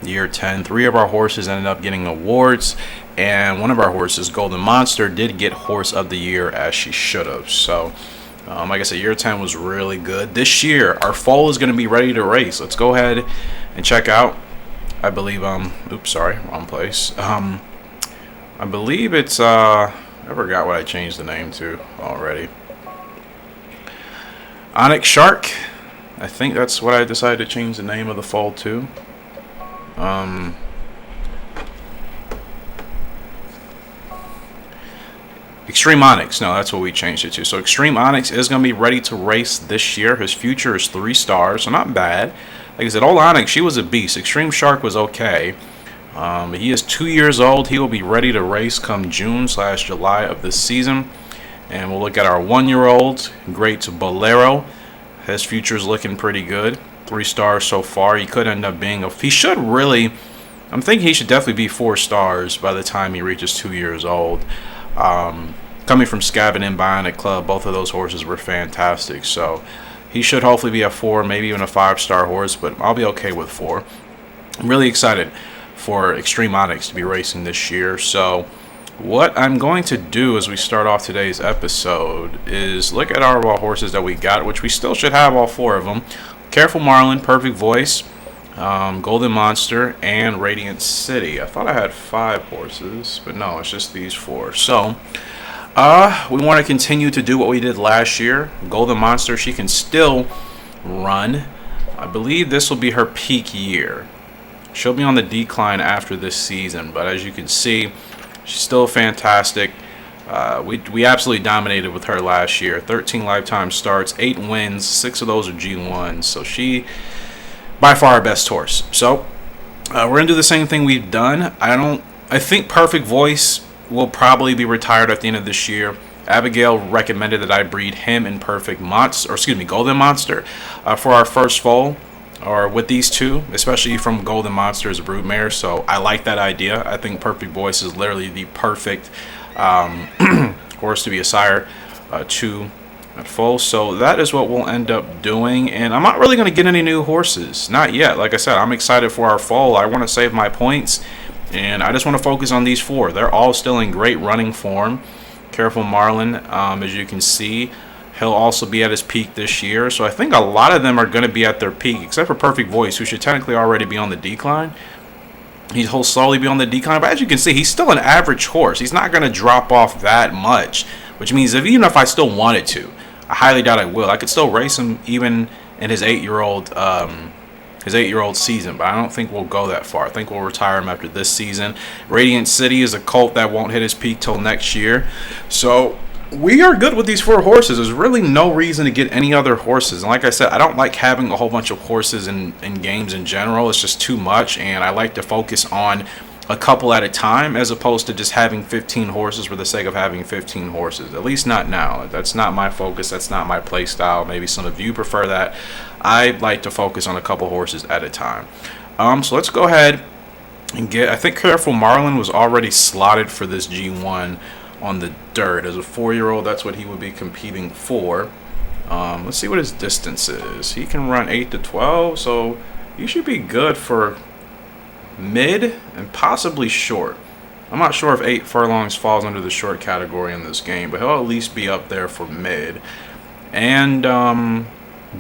year 10. 3 of our horses ended up getting awards, and one of our horses, Golden Monster, did get Horse of the Year, as she should have. So like I said, year 10 was really good. This year, our Foal is going to be ready to race. Let's go ahead and check out, I believe, oops, sorry, wrong place. I believe it's, I forgot what I changed the name to already. Onyx Shark. I think that's what I decided to change the name of the Foal to. Extreme Onyx, no, that's what we changed it to. So Extreme Onyx is going to be ready to race this year. His future is 3 stars, so not bad. Like I said, old Onyx, she was a beast. Extreme Shark was okay. He is 2 years old. He will be ready to race come June/July of this season. And we'll look at our 1-year-old, Great Bolero. His future is looking pretty good. 3 stars so far. He could end up being he should really, I'm thinking he should definitely be 4 stars by the time he reaches 2 years old. Coming from Scavin and Bionic Club, both of those horses were fantastic. So he should hopefully be a 4, maybe even a 5-star horse, but I'll be okay with 4. I'm really excited for Extreme Onyx to be racing this year. So what I'm going to do as we start off today's episode is look at our horses that we got, which we still should have all 4 of them. Careful Marlin, Perfect Voice, Golden Monster, and Radiant City. I thought I had 5 horses, but no, it's just these 4. So we want to continue to do what we did last year. Golden Monster, she can still run. I believe this will be her peak year. She'll be on the decline after this season, but as you can see, she's still fantastic. We absolutely dominated with her last year. 13 lifetime starts, 8 wins, 6 of those are G1s. So she, by far, our best horse. So we're gonna do the same thing we've done. I think Perfect Voice will probably be retired at the end of this year. Abigail recommended that I breed him in Golden Monster for our first foal, or with these 2, especially from Golden Monster as a broodmare. So I like that idea. I think Perfect Voice is literally the perfect horse to be a sire to at foal. So that is what we'll end up doing. And I'm not really going to get any new horses, not yet. Like I said, I'm excited for our foal. I want to save my points, and I just want to focus on these 4. They're all still in great running form. Careful Marlin, as you can see, he'll also be at his peak this year. So I think a lot of them are going to be at their peak, except for Perfect Voice, who should technically already be on the decline. He'll slowly be on the decline, but as you can see, he's still an average horse. He's not going to drop off that much, which means even if I still wanted to, I highly doubt I will. I could still race him even in his 8-year-old season, but I don't think we'll go that far. I think we'll retire him after this season. Radiant City is a colt that won't hit his peak till next year. So we are good with these 4 horses. There's really no reason to get any other horses. And like I said, I don't like having a whole bunch of horses in games in general. It's just too much, and I like to focus on a couple at a time as opposed to just having 15 horses for the sake of having 15 horses. At least not now. That's not my focus. That's not my play style. Maybe some of you prefer that. I like to focus on a couple horses at a time. So let's go ahead and I think Careful Marlin was already slotted for this G1 on the dirt. As a 4-year-old, that's what he would be competing for. Let's see what his distance is. He can run 8 to 12, so he should be good for mid and possibly short. I'm not sure if 8 furlongs falls under the short category in this game, but he'll at least be up there for mid. And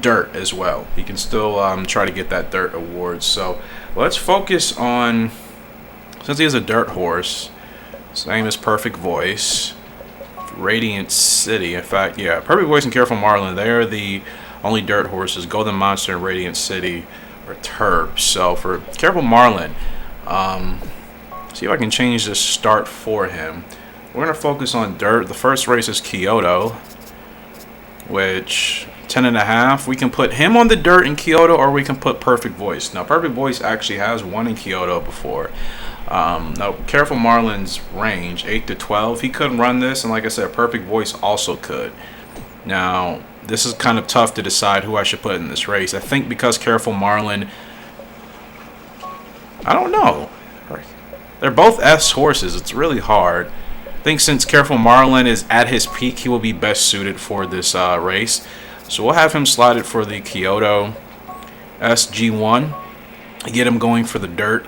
dirt as well. He can still try to get that dirt award. So let's focus on, since he is a dirt horse, his name is Perfect Voice, Radiant City. In fact, yeah, Perfect Voice and Careful Marlin, they are the only dirt horses. Golden Monster and Radiant City are Terps. So for Careful Marlin, see if I can change this start for him. We're going to focus on dirt. The first race is Kyoto, which 10.5. We can put him on the dirt in Kyoto, or we can put Perfect Voice. Now, Perfect Voice actually has won in Kyoto before. Now, Careful Marlin's range, 8 to 12. He couldn't run this, and like I said, Perfect Voice also could. Now, this is kind of tough to decide who I should put in this race. I think because Careful Marlin, I don't know. They're both S horses. It's really hard. I think since Careful Marlin is at his peak, he will be best suited for this race. So we'll have him slotted for the Kyoto SG1. get him going for the dirt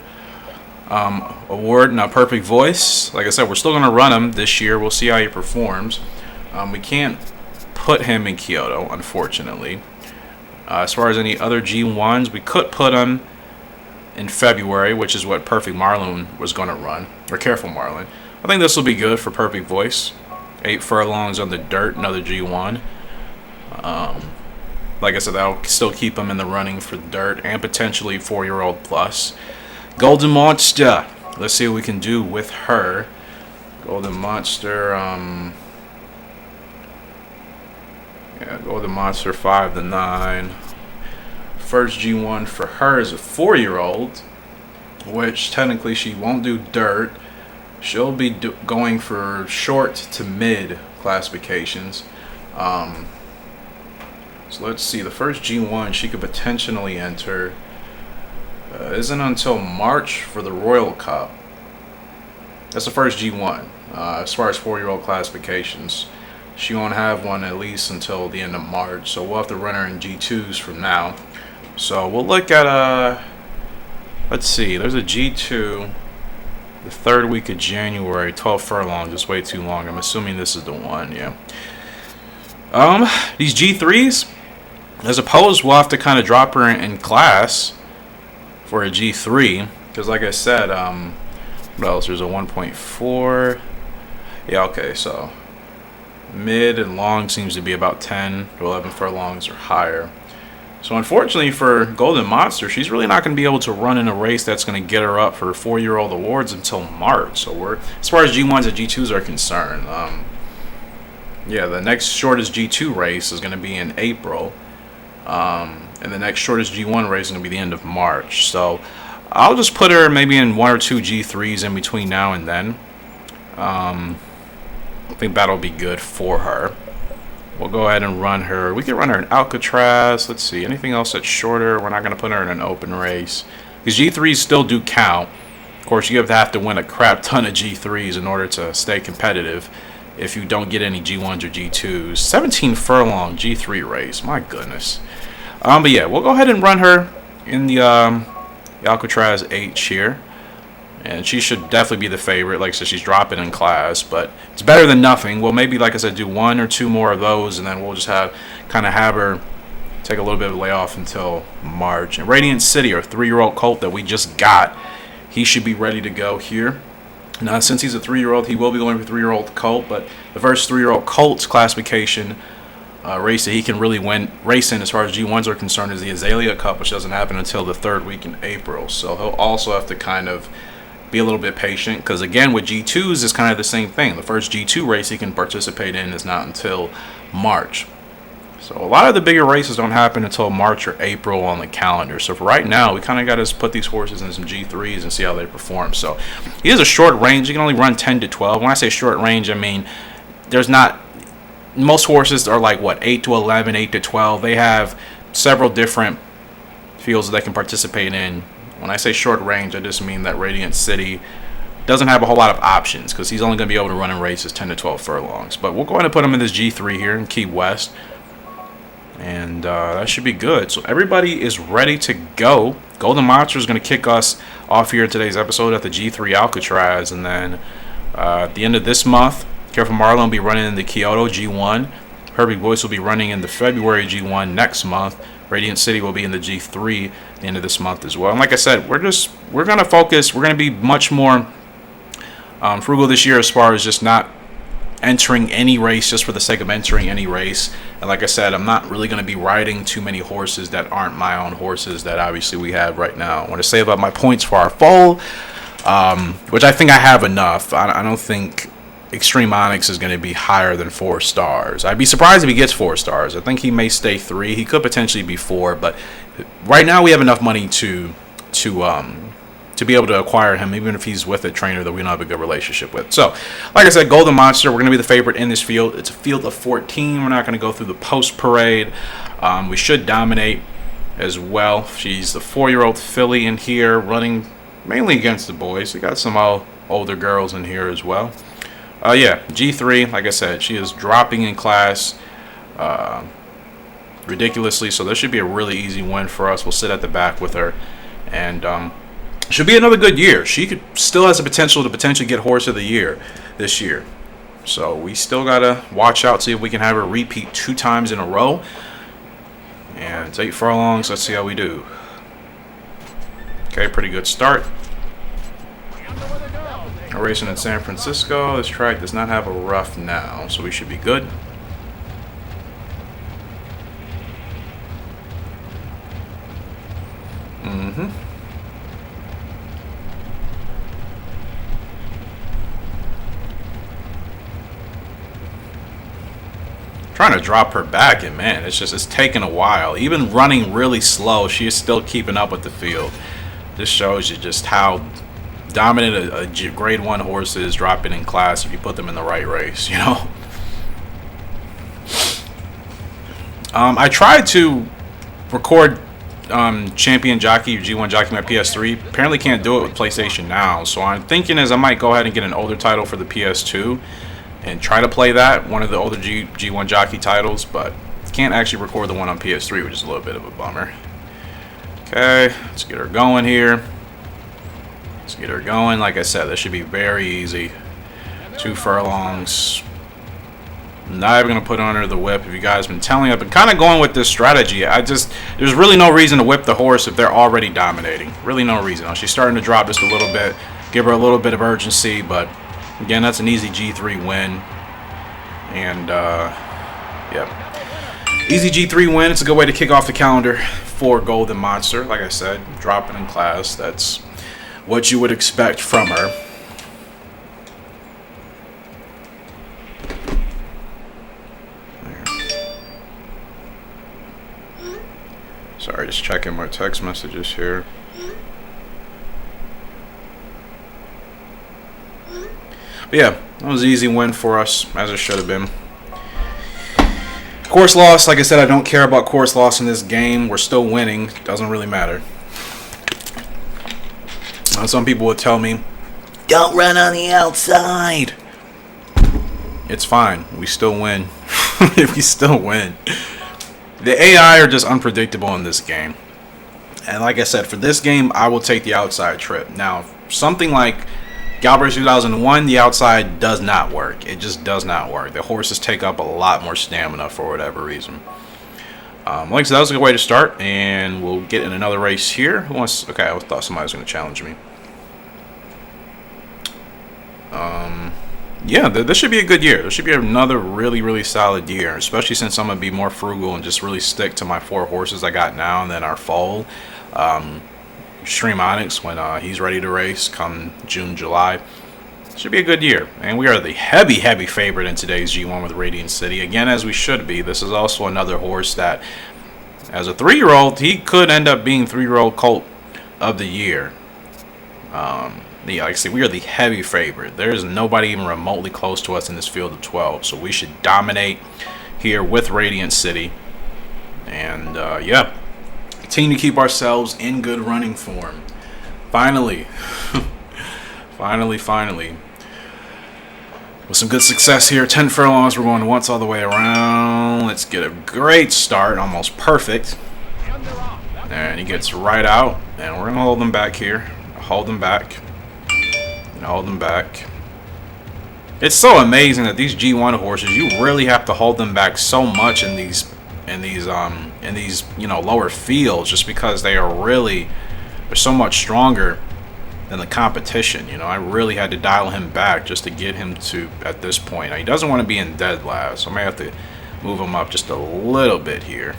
award. Now, Perfect Voice, like I said, we're still going to run him this year. We'll see how he performs. We can't put him in Kyoto, unfortunately. As far as any other G1s, we could put him in February, which is what Perfect Marlin was going to run, or Careful Marlin. I think this will be good for Perfect Voice. 8 furlongs on the dirt, another G1. Like I said, that'll still keep him in the running for dirt and potentially 4-year-old plus. Golden Monster. Let's see what we can do with her. Golden Monster. Yeah, Golden Monster 5 to 9. First G1 for her is a 4-year-old, which technically she won't do dirt. She'll be going for short to mid classifications. So let's see. The first G1 she could potentially enter isn't until March for the Royal Cup. That's the first G1. As far as 4-year-old classifications, she won't have one at least until the end of March. So we'll have to run her in G2s from now. So we'll look at let's see. There's a G2. The 3rd week of January, 12 furlongs. It's way too long. I'm assuming this is the one. Yeah. These G3s, as opposed, we'll have to kind of drop her in class for a G3, because like I said, what else? There's a 1.4. Yeah, okay, so mid and long seems to be about 10 to 11 furlongs or higher. So unfortunately for Golden Monster, she's really not going to be able to run in a race that's going to get her up for 4-year-old awards until March. So we're, as far as G1s and G2s are concerned, yeah, the next shortest G2 race is going to be in April. And the next shortest G1 race is going to be the end of March. So I'll just put her maybe in 1 or 2 G3s in between now and then. I think that'll be good for her. We'll go ahead and run her. We can run her in Alcatraz. Let's see. Anything else that's shorter? We're not going to put her in an open race. These G3s still do count. Of course, you have to win a crap ton of G3s in order to stay competitive if you don't get any G1s or G2s. 17 furlong G3 race. My goodness. But yeah, we'll go ahead and run her in the Alcatraz H here. And she should definitely be the favorite. Like I said, she's dropping in class, but it's better than nothing. We'll maybe, like I said, do 1 or 2 more of those, and then we'll just have her take a little bit of a layoff until March. And Radiant City, our 3-year-old colt that we just got, he should be ready to go here. Now, since he's a 3-year-old, he will be going for 3-year-old colt, but the first 3-year-old colt's classification race that he can really win racing as far as G1s are concerned is the Azalea Cup, which doesn't happen until the 3rd week in April. So he'll also have to kind of be a little bit patient, because again with G2s it's kind of the same thing. The first G2 race he can participate in is not until March. So a lot of the bigger races don't happen until March or April on the calendar. So for right now, we kind of got to put these horses in some G3s and see how they perform. So he has a short range. He can only run 10 to 12. When I say short range, I mean there's not, most horses are like what, 8 to 11, 8 to 12. They have several different fields that they can participate in. When I say short range, I just mean that Radiant City doesn't have a whole lot of options, because he's only going to be able to run in races 10 to 12 furlongs. But we'll go ahead and put him in this G3 here in Key West. And that should be good. So everybody is ready to go. Golden Monster is going to kick us off here in today's episode at the G3 Alcatraz. And then at the end of this month, Careful Marlin will be running in the Kyoto G1. Perfect Voice will be running in the February G1 next month. Radiant City will be in the G3 at the end of this month as well. And like I said, we're going to focus. We're going to be much more frugal this year as far as just not entering any race just for the sake of entering any race. And like I said, I'm not really going to be riding too many horses that aren't my own horses that obviously we have right now. I want to save up my points for our Foal, which I think I have enough. I don't think Extreme Onyx is going to be higher than 4 stars. I'd be surprised if he gets 4 stars. I think he may stay 3. He could potentially be 4, but right now we have enough money to be able to acquire him, even if he's with a trainer that we don't have a good relationship with. So, like I said, Golden Monster, we're going to be the favorite in this field. It's a field of 14. We're not going to go through the post parade. We should dominate as well. She's the 4-year-old filly in here, running mainly against the boys. We got some older girls in here as well. Yeah, G3, like I said, she is dropping in class ridiculously, so this should be a really easy win for us. We'll sit at the back with her, and should be another good year. She still has the potential to potentially get Horse of the Year this year. So we still gotta watch out, see if we can have her repeat 2 times in a row. And it's 8 furlongs. Let's see how we do. Okay, pretty good start. We're racing in San Francisco. This track does not have a rough now, so we should be good. Trying to drop her back, and man, it's taking a while. Even running really slow, she is still keeping up with the field. This shows you just how dominant a grade 1 horse is dropping in class if you put them in the right race, you know. I tried to record Champion Jockey or G1 Jockey on my PS3. Apparently can't do it with PlayStation Now, so I'm thinking as I might go ahead and get an older title for the PS2 and try to play that, one of the older G1 Jockey titles, but can't actually record the one on PS3, which is a little bit of a bummer. Okay, let's get her going here. Let's get her going. Like I said, this should be very easy. 2 furlongs. Not even going to put on her the whip. If you guys have been telling me, I've been kind of going with this strategy. There's really no reason to whip the horse if they're already dominating. Really no reason. She's starting to drop just a little bit. Give her a little bit of urgency, but again, that's an easy G3 win. And, yeah. Easy G3 win. It's a good way to kick off the calendar for Golden Monster. Like I said, dropping in class. That's what you would expect from her. Sorry, just checking my text messages here. But yeah, that was an easy win for us, as it should have been. Course loss, like I said, I don't care about course loss in this game. We're still winning. Doesn't really matter. Some people would tell me, don't run on the outside. It's fine. We still win. We still win. The AI are just unpredictable in this game. And like I said, for this game, I will take the outside trip. Now, something like Gallop 2001, the outside does not work. It just does not work. The horses take up a lot more stamina for whatever reason. Like I said, that was a good way to start, and we'll get in another race here. Who wants? Okay, I thought somebody was going to challenge me. Yeah, this should be a good year. This should be another really, really solid year, especially since I'm going to be more frugal and just really stick to my 4 horses I got now, and then our Foal. Extreme Onyx when he's ready to race come June, July. Should be a good year. And we are the heavy, heavy favorite in today's G1 with Radiant City. Again, as we should be. This is also another horse that, as a 3-year-old, he could end up being 3-year-old colt of the year. Yeah, like I said, we are the heavy favorite. There is nobody even remotely close to us in this field of 12. So we should dominate here with Radiant City. And, yeah. Continue to keep ourselves in good running form. Finally. Finally. With some good success here. 10 furlongs. We're going once all the way around. Let's get a great start. Almost perfect. And he gets right out. And we're going to hold him back here. Hold him back. And hold him back. It's so amazing that these G1 horses, you really have to hold them back so much in these lower fields, just because they're so much stronger than the competition. I really had to dial him back just to get him to at this point. Now, he doesn't want to be in dead last, so I may have to move him up just a little bit here.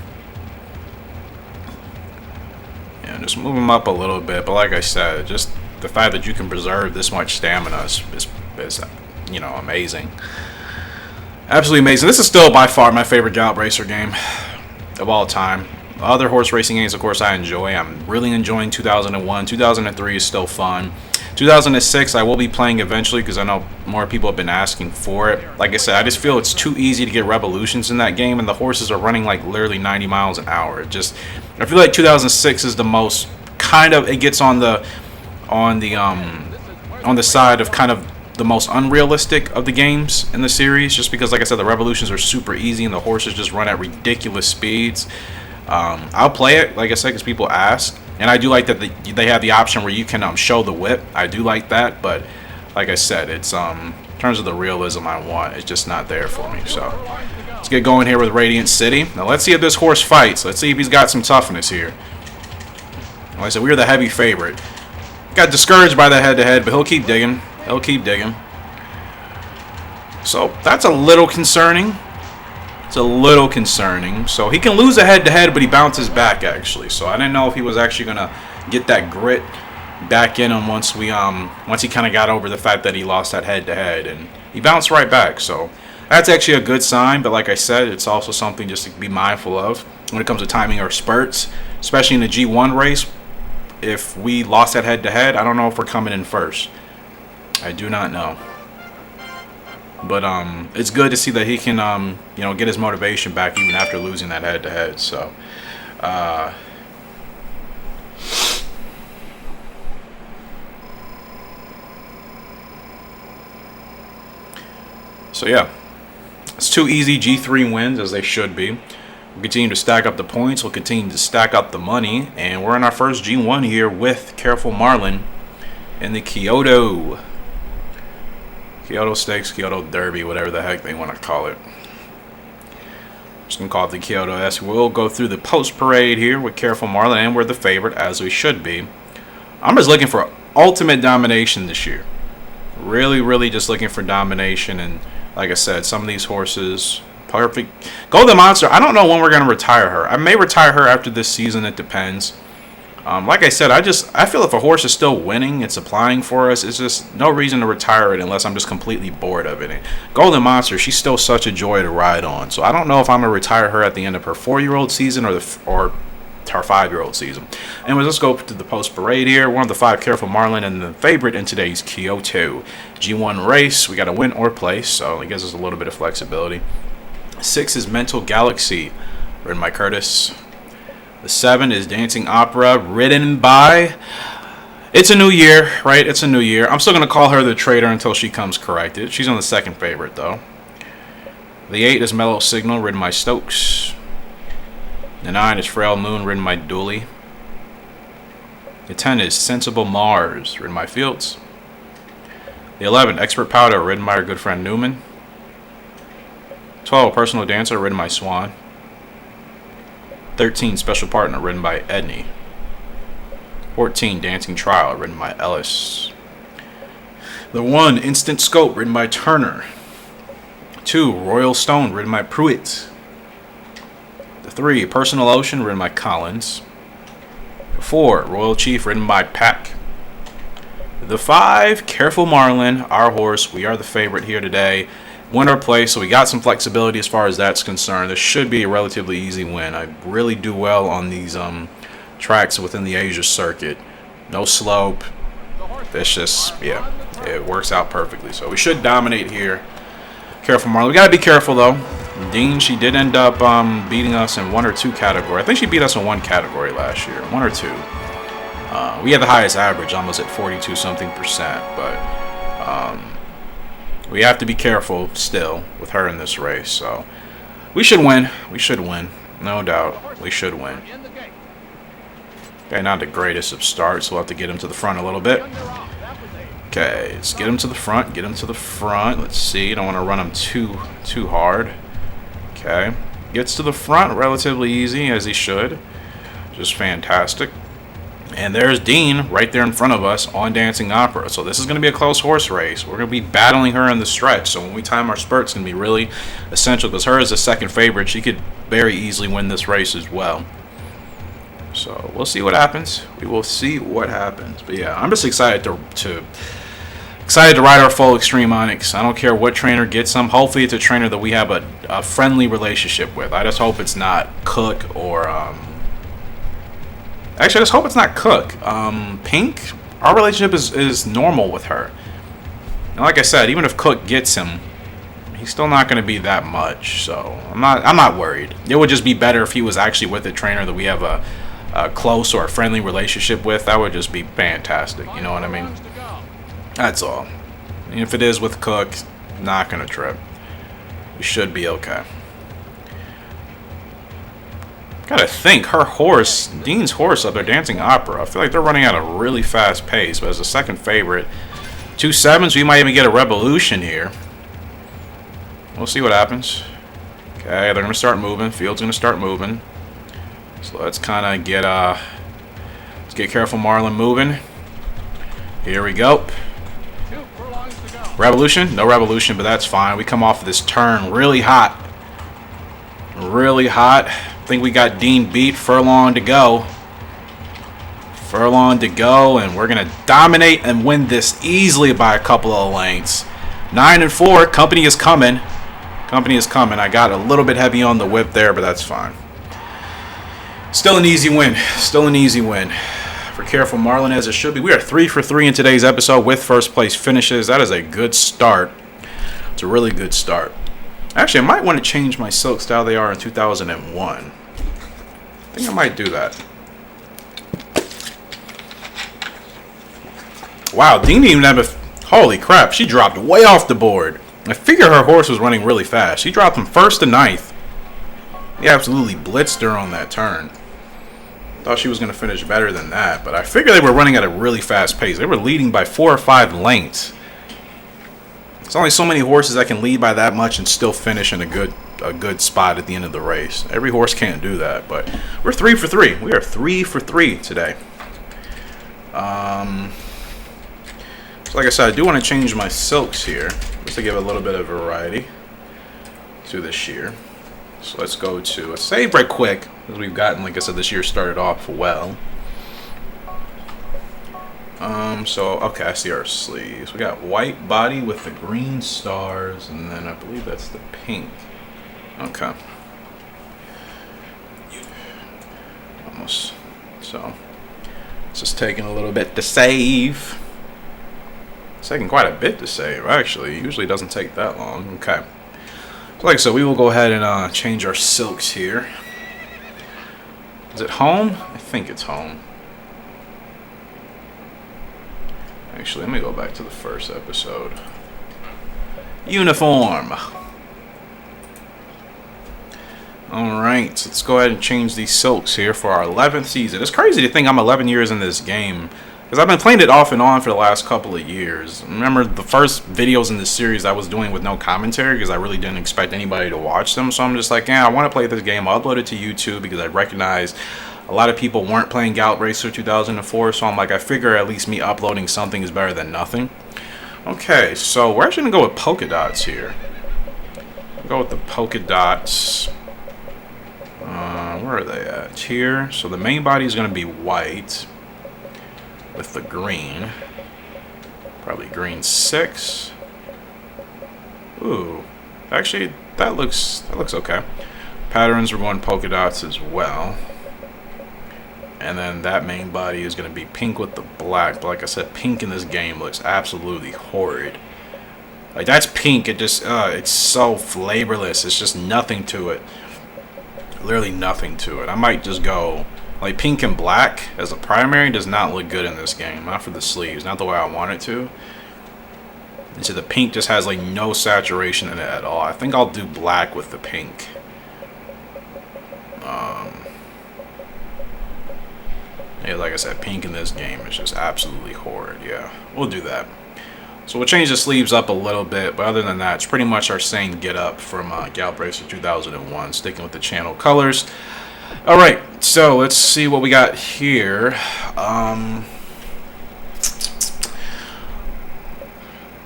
Yeah, just move him up a little bit. But like I said, just the fact that you can preserve this much stamina is amazing. Absolutely amazing. This is still by far my favorite Gallop Racer game of all time. Other horse racing games, of course, I enjoy. I'm really enjoying 2001. 2003 is still fun. 2006 I will be playing eventually because I know more people have been asking for it. Like I said, I just feel it's too easy to get revolutions in that game, and the horses are running like literally 90 miles an hour. I feel like 2006 is the most it gets on the side of kind of the most unrealistic of the games in the series, just because, like I said, the revolutions are super easy and the horses just run at ridiculous speeds. I'll play it, like I said, because people ask, And I do like that they have the option where you can show the whip. I do like that, but like I said, it's in terms of the realism I want, it's just not there for me. So let's get going here with Radiant City. Now let's see if this horse fights. Let's see if he's got some toughness here. Like I said, we were the heavy favorite. Got discouraged by the head-to-head, but he'll keep digging. He'll keep digging. So that's a little concerning. It's a little concerning. So he can lose a head-to-head, but he bounces back, actually. So I didn't know if he was actually going to get that grit back in him once he kind of got over the fact that he lost that head-to-head. And he bounced right back. So that's actually a good sign. But like I said, it's also something just to be mindful of when it comes to timing our spurts, especially in the G1 race. If we lost that head-to-head, I don't know if we're coming in first. I do not know. But it's good to see that he can, get his motivation back even after losing that head-to-head. So, yeah, it's 2 easy G3 wins, as they should be. We'll continue to stack up the points. We'll continue to stack up the money. And we're in our first G1 here with Careful Marlin in the Kyoto Stakes, Kyoto Derby, whatever the heck they want to call it. Just going to call it the Kyoto S. We'll go through the post parade here with Careful Marlin, and we're the favorite, as we should be. I'm just looking for ultimate domination this year. Really, really just looking for domination. And like I said, some of these horses... Perfect. Golden Monster, I don't know when we're going to retire her. I may retire her after this season. It depends. Like I said, I feel if a horse is still winning, it's applying for us, it's just no reason to retire it unless I'm just completely bored of it. And Golden Monster, she's still such a joy to ride on. So I don't know if I'm going to retire her at the end of her 4-year-old season or her 5-year-old season. Anyways, let's go to the post parade here. One of the 5, Careful Marlin, and the favorite in today's Kyoto G1 race. We got to win or place, so it gives us a little bit of flexibility. 6 is Mental Galaxy, ridden by Curtis. The 7 is Dancing Opera, ridden by... It's a new year, right? It's a new year. I'm still going to call her the traitor until she comes corrected. She's on the second favorite, though. The 8 is Mellow Signal, ridden by Stokes. The 9 is Frail Moon, ridden by Dooley. The 10 is Sensible Mars, ridden by Fields. The 11, Expert Powder, ridden by our good friend Newman. 12, Personal Dancer, ridden by Swan. 13, Special Partner, ridden by Edney. 14, Dancing Trial, ridden by Ellis. The 1, Instant Scope, ridden by Turner. 2, Royal Stone, ridden by Pruitt. The 3, Personal Ocean, ridden by Collins. The 4, Royal Chief, ridden by Pack. The 5, Careful Marlin, our horse. We are the favorite here today. Win or play, so we got some flexibility as far as that's concerned. This should be a relatively easy win. I really do well on these tracks within the Asia circuit. No slope. It's just, yeah, it works out perfectly. So we should dominate here. Careful Marlin. We got to be careful, though. Dean, she did end up beating us in 1 or 2 category. I think she beat us in 1 category last year. 1 or 2. We had the highest average, almost at 42-something%. But... we have to be careful still with her in this race. So we should win. We should win. No doubt. We should win. Okay, not the greatest of starts. We'll have to get him to the front a little bit. Okay, let's get him to the front. Get him to the front. Let's see. Don't want to run him too hard. Okay. Gets to the front relatively easy, as he should. Just fantastic. And there's Dean right there in front of us on Dancing Opera. So this is going to be a close horse race. We're going to be battling her in the stretch. So when we time our spurts, it's going to be really essential because her is the second favorite. She could very easily win this race as well. So we'll see what happens. We will see what happens. But yeah, I'm just excited to ride our Foal Extreme Onyx. I don't care what trainer gets them. Hopefully it's a trainer that we have a friendly relationship with. I just hope it's not Cook or... Actually, I just hope it's not Cook. Pink, our relationship is normal with her. And like I said, even if Cook gets him, he's still not going to be that much. So I'm not worried. It would just be better if he was actually with a trainer that we have a close or a friendly relationship with. That would just be fantastic. You know what I mean? That's all. And if it is with Cook, not going to trip. We should be okay. Gotta think, her horse, Dean's horse up there, Dancing Opera, I feel like they're running at a really fast pace, but as a second favorite, 2 sevens, we might even get a revolution here. We'll see what happens. Okay, they're gonna start moving. Field's gonna start moving. So let's kind of get let's get Careful Marlin moving. Here we go. Revolution? No revolution, but that's fine. We come off of this turn really hot. Really hot. I think we got Dean beat. Furlong to go. Furlong to go, and we're gonna dominate and win this easily by a couple of lengths. 9-4. Company is coming. Company is coming. I got a little bit heavy on the whip there, but that's fine. Still an easy win. Still an easy win for Careful Marlin, as it should be. We are 3 for 3 in today's episode with first place finishes. That is a good start. It's a really good start. Actually, I might want to change my silk style they are in 2001. I think I might do that. Wow, Dean didn't even have a... Holy crap, she dropped way off the board. I figure her horse was running really fast. She dropped from 1st to 9th. He absolutely blitzed her on that turn. Thought she was going to finish better than that, but I figured they were running at a really fast pace. They were leading by 4 or 5 lengths. There's only so many horses that can lead by that much and still finish in a good spot at the end of the race. Every horse can't do that, but we're 3 for 3. We are 3 for 3 today. So like I said, I do want to change my silks here just to give a little bit of variety to this year. So let's go to a save right quick, because we've gotten, like I said, this year started off well. So okay, I see our sleeves. We got white body with the green stars, and then I believe that's the pink. Okay. Almost. So it's just taking a little bit to save. It's taking quite a bit to save, actually. It usually doesn't take that long. Okay. So like I said, we will go ahead and change our silks here. Is it home? I think it's home. Actually, let me go back to the first episode. Uniform. Alright, so let's go ahead and change these silks here for our 11th season. It's crazy to think I'm 11 years in this game, because I've been playing it off and on for the last couple of years. Remember the first videos in this series I was doing with no commentary because I really didn't expect anybody to watch them. So I'm just like, yeah, I want to play this game. I'll upload it to YouTube because I recognize a lot of people weren't playing Gallop Racer 2004. So I'm like, I figure at least me uploading something is better than nothing. Okay, so we're actually going to go with polka dots here. We'll go with the polka dots. Where are they at? Here. So the main body is going to be white with the green. Probably green 6. Ooh. Actually, that looks okay. Patterns, we're going polka dots as well. And then that main body is going to be pink with the black. But like I said, pink in this game looks absolutely horrid. Like, that's pink. It just, it's so flavorless. It's just nothing to it. Literally nothing to it. I might just go, like, pink and black as a primary does not look good in this game. Not for the sleeves. Not the way I want it to. And so the pink just has, like, no saturation in it at all. I think I'll do black with the pink. Yeah, like I said, pink in this game is just absolutely horrid. Yeah, we'll do that. So we'll change the sleeves up a little bit, but other than that, it's pretty much our same get up from Gallop Racer 2001, sticking with the channel colors. All right, so let's see what we got here.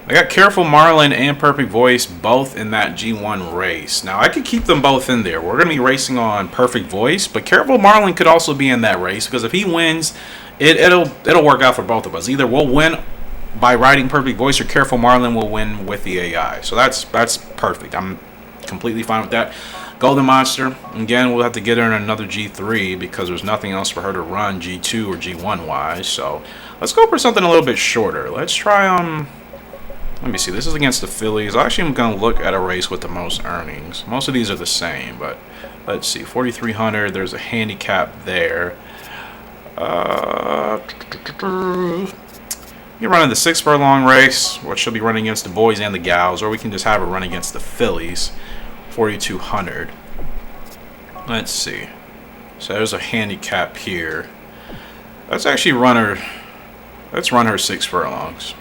I got Careful Marlin and Perfect Voice both in that G1 race. Now, I could keep them both in there. We're going to be racing on Perfect Voice, but Careful Marlin could also be in that race, because if he wins, it'll work out for both of us. Either we'll win by riding Perfect Voice, or Careful Marlin will win with the AI. So that's perfect. I'm completely fine with that. Golden Monster, again, we'll have to get her in another G3 because there's nothing else for her to run G2 or G1 wise. So let's go for something a little bit shorter. Let's try let me see, this is against the fillies. Actually, I'm going to look at a race with the most earnings. Most of these are the same, but let's see, 4,300, there's a handicap there. You can run in the 6 furlong race, which she'll be running against the boys and the gals, or we can just have her run against the fillies, 4,200. Let's see. So there's a handicap here. Let's actually run her. Let's run her 6 furlongs.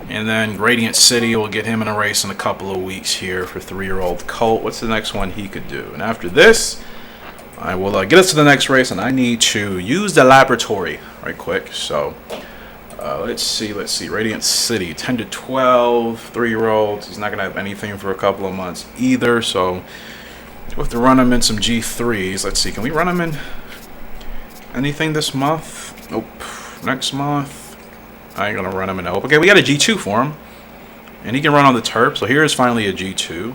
And then Radiant City will get him in a race in a couple of weeks here for 3-year-old Colt. What's the next one he could do? And after this, I will get us to the next race, and I need to use the laboratory right quick. So let's see. Radiant City, 10 to 12, 3-year-olds. He's not going to have anything for a couple of months either. So we'll have to run him in some G3s. Let's see. Can we run him in anything this month? Nope. Next month. I ain't gonna run him in hope. Okay, we got a G2 for him, and he can run on the turf. So here is finally a G2,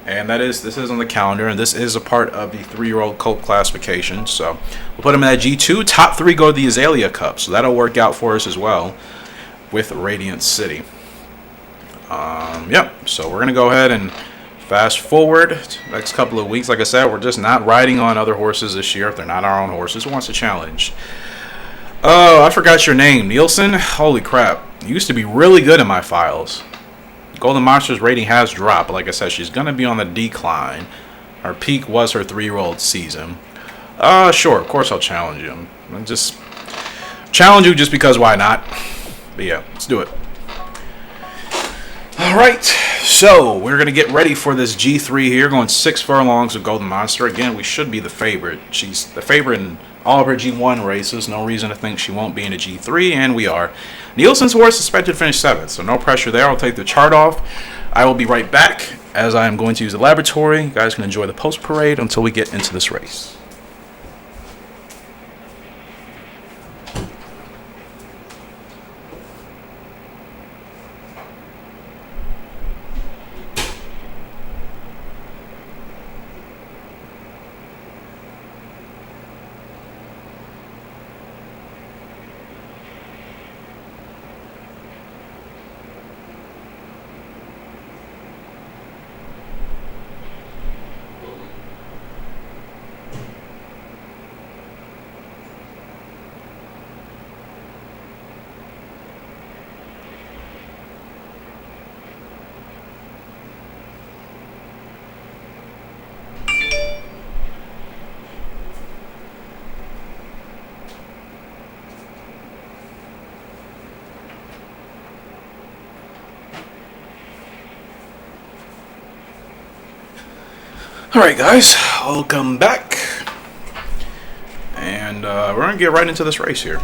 and this is on the calendar, and this is a part of the 3-year-old Colt classification. So we'll put him in that G2. Top 3 go to the Azalea Cup, so that'll work out for us as well with Radiant City. Yep. So we're gonna go ahead and fast forward next couple of weeks. Like I said, we're just not riding on other horses this year if they're not our own horses. Who wants to challenge? Oh, I forgot your name. Nielsen? Holy crap. You used to be really good in my files. Golden Monster's rating has dropped. But like I said, she's going to be on the decline. Her peak was her 3-year-old season. Sure. Of course I'll challenge you. I'll just challenge you just because why not? But yeah, let's do it. Alright. So, we're going to get ready for this G3 here. Going 6 furlongs with Golden Monster. Again, we should be the favorite. She's the favorite in all of her G1 races. No reason to think she won't be in a G3, and we are. Nielsen's horse expected to finish 7th, so no pressure there. I'll take the chart off. I will be right back as I am going to use the laboratory. You guys can enjoy the post parade until we get into this race. Alright guys, welcome back, and we're going to get right into this race here.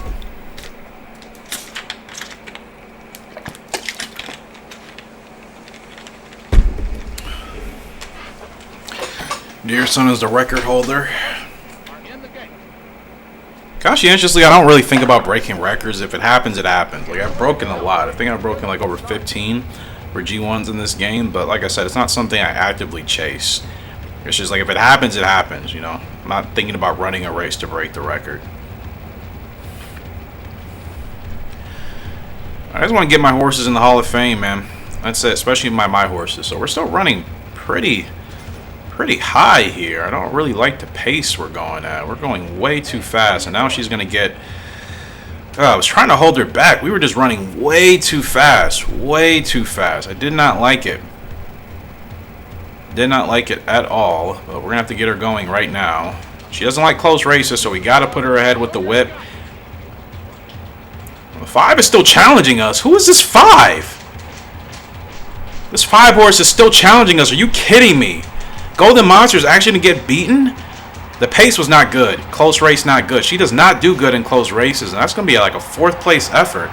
Dearson is the record holder. Conscientiously, I don't really think about breaking records. If it happens, it happens. Like, I've broken a lot. I think I've broken like over 15 for G1s in this game, but like I said, it's not something I actively chase. It's just like, if it happens, it happens, you know. I'm not thinking about running a race to break the record. I just want to get my horses in the Hall of Fame, man. That's it, especially my horses. So we're still running pretty high here. I don't really like the pace we're going at. We're going way too fast, and now she's going to get... I was trying to hold her back. We were just running way too fast. Way too fast. I did not like it. Did not like it at all, but we're going to have to get her going right now. She doesn't like close races, so we got to put her ahead with the whip. 5 is still challenging us. Who is this 5? This 5 horse is still challenging us. Are you kidding me? Golden Monster is actually going to get beaten? The pace was not good. Close race, not good. She does not do good in close races, and that's going to be like a 4th place effort.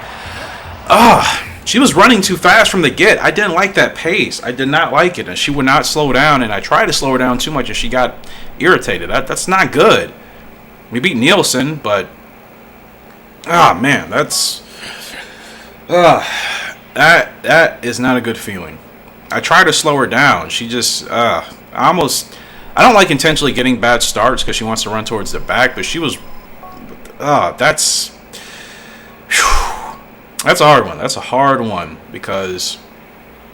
She was running too fast from the get. I didn't like that pace. I did not like it, and she would not slow down, and I tried to slow her down too much, and she got irritated. That's not good. We beat Nielsen, but... man, that's... that is not a good feeling. I tried to slow her down. She just... I don't like intentionally getting bad starts because she wants to run towards the back, but she was... That's a hard one. That's a hard one because,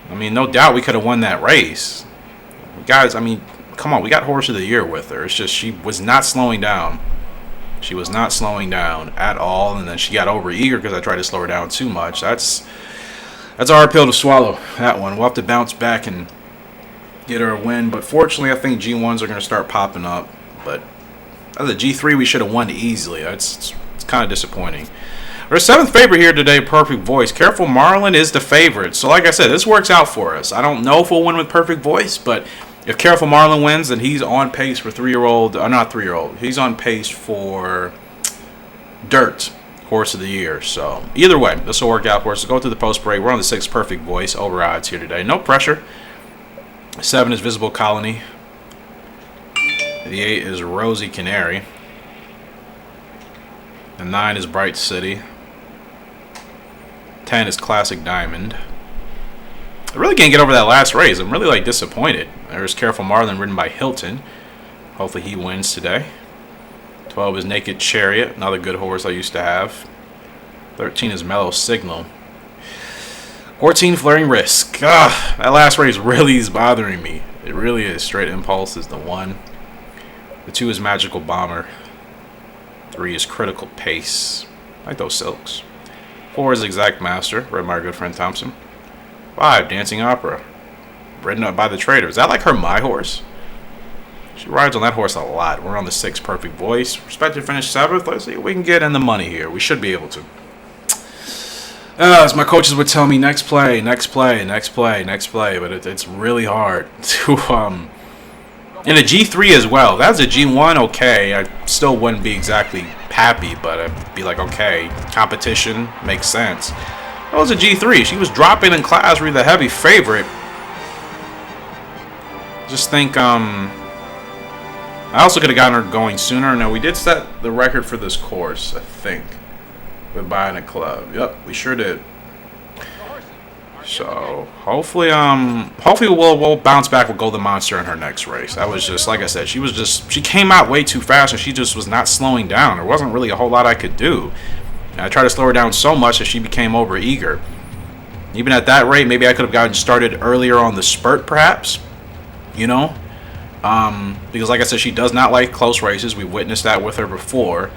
I mean, no doubt we could have won that race. Guys, I mean, come on. We got Horse of the Year with her. It's just she was not slowing down. She was not slowing down at all, and then she got overeager because I tried to slow her down too much. That's a hard pill to swallow, that one. We'll have to bounce back and get her a win. But fortunately, I think G1s are going to start popping up. but as a G3, we should have won easily. It's kind of disappointing. Our 7th favorite here today, Perfect Voice. Careful Marlin is the favorite. So like I said, this works out for us. I don't know if we'll win with Perfect Voice, but if Careful Marlin wins, then he's on pace for 3-year-old, not 3-year-old. He's on pace for Dirt Horse of the Year. So either way, this will work out for us. So go through the post break. We're on the 6th Perfect Voice over odds here today. No pressure. 7 is Visible Colony. The 8 is Rosy Canary. The 9 is Bright City. 10 is Classic Diamond. I really can't get over that last race. I'm really disappointed. There's Careful Marlin ridden by Hilton. Hopefully he wins today. 12 is Naked Chariot, another good horse I used to have. 13 is Mellow Signal. 14 Flaring Risk. That last race really is bothering me. It really is. Straight Impulse is the 1. The 2 is Magical Bomber. 3 is Critical Pace. I like those silks. 4 is Exact Master, ridden by our good friend Thompson. 5, Dancing Opera, ridden up by the Trader. Is that like her My Horse? She rides on that horse a lot. We're on the 6th Perfect Voice. Expected to finish 7th. Let's see if we can get in the money here. We should be able to. As my coaches would tell me, next play, next play, next play, next play. But it's really hard to in a G3 as well. If that was a G1, okay. I still wouldn't be exactly happy, but I'd be like, okay, competition makes sense. That was a G3. She was dropping in class. We're the heavy favorite. Just think, I also could have gotten her going sooner. No, we did set the record for this course, I think, with buying a club. Yep, we sure did. So hopefully we'll bounce back with Golden Monster in her next race. That was just, like I said, she came out way too fast and she just was not slowing down. There wasn't really a whole lot I could do. And I tried to slow her down so much that she became over eager. Even at that rate, maybe I could have gotten started earlier on the spurt, perhaps. You know, because like I said, she does not like close races. We witnessed that with her before.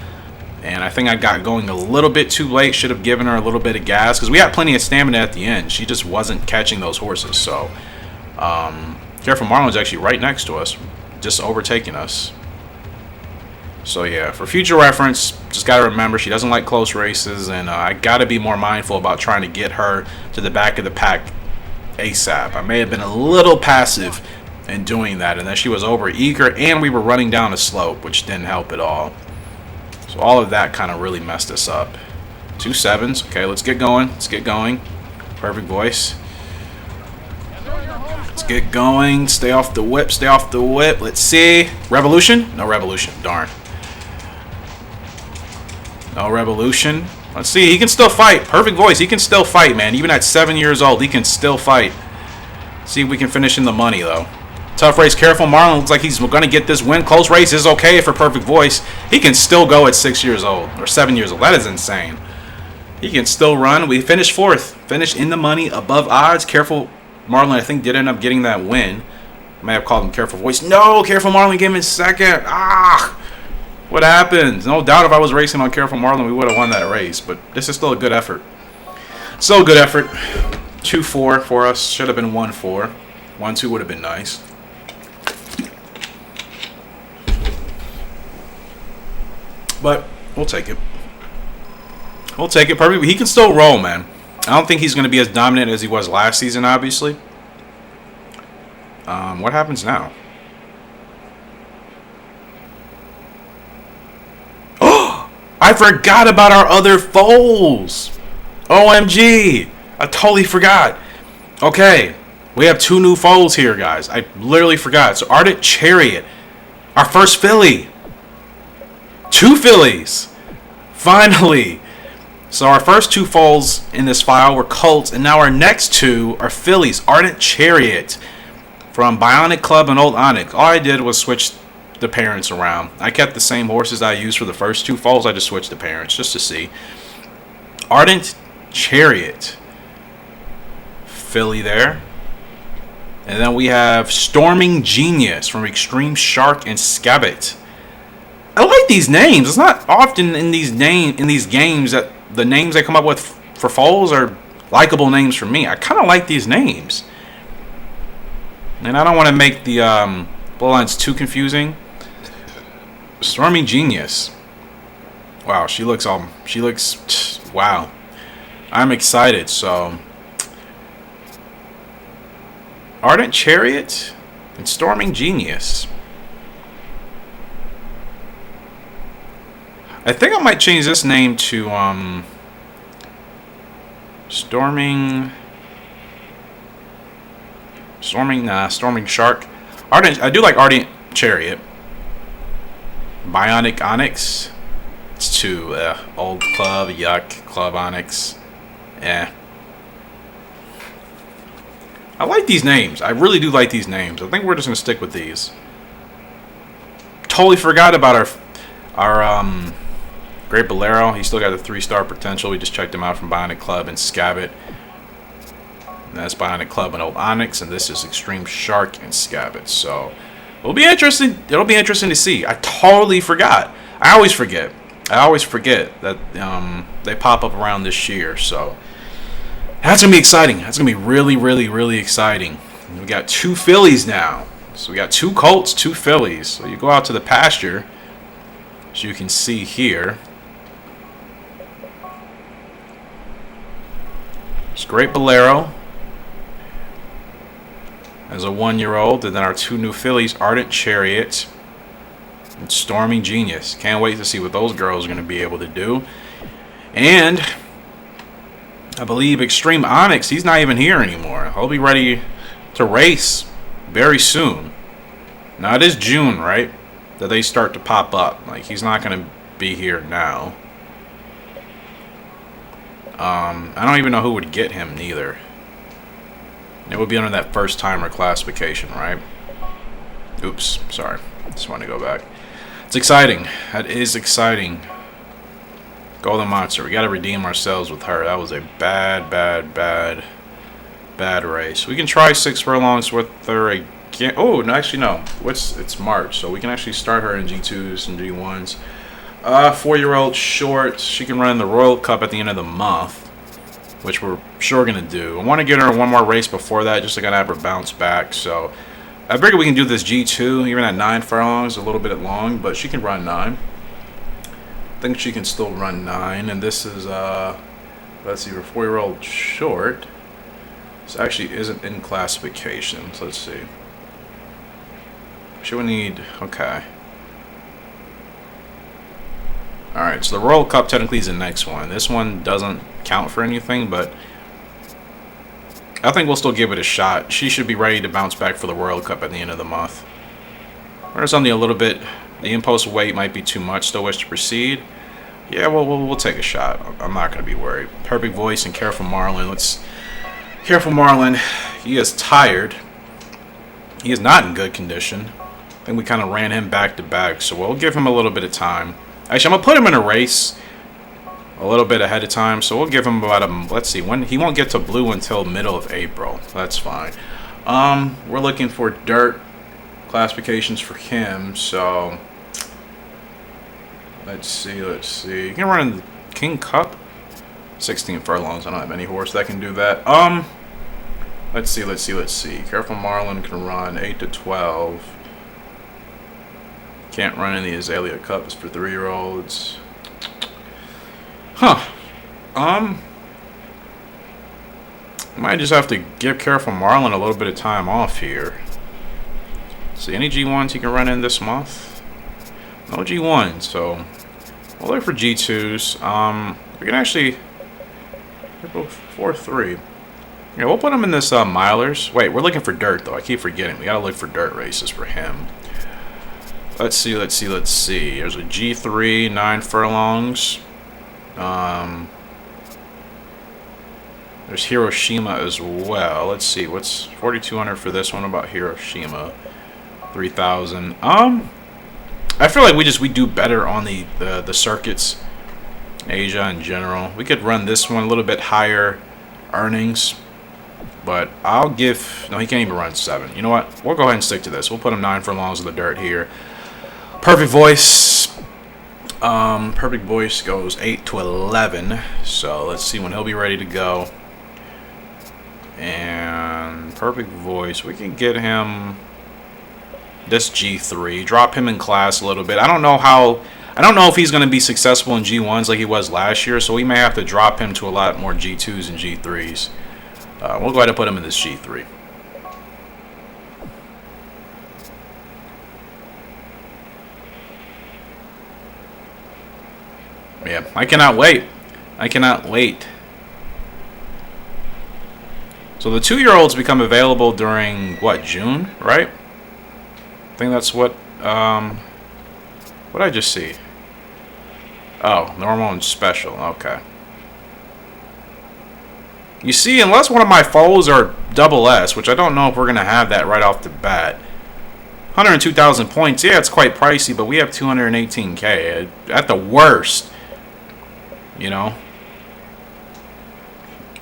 And I think I got going a little bit too late. Should have given her a little bit of gas because we had plenty of stamina at the end. She just wasn't catching those horses. So, Careful Marlin's actually right next to us, just overtaking us. So yeah, for future reference, just got to remember she doesn't like close races, and I got to be more mindful about trying to get her to the back of the pack ASAP. I may have been a little passive in doing that, and then she was over eager, and we were running down a slope, which didn't help at all. So all of that kind of really messed us up. 2 7s. Okay, let's get going. Let's get going. Perfect Voice. Let's get going. Stay off the whip. Stay off the whip. Let's see. Revolution? No Revolution. Darn. No Revolution. Let's see. He can still fight. Perfect Voice. He can still fight, man. Even at 7 years old, he can still fight. See if we can finish in the money, though. Tough race. Careful Marlin looks like he's going to get this win. Close race is okay for Perfect Voice. He can still go at 6 years old. Or 7 years old. That is insane. He can still run. We finished 4th. Finished in the money. Above odds. Careful Marlin, I think, did end up getting that win. I may have called him Careful Voice. No! Careful Marlin came in 2nd. Ah! What happened? No doubt if I was racing on Careful Marlin, we would have won that race. But this is still a good effort. Still a good effort. 2-4 for us. Should have been 1-4. 1-2 would have been nice. But we'll take it. We'll take it. Perfect. He can still roll, man. I don't think he's going to be as dominant as he was last season, obviously. What happens now? I forgot about our other foals. OMG. I totally forgot. Okay. We have 2 new foals here, guys. I literally forgot. So Ardent Chariot. Our first filly. 2 fillies. Finally. So our first 2 foals in this file were colts. And now our next 2 are fillies. Ardent Chariot. From Bionic Club and Old Onyx. All I did was switch the parents around. I kept the same horses I used for the first 2 foals. I just switched the parents just to see. Ardent Chariot. Filly there. And then we have Storming Genius from Extreme Shark and Scabbit. I like these names. It's not often in these games that the names they come up with for foals are likable names for me. I kind of like these names. And I don't want to make the bloodlines too confusing. Stormy Genius. Wow, she looks wow. I'm excited. So Ardent Chariot and Storming Genius. I think I might change this name to Storming Shark. Ardent. I do like Ardent Chariot. Bionic Onyx. It's too old club. Yuck. Club Onyx. Eh. I like these names. I really do like these names. I think we're just gonna stick with these. Totally forgot about our Great Bolero. He still got the 3-star potential. We just checked him out from Bionic Club and Scabbit. And that's Bionic Club and Old Onyx, and this is Extreme Shark and Scabbit. So it'll be interesting. It'll be interesting to see. I totally forgot. I always forget that they pop up around this year. So that's gonna be exciting. That's gonna be really, really, really exciting. And we got 2 fillies now. So we got 2 colts, 2 fillies. So you go out to the pasture, as you can see here. It's Great Bolero as a 1-year-old, and then our 2 new fillies, Ardent Chariot and Storming Genius. Can't wait to see what those girls are going to be able to do. And I believe Extreme Onyx, he's not even here anymore. He'll be ready to race very soon. Now it is June, right, that they start to pop up. Like, he's not going to be here now. I don't even know who would get him neither. It would be under that first timer classification, right? Oops, sorry. Just want to go back. It's exciting. That is exciting. Golden Monster. We got to redeem ourselves with her. That was a bad race. We can try 6 furlongs with her again. Oh, no, actually, no. It's March, so we can actually start her in G2s and G1s. 4-year-old short. She can run the Royal Cup at the end of the month, which we're sure going to do. I want to get her 1 more race before that, just to kind of have her bounce back. So I figure we can do this G2, even at 9 furlongs, a little bit long, but she can run 9. I think she can still run 9. And this is, let's see, her 4-year-old short. This actually isn't in classification. So let's see. She would need, okay. Alright, so the Royal Cup technically is the next one. This one doesn't count for anything, but I think we'll still give it a shot. She should be ready to bounce back for the Royal Cup at the end of the month. Or something a little bit, the impulse weight might be too much. Still wish to proceed? Yeah, well, we'll take a shot. I'm not going to be worried. Perfect Voice and Careful Marlin. Careful Marlin, he is tired. He is not in good condition. I think we kind of ran him back to back, so we'll give him a little bit of time. Actually, I'm going to put him in a race a little bit ahead of time, so we'll give him about let's see, when he won't get to blue until middle of April. That's fine. We're looking for dirt classifications for him, so let's see. You can run in the King Cup, 16 furlongs. I don't have any horse that can do that. Let's see. Careful Marlin can run 8 to 12. Can't run in the Azalea Cup. It's for 3-year-olds. Huh. Might just have to give Careful Marlin a little bit of time off here. See, any G1s he can run in this month? No G1s, so we'll look for G2s. We can actually go 4-3. Yeah, we'll put him in this milers. Wait, we're looking for dirt though. I keep forgetting. We gotta look for dirt races for him. Let's see. There's a G3, 9 furlongs. There's Hiroshima as well. Let's see. What's 4,200 for this one? About Hiroshima, 3,000. I feel like we do better on the circuits, Asia in general. We could run this one a little bit higher earnings, but I'll give. No, he can't even run 7. You know what? We'll go ahead and stick to this. We'll put him 9 furlongs in the dirt here. Perfect Voice. Perfect Voice goes 8 to 11. So let's see when he'll be ready to go. And Perfect Voice, we can get him. This G3. Drop him in class a little bit. I don't know if he's going to be successful in G1s like he was last year, so we may have to drop him to a lot more G2s and G3s. We'll go ahead and put him in this G3. Yeah, I cannot wait. I cannot wait. So the 2-year-olds become available during, what, June, right? I think that's what did I just see? Oh, normal and special, okay. You see, unless one of my foals are double S, which I don't know if we're going to have that right off the bat. 102,000 points, yeah, it's quite pricey, but we have 218k. At the worst, you know,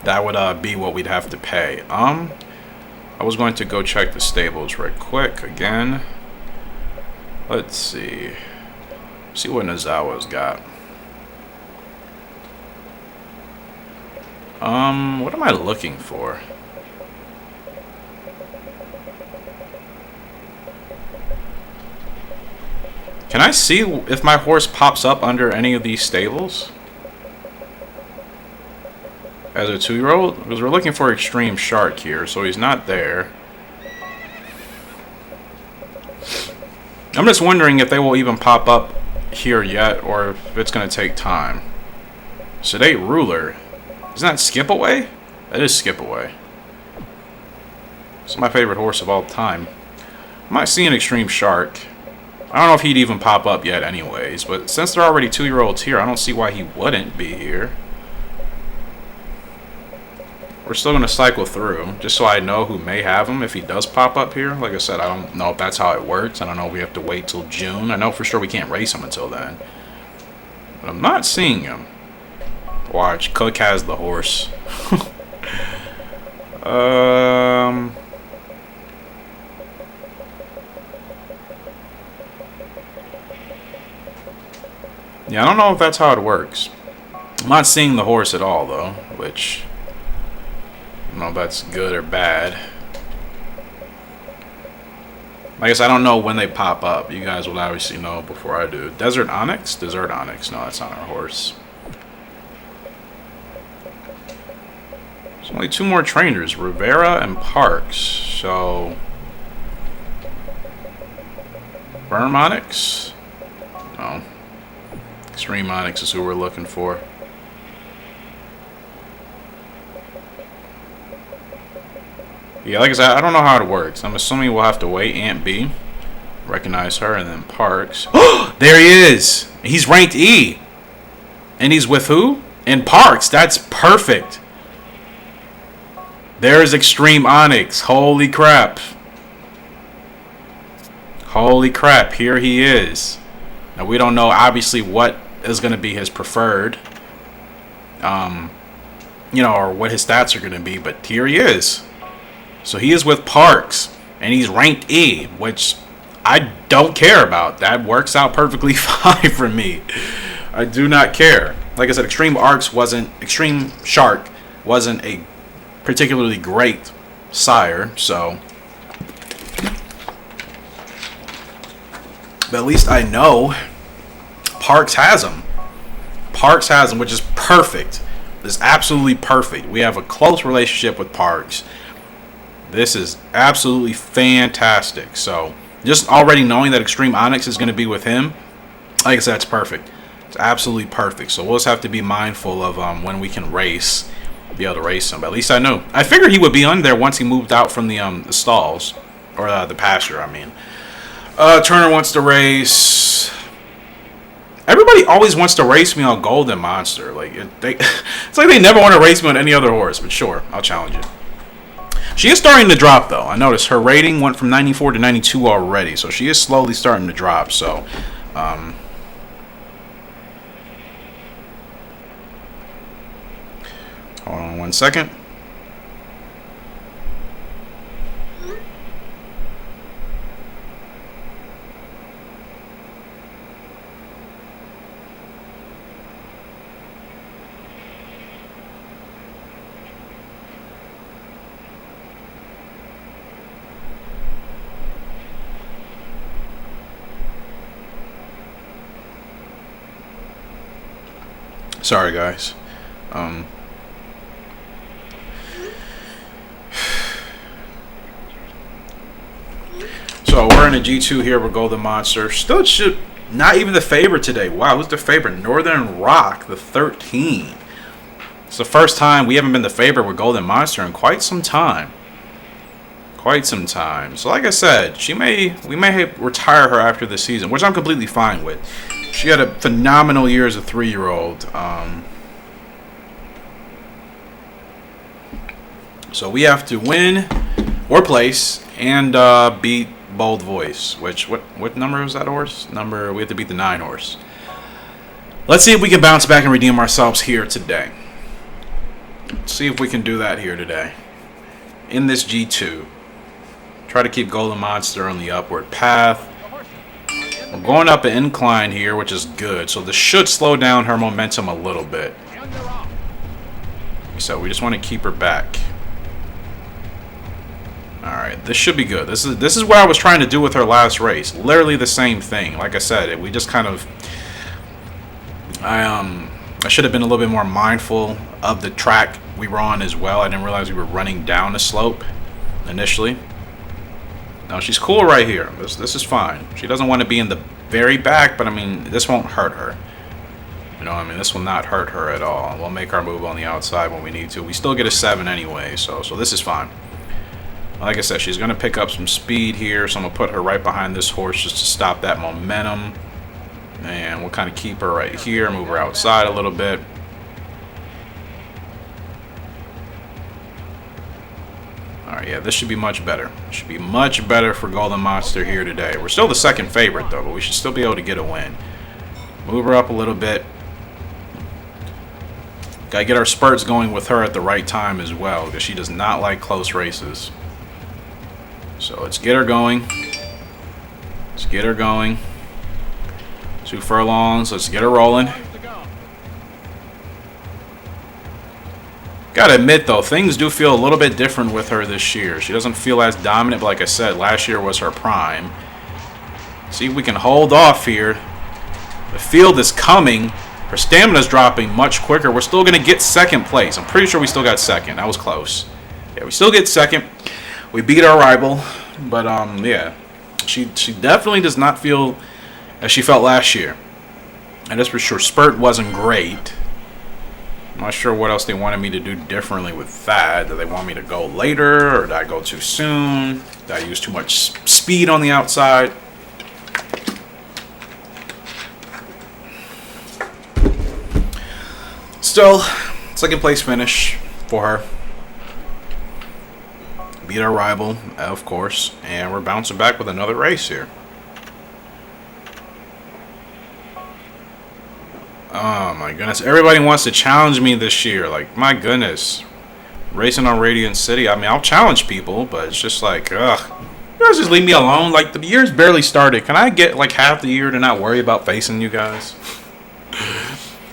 that would be what we'd have to pay. I was going to go check the stables right quick again. Let's see. See what Nozawa's got. What am I looking for? Can I see if my horse pops up under any of these stables? As a 2-year-old? Because we're looking for Extreme Shark here, so he's not there. I'm just wondering if they will even pop up here yet, or if it's going to take time. Sedate Ruler. Isn't that Skip Away? That is Skip Away. It's my favorite horse of all time. I might see an Extreme Shark. I don't know if he'd even pop up yet anyways, but since they're already 2-year-olds here, I don't see why he wouldn't be here. We're still going to cycle through, just so I know who may have him if he does pop up here. Like I said, I don't know if that's how it works. I don't know if we have to wait till June. I know for sure we can't race him until then. But I'm not seeing him. Watch, Cook has the horse. Yeah, I don't know if that's how it works. I'm not seeing the horse at all, though, which I don't know if that's good or bad. I guess I don't know when they pop up. You guys will obviously know before I do. Desert Onyx? Desert Onyx. No, that's not our horse. There's only 2 more trainers, Rivera and Parks. So, Berm Onyx? No. Extreme Onyx is who we're looking for. Yeah, like I said, I don't know how it works. I'm assuming we'll have to wait. Aunt B. Recognize her, and then Parks. There he is! He's ranked E! And he's with who? And Parks. That's perfect. There's Extreme Onyx. Holy crap. Holy crap. Here he is. Now, we don't know, obviously, what is going to be his preferred. You know, or what his stats are going to be. But here he is. So he is with Parks. And he's ranked E, which I don't care about. That works out perfectly fine for me. I do not care. Like I said, Extreme Shark wasn't a particularly great sire, so. But at least I know Parks has him. Parks has him, which is perfect. It's absolutely perfect. We have a close relationship with Parks. This is absolutely fantastic. So, just already knowing that Extreme Onyx is going to be with him, like I said, it's perfect. It's absolutely perfect. So, we'll just have to be mindful of when we can race, be able to race him. But at least I know. I figured he would be on there once he moved out from the stalls, or the pasture, I mean. Turner wants to race. Everybody always wants to race me on Golden Monster. Like it's like they never want to race me on any other horse. But sure, I'll challenge it. She is starting to drop, though. I noticed her rating went from 94 to 92 already. So she is slowly starting to drop. So, hold on 1 second. Sorry, guys. So we're in a G2 here with Golden Monster. Still should not even the favorite today. Wow, who's the favorite? Northern Rock, the 13. It's the first time we haven't been the favorite with Golden Monster in quite some time. Quite some time. So like I said, we may retire her after this season, which I'm completely fine with. She had a phenomenal year as a 3-year-old. So we have to win or place and beat Bold Voice. Which what number is that horse? We have to beat the 9 horse. Let's see if we can bounce back and redeem ourselves here today. Let's see if we can do that here today. In this G2. Try to keep Golden Monster on the upward path. We're going up an incline here, which is good. So this should slow down her momentum a little bit. So we just want to keep her back. Alright, this should be good. This is what I was trying to do with her last race. Literally the same thing. Like I said, we just kind of... I should have been a little bit more mindful of the track we were on as well. I didn't realize we were running down the slope initially. Now, she's cool right here. This is fine. She doesn't want to be in the very back, but I mean, this won't hurt her. You know, I mean, this will not hurt her at all. We'll make our move on the outside when we need to. We still get a 7 anyway, so this is fine. Like I said, she's going to pick up some speed here, so I'm going to put her right behind this horse just to stop that momentum. And we'll kind of keep her right here, move her outside a little bit. Alright, yeah, this should be much better. Should be much better for Golden Monster here today. We're still the second favorite, though, but we should still be able to get a win. Move her up a little bit. Gotta get our spurts going with her at the right time as well, because she does not like close races. So let's get her going. Let's get her going. 2 furlongs. Let's get her rolling. Gotta admit, though, things do feel a little bit different with her this year. She doesn't feel as dominant, but like I said, last year was her prime. See if we can hold off here. The field is coming. Her stamina's dropping much quicker. We're still going to get second place. I'm pretty sure we still got second. That was close. Yeah, we still get second. We beat our rival. But, yeah. She definitely does not feel as she felt last year. And that's for sure. Spurt wasn't great. I'm not sure what else they wanted me to do differently with that. Do they want me to go later? Or did I go too soon? Did I use too much speed on the outside? Still, second place finish for her. Beat our rival, of course. And we're bouncing back with another race here. Oh my goodness. Everybody wants to challenge me this year. Like, my goodness. Racing on Radiant City. I mean, I'll challenge people, but it's just like, ugh. You guys just leave me alone. Like, the year's barely started. Can I get like half the year to not worry about facing you guys?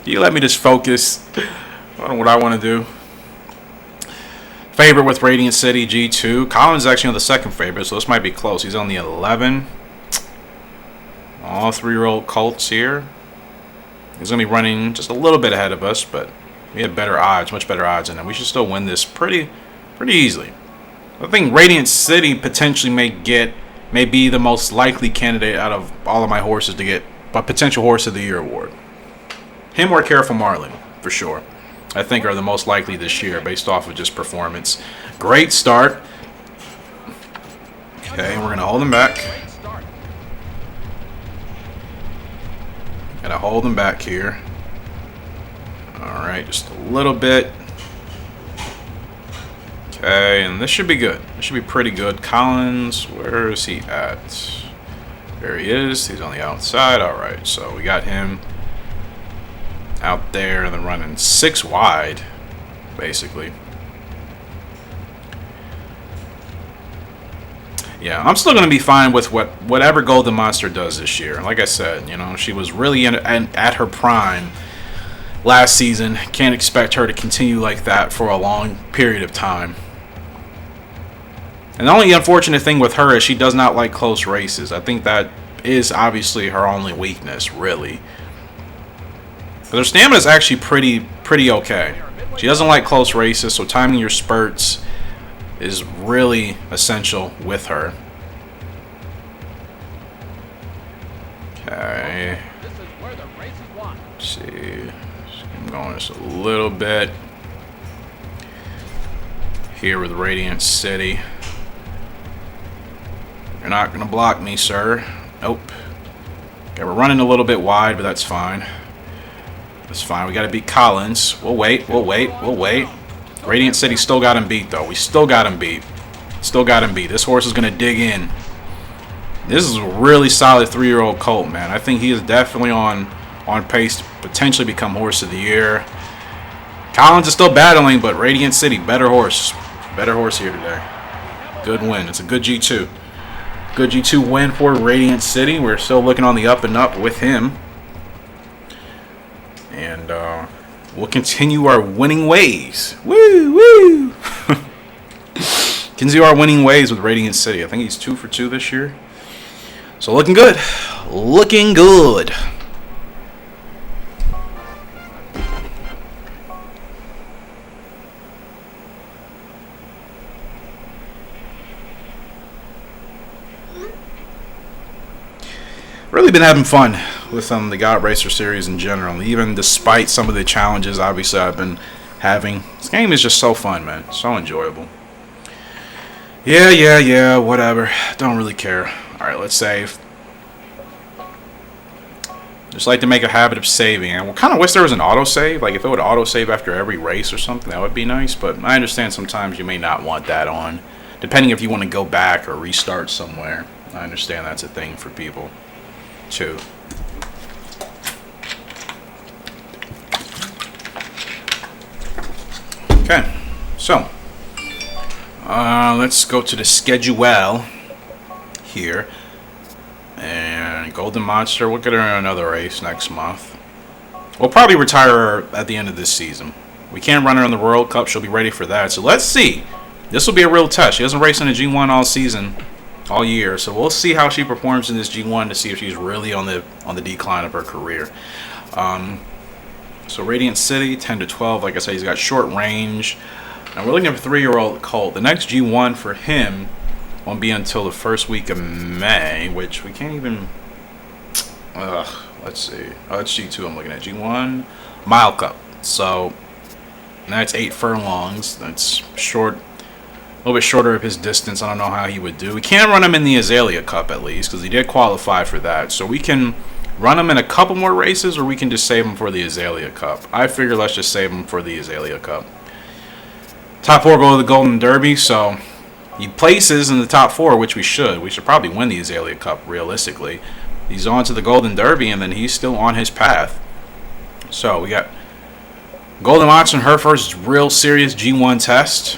You let me just focus on what I want to do. Favorite with Radiant City, G2. Colin's actually on the second favorite, so this might be close. He's on the 11. All 3-year-old colts here. He's going to be running just a little bit ahead of us, but we have better odds, much better odds in it. We should still win this pretty easily. I think Radiant City potentially may be the most likely candidate out of all of my horses to get a potential Horse of the Year award. Him or Careful Marlin, for sure. I think are the most likely this year based off of just performance. Great start. Okay, we're going to hold him back. Gotta hold him back here. Alright, just a little bit. Okay, and this should be good. This should be pretty good. Collins, where is he at? There he is. He's on the outside. Alright, so we got him out there and then running 6 wide, basically. Yeah, I'm still going to be fine with whatever Golden Monster does this year. Like I said, you know, she was really at her prime last season. Can't expect her to continue like that for a long period of time. And the only unfortunate thing with her is she does not like close races. I think that is obviously her only weakness, really. But her stamina is actually pretty okay. She doesn't like close races, so timing your spurts is really essential with her. Okay. Let's see. I'm going just a little bit here with Radiant City. You're not going to block me, sir. Nope. Okay, we're running a little bit wide, but that's fine. That's fine. We got to beat Collins. We'll wait. We'll wait. We'll wait. Radiant City still got him beat, though. We still got him beat. Still got him beat. This horse is going to dig in. This is a really solid 3-year-old colt, man. I think he is definitely on pace to potentially become Horse of the Year. Collins is still battling, but Radiant City, better horse. Better horse here today. Good win. It's a good G2. Good G2 win for Radiant City. We're still looking on the up and up with him. And we'll continue our winning ways. Woo, woo! Continue our winning ways with Radiant City. I think he's 2 for 2 this year. So looking good. Looking good. Really been having fun with the God Racer series in general, even despite some of the challenges obviously I've been having. This game is just so fun, man. So enjoyable. Yeah, whatever. Don't really care. Alright, let's save. Just like to make a habit of saving. I kind of wish there was an autosave. Like if it would autosave after every race or something, that would be nice. But I understand sometimes you may not want that on. Depending if you want to go back or restart somewhere. I understand that's a thing for people. Too. Okay, so let's go to the schedule here. And Golden Monster, we'll get her in another race next month. We'll probably retire her at the end of this season. We can't run her in the World Cup. She'll be ready for that. So let's see. This will be a real test. She hasn't raced in a G1 all season. All year, so we'll see how she performs in this G1 to see if she's really on the decline of her career. So Radiant City 10 to 12, like I said, he's got short range. Now we're looking at a 3-year-old colt. The next G1 for him won't be until the first week of May, which we can't even. Let's see. Oh, that's G2. I'm looking at G1 Mile Cup. So that's 8 furlongs. That's short. A little bit shorter of his distance. I don't know how he would do. We can run him in the Azalea Cup at least, because he did qualify for that. So we can run him in a couple more races, or we can just save him for the Azalea Cup. I figure let's just save him for the Azalea Cup. Top 4 go to the Golden Derby, so he places in the top 4, which we should. We should probably win the Azalea Cup, realistically. He's on to the Golden Derby, and then he's still on his path. So we got Golden Monster, her first real serious G1 test.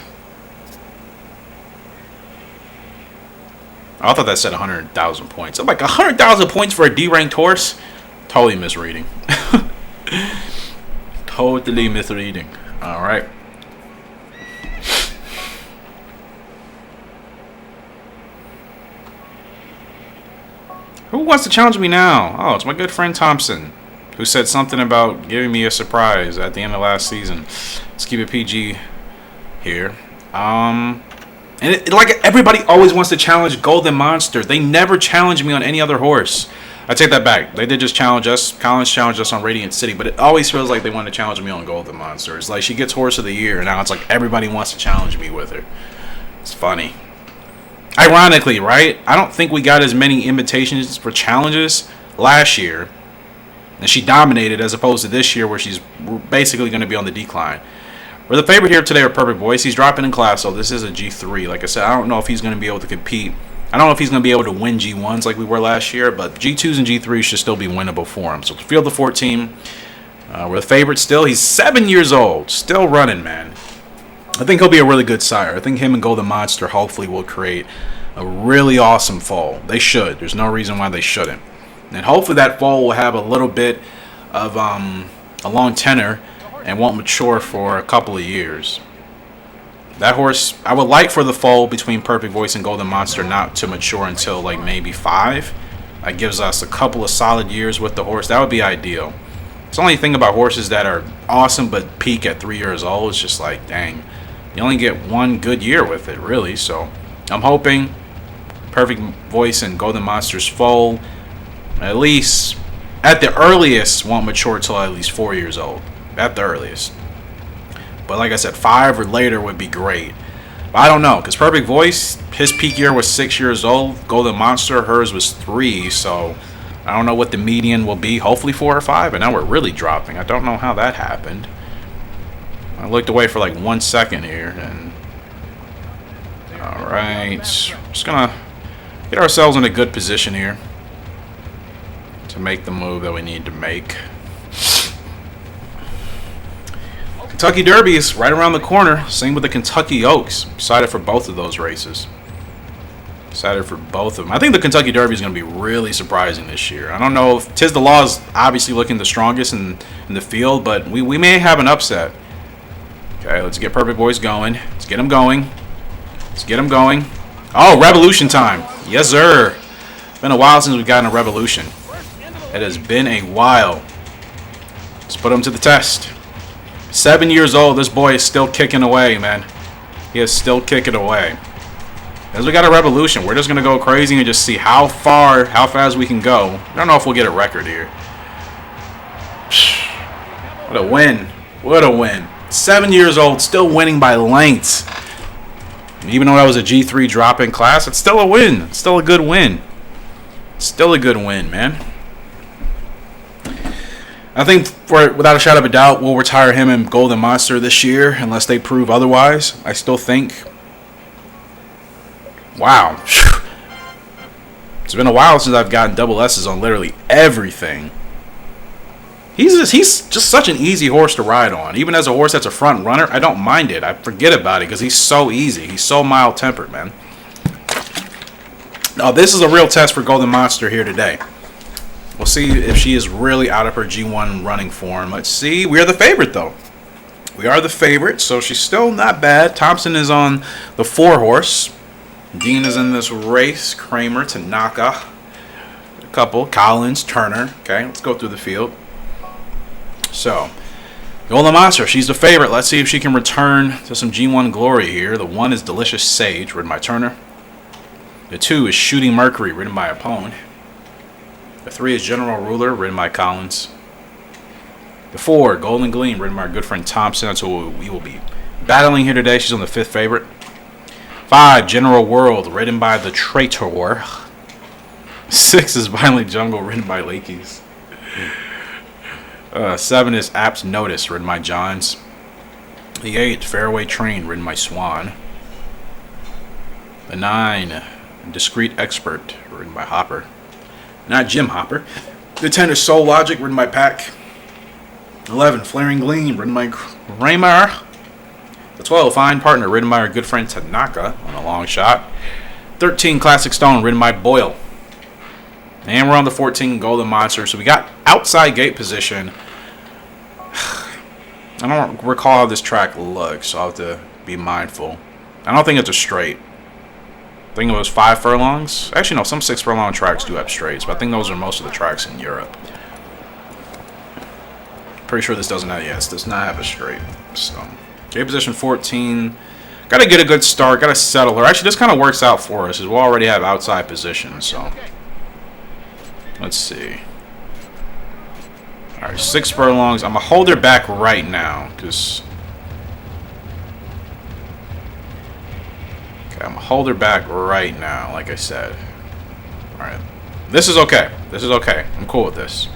I thought that said 100,000 points. I'm like, 100,000 points for a D-ranked horse? Totally misreading. Totally misreading. Alright. Who wants to challenge me now? Oh, it's my good friend Thompson, who said something about giving me a surprise at the end of last season. Let's keep it PG here. And like everybody always wants to challenge Golden Monster. They never challenge me on any other horse. I take that back. They did just challenge us. Collins challenged us on Radiant City, but it always feels like they want to challenge me on Golden Monster. It's like she gets Horse of the Year, and now it's like everybody wants to challenge me with her. It's funny. Ironically, right? I don't think we got as many invitations for challenges last year, and she dominated as opposed to this year where she's basically going to be on the decline. We're the favorite here today are Perfect Voice. He's dropping in class, so this is a G3. Like I said, I don't know if he's going to be able to compete. I don't know if he's going to be able to win G1s like we were last year, but G2s and G3s should still be winnable for him. So field the 14. We're the favorite still. He's 7 years old. Still running, man. I think he'll be a really good sire. I think him and Golden Monster hopefully will create a really awesome foal. They should. There's no reason why they shouldn't. And hopefully that foal will have a little bit of a long tenor and won't mature for a couple of years. That horse, I would like for the foal between Perfect Voice and Golden Monster not to mature until like maybe 5. That gives us a couple of solid years with the horse. That would be ideal. It's the only thing about horses that are awesome but peak at 3 years old. It's just like, dang, you only get one good year with it, really. So I'm hoping Perfect Voice and Golden Monsters Foal, at least at the earliest, won't mature till at least 4 years old. At the earliest. But like I said, 5 or later would be great. But I don't know, because Perfect Voice, his peak year was 6 years old. Golden Monster, hers was 3. So I don't know what the median will be. Hopefully 4 or 5. And now we're really dropping. I don't know how that happened. I looked away for like 1 second here. And alright. Just going to get ourselves in a good position here to make the move that we need to make. Kentucky Derby is right around the corner. Same with the Kentucky Oaks. Excited for both of those races. Excited for both of them. I think the Kentucky Derby is going to be really surprising this year. I don't know if Tiz the Law is obviously looking the strongest in the field, but we may have an upset. Okay, let's get Perfect Voice going. Let's get him going. Let's get him going. Oh, Revolution time. Yes, sir. It's been a while since we've gotten a Revolution. It has been a while. Let's put him to the test. 7 years old, this boy is still kicking away, man. He is still kicking away. As we got a Revolution, we're just going to go crazy and just see how fast we can go. I don't know if we'll get a record here. What a win. What a win. 7 years old, still winning by lengths. Even though that was a G3 drop-in class, it's still a win. It's still a good win. Still a good win, man. I think, without a shadow of a doubt, we'll retire him and Golden Monster this year, unless they prove otherwise. I still think. Wow. It's been a while since I've gotten double S's on literally everything. He's just such an easy horse to ride on. Even as a horse that's a front runner, I don't mind it. I forget about it because he's so easy. He's so mild-tempered, man. Now, this is a real test for Golden Monster here today. We'll see if she is really out of her G1 running form. Let's see. We are the favorite, though. We are the favorite, so she's still not bad. Thompson is on the 4 horse. Dean is in this race. Kramer, Tanaka. A couple. Collins, Turner. Okay, let's go through the field. So, Golden Monster, she's the favorite. Let's see if she can return to some G1 glory here. The 1 is Delicious Sage, ridden by Turner. The 2 is Shooting Mercury, ridden by Apone. The 3 is General Ruler, ridden by Collins. The 4, Golden Gleam, ridden by our good friend Thompson. That's who we will be battling here today. She's on the 5th favorite. 5, General World, ridden by the Traitor. 6 is Violent Jungle, ridden by Lakeys. 7 is Apt Notice, ridden by Johns. The 8, Fairway Train, ridden by Swan. The 9, Discreet Expert, ridden by Hopper. Not Jim Hopper. The 10 is Soul Logic, ridden by Pack. 11, Flaring Gleam, ridden by Kramer. The 12, Fine Partner, ridden by our good friend Tanaka on a long shot. 13, Classic Stone, ridden by Boyle. And we're on the 14, Golden Monster. So we got outside gate position. I don't recall how this track looks, so I'll have to be mindful. I don't think it's a straight. I think it was 5 furlongs. Actually, no, some 6 furlong tracks do have straights, but I think those are most of the tracks in Europe. Pretty sure this doesn't have, yes, does not have a straight. So, gate position 14. Got to get a good start, got to settle her. Actually, this kind of works out for us, as we'll already have outside position, so. Let's see. Alright, 6 furlongs. I'm going to hold her back right now, because... Okay, I'm going to hold her back right now, like I said. Alright. This is okay. This is okay. I'm cool with this.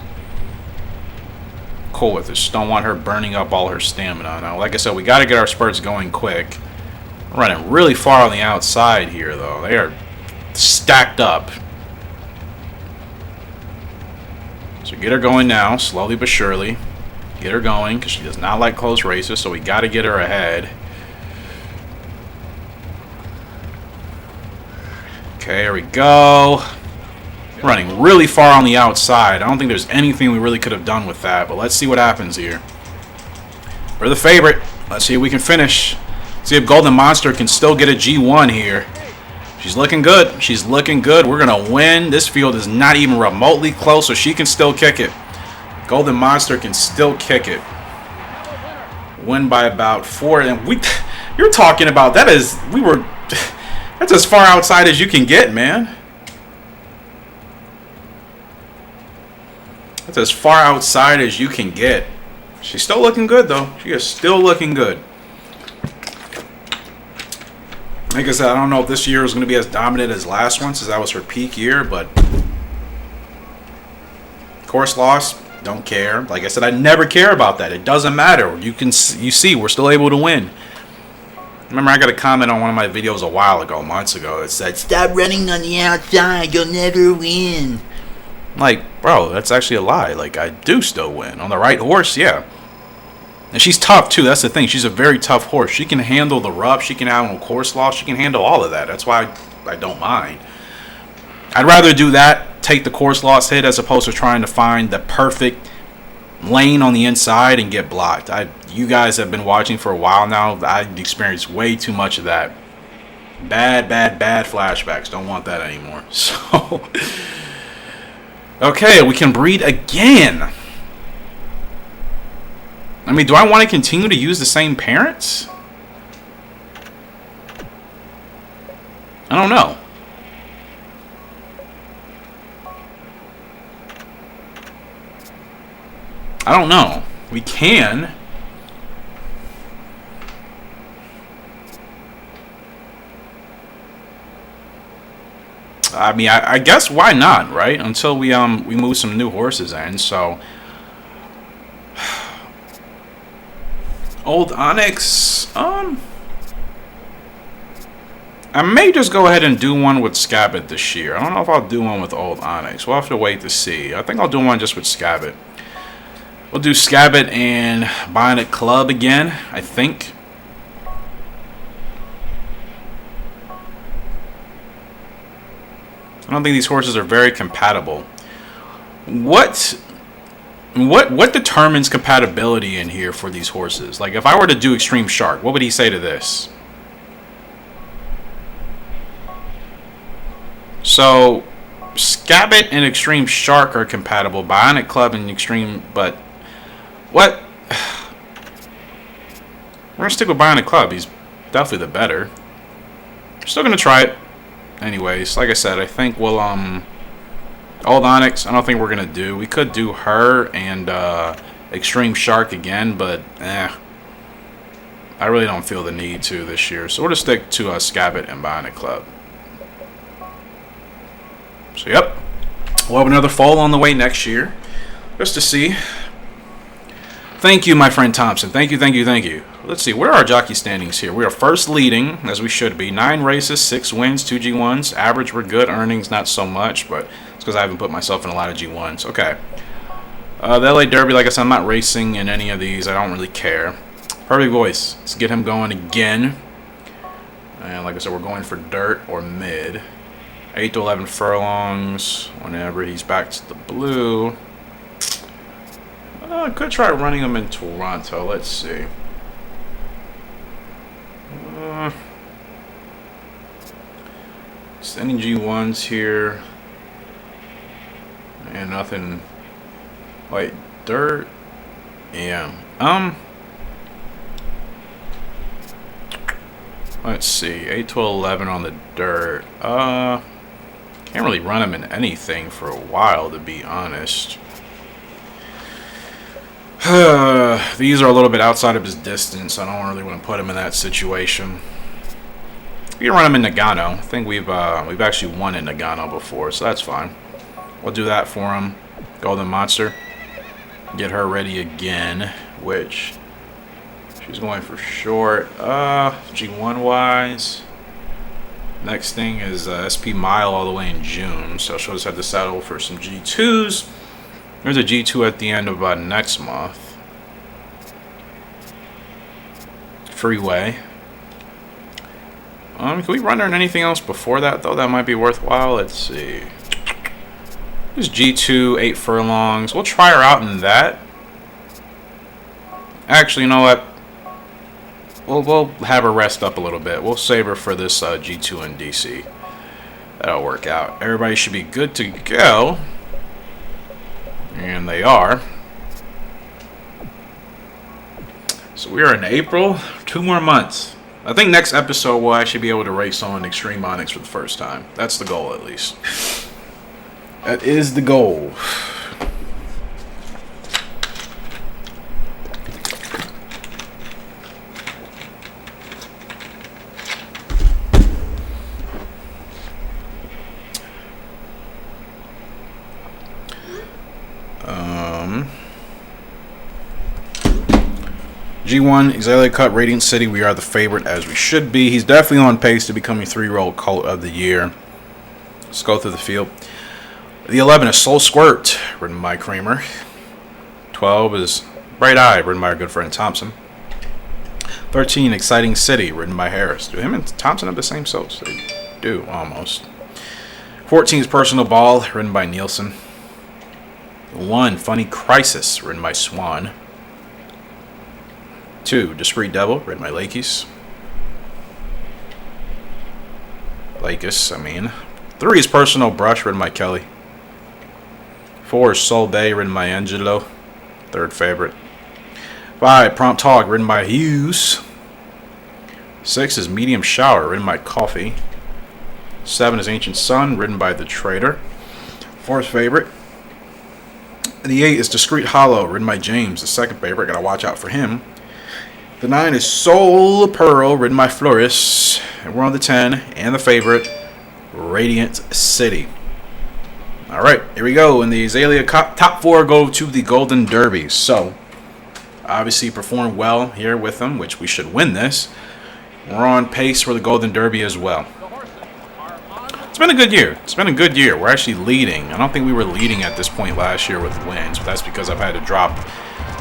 Cool with this. Just don't want her burning up all her stamina. Now, like I said, we got to get our spurts going quick. We're running really far on the outside here, though. They are stacked up. So get her going now, slowly but surely. Get her going, because she does not like close races, so we got to get her ahead. Okay, here we go. Running really far on the outside. I don't think there's anything we really could have done with that, but let's see what happens here. We're the favorite. Let's see if we can finish. See if Golden Monster can still get a G1 here. She's looking good. She's looking good. We're going to win. This field is not even remotely close, so she can still kick it. Golden Monster can still kick it. Win by about 4, and you're talking about that's as far outside as you can get, man. That's as far outside as you can get. She's still looking good, though. She is still looking good. Like I said, I don't know if this year is going to be as dominant as last one, since that was her peak year, but course loss, don't care. Like I said, I never care about that. It doesn't matter. You see, we're still able to win. Remember, I got a comment on one of my videos a while ago, months ago, that said, "Stop running on the outside, you'll never win." Like, bro, that's actually a lie. Like, I do still win. On the right horse, yeah. And she's tough, too. That's the thing. She's a very tough horse. She can handle the rough. She can handle course loss. She can handle all of that. That's why I don't mind. I'd rather do that, take the course loss hit, as opposed to trying to find the perfect lane on the inside and get blocked. You guys have been watching for a while now. I've experienced way too much of that. Bad flashbacks. Don't want that anymore. So, okay, we can breed again. I mean, do I want to continue to use the same parents? I don't know. I don't know. We can. I mean, I guess why not, right? Until we move some new horses in. So, Old Onyx. I may just go ahead and do one with Scabbit this year. I don't know if I'll do one with Old Onyx. We'll have to wait to see. I think I'll do one just with Scabbit. We'll do Scabbit and Bionic Club again, I think. I don't think these horses are very compatible. What determines compatibility in here for these horses? Like, if I were to do Extreme Shark, what would he say to this? So, Scabbit and Extreme Shark are compatible. Bionic Club and Extreme, but what? We're gonna stick with Bionic Club. He's definitely the better. Still gonna try it. Anyways, like I said, I think we'll Old Onyx, I don't think we're gonna do. We could do her and Extreme Shark again, but I really don't feel the need to this year. So we'll just stick to Scabbit and Bionic Club. So yep, we'll have another Foal on the way next year, just to see. Thank you, my friend Thompson. Thank you. Let's see, where are our jockey standings here? We are first leading, as we should be. 9 races, 6 wins, 2 G1s. Average, we're good. Earnings, not so much, but it's because I haven't put myself in a lot of G1s. Okay. The LA Derby, like I said, I'm not racing in any of these. I don't really care. Perfect Voice. Let's get him going again. And like I said, we're going for dirt or mid. 8 to 11 furlongs whenever he's back to the blue. I could try running him in Toronto. Let's see. Sending G1s here. And nothing. Wait, dirt? Yeah. Let's see. 8 to 11 on the dirt. Can't really run him in anything for a while, to be honest. These are a little bit outside of his distance. I don't really want to put him in that situation. We can run him in Nagano. I think we've actually won in Nagano before, so that's fine. We'll do that for him. Golden Monster. Get her ready again, which she's going for short. G1 wise. Next thing is SP Mile all the way in June, so she'll just have to settle for some G2s. There's a G2 at the end of next month. Freeway. Can we run her in anything else before that, though? That might be worthwhile. Let's see. There's G2, 8 furlongs. We'll try her out in that. Actually, you know what? We'll have her rest up a little bit. We'll save her for this G2 in DC. That'll work out. Everybody should be good to go. And they are. So we are in April. 2 more months. I think next episode we'll actually be able to race on Extreme Onyx for the first time. That's the goal, at least. That is the goal. G1, Azalea Cup, Radiant City, we are the favorite as we should be. He's definitely on pace to becoming 3-year-old colt of the year. Let's go through the field. The 11 is Soul Squirt, ridden by Kramer. 12 is Bright Eye, ridden by our good friend Thompson. 13, Exciting City, ridden by Harris. Do him and Thompson have the same soaps? They do, almost. 14 is Personal Ball, ridden by Nielsen. 1, Funny Crisis, ridden by Swan. 2, Discreet Devil, ridden by Lakis. 3 is Personal Brush, ridden by Kelly. 4 is Soul Bay, ridden by Angelo, third favorite. 5, Prompt Hog, ridden by Hughes. 6 is Medium Shower, ridden by Coffee. 7 is Ancient Sun, ridden by The Trader, fourth favorite. The 8 is Discreet Hollow, ridden by James, the second favorite. Gotta watch out for him. The 9 is Soul Pearl, ridden by Floris. And we're on the 10, and the favorite, Radiant City. Alright, here we go. And the Azalea top 4 go to the Golden Derby. So, obviously performed well here with them, which we should win this. We're on pace for the Golden Derby as well. It's been a good year. It's been a good year. We're actually leading. I don't think we were leading at this point last year with wins, but that's because I've had to drop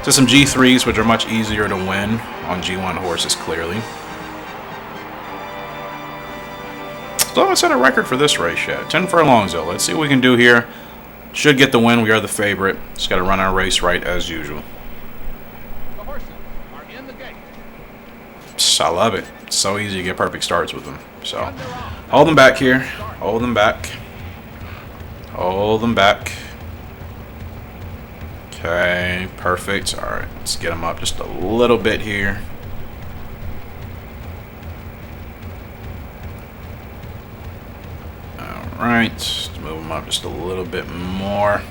to some G3s, which are much easier to win on G1 horses, clearly. Still haven't set a record for this race yet. 10 furlongs, though. Let's see what we can do here. Should get the win. We are the favorite. Just got to run our race right as usual. The horses are in the gate. I love it. It's so easy to get perfect starts with them. So, hold them back here. Hold them back. Hold them back. Okay, perfect. All right, let's get them up just a little bit here. All right, let's move them up just a little bit more.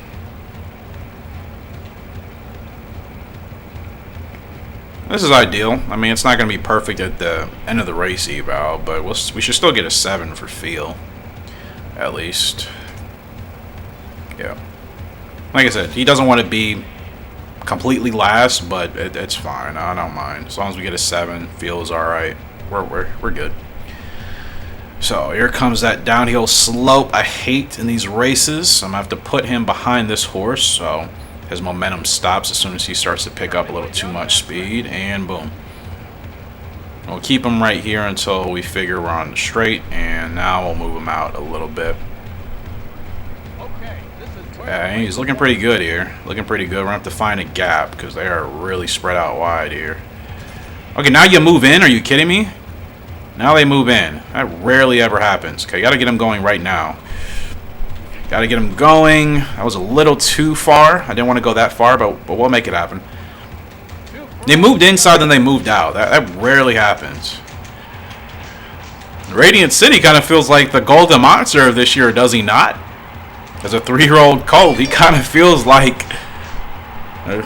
This is ideal. I mean, it's not going to be perfect at the end of the race eval, but we should still get a 7 for feel, at least. Yeah. Like I said, he doesn't want to be completely last, but it's fine. I don't mind. As long as we get a 7, feels all right. We're good. So here comes that downhill slope I hate in these races. I'm going to have to put him behind this horse, so his momentum stops as soon as he starts to pick up a little too much speed, and boom. We'll keep him right here until we figure we're on the straight, and now we'll move him out a little bit. Okay, he's looking pretty good here. Looking pretty good. We're going to have to find a gap because they are really spread out wide here. Okay, now you move in. Are you kidding me? Now they move in. That rarely ever happens. Okay, got to get him going right now. Got to get him going. That was a little too far. I didn't want to go that far, but we'll make it happen. They moved inside, then they moved out. That rarely happens. Radiant City kind of feels like the Golden Monster of this year, does he not? As a 3-year-old colt, he kind of feels like the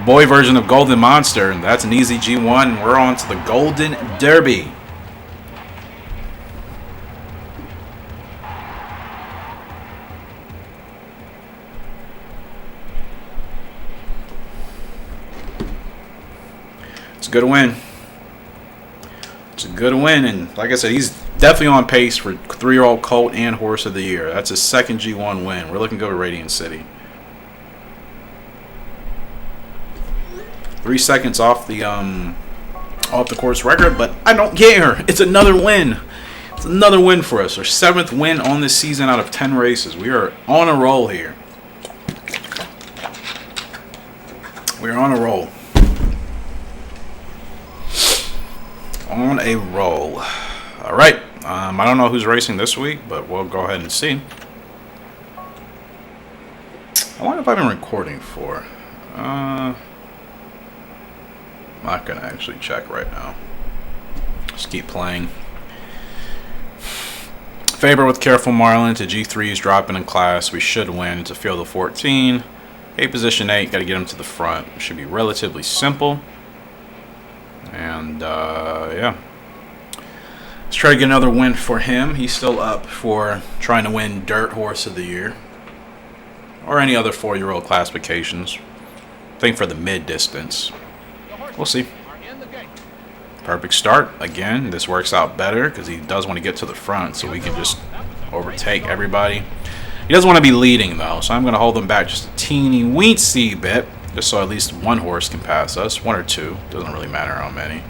boy version of Golden Monster. And that's an easy G1. We're on to the Golden Derby. It's a good win. It's a good win, and like I said, he's definitely on pace for 3-year-old colt and horse of the year. That's his second G1 win. We're looking good with Radiant City. 3 seconds off the course record, but I don't care. It's another win. It's another win for us. Our 7th win on this season out of 10 races. We are on a roll here. We're on a roll. On a roll. All right. I don't know who's racing this week, but we'll go ahead and see. How long have I been recording for? I'm not going to actually check right now. Just keep playing. Favorite with Careful Marlin to G3 is dropping in class. We should win to field of 14. Okay, position 8. Got to get him to the front. It should be relatively simple. And, yeah. Let's try to get another win for him. He's still up for trying to win Dirt Horse of the Year. Or any other 4-year-old classifications. I think for the mid-distance. We'll see. Perfect start. Again, this works out better because he does want to get to the front so we can just overtake everybody. He doesn't want to be leading, though, so I'm going to hold him back just a teeny weensy bit just so at least one horse can pass us. 1 or 2. Doesn't really matter how many.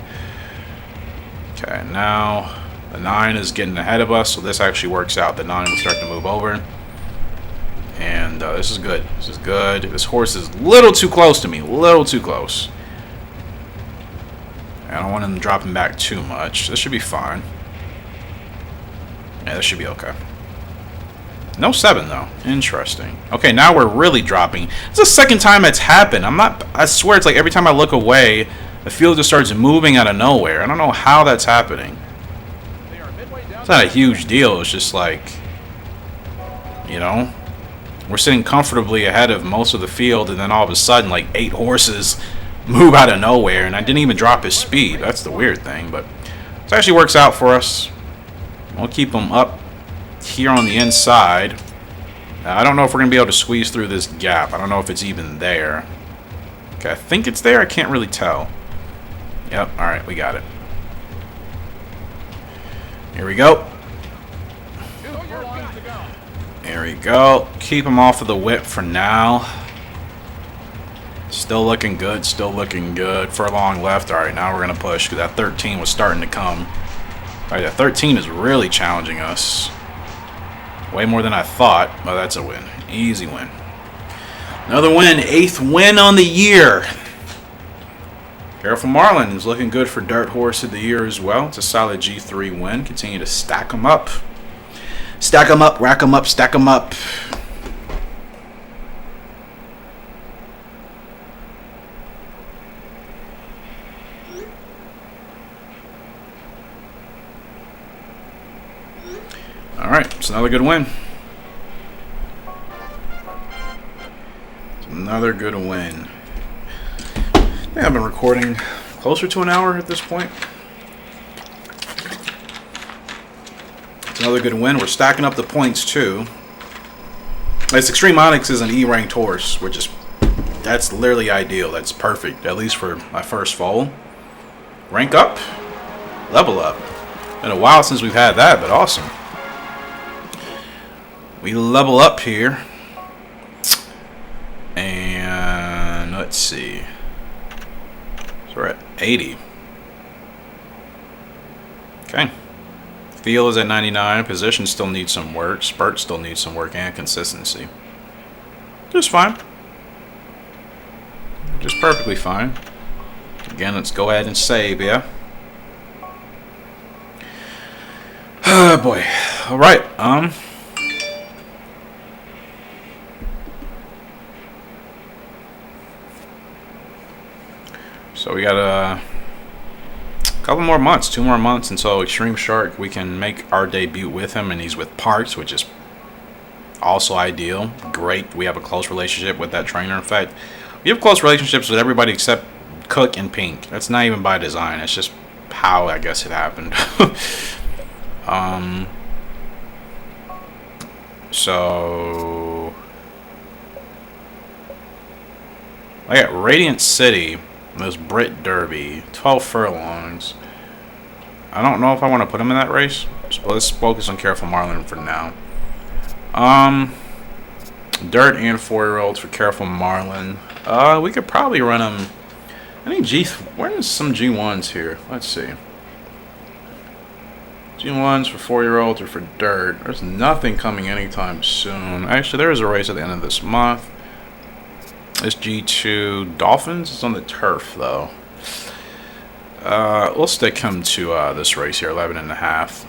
Okay, now the 9 is getting ahead of us, so this actually works out. The 9 will start to move over. And this is good. This is good. This horse is a little too close to me. A little too close. I don't want him dropping back too much. This should be fine. Yeah, this should be okay. No 7, though. Interesting. Okay, now we're really dropping. It's the second time it's happened. I swear it's like every time I look away, the field just starts moving out of nowhere. I don't know how that's happening. It's not a huge deal. It's just like, you know, we're sitting comfortably ahead of most of the field, and then all of a sudden, like 8 horses move out of nowhere, and I didn't even drop his speed. That's the weird thing, but it actually works out for us. We'll keep him up here on the inside. I don't know if we're going to be able to squeeze through this gap. I don't know if it's even there. Okay, I think it's there. I can't really tell. Yep, alright, we got it. Here we go. There we go. Keep him off of the whip for now. Still looking good, still looking good. Furlong left. Alright, now we're going to push because that 13 was starting to come. Alright, that 13 is really challenging us. Way more than I thought. Well, that's a win. Easy win. Another win. 8th win on the year. Careful Marlin is looking good for Dirt Horse of the Year as well. It's a solid G3 win. Continue to stack them up. Stack them up, rack them up, stack them up. Alright, it's another good win. It's another good win. I think I've been recording closer to an hour at this point. It's another good win. We're stacking up the points too. This Extreme Onyx is an E-ranked horse, which is, that's literally ideal. That's perfect, at least for my first foal. Rank up, level up. Been a while since we've had that, but awesome. We level up here. And let's see. So we're at 80. Okay. Feel is at 99. Position still needs some work. Spurt still needs some work, and consistency. Just fine. Just perfectly fine. Again, let's go ahead and save, yeah? Oh boy. Alright, so we got a couple more months, 2 more months until Extreme Shark. We can make our debut with him, and he's with Parks, which is also ideal. Great. We have a close relationship with that trainer. In fact, we have close relationships with everybody except Cook and Pink. That's not even by design. It's just how I guess it happened. So I got Radiant City. This Brit Derby, 12 furlongs. I don't know if I want to put him in that race. So let's focus on Careful Marlin for now. Dirt and 4-year-olds for Careful Marlin. We could probably run him. I think where's some G1s here? Let's see. G1s for 4-year-olds or for Dirt. There's nothing coming anytime soon. Actually, there is a race at the end of this month. This G2 Dolphins is on the turf, though. We'll stick him to this race here, 11.5.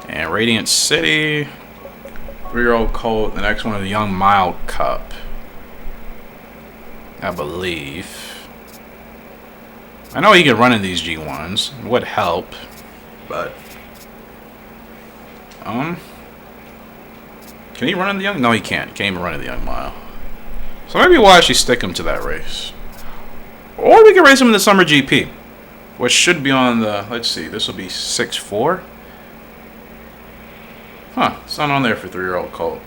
And Radiant City, 3-year-old colt. The next one is the Young Mile Cup, I believe. I know he can run in these G1s. It would help, but can he run in the young? No, he can't. He can't even run in the young mile. So maybe we'll actually stick him to that race, or we can race him in the summer GP, which should be on the. Let's see. This will be 6-4. Huh? It's not on there for 3-year-old colt.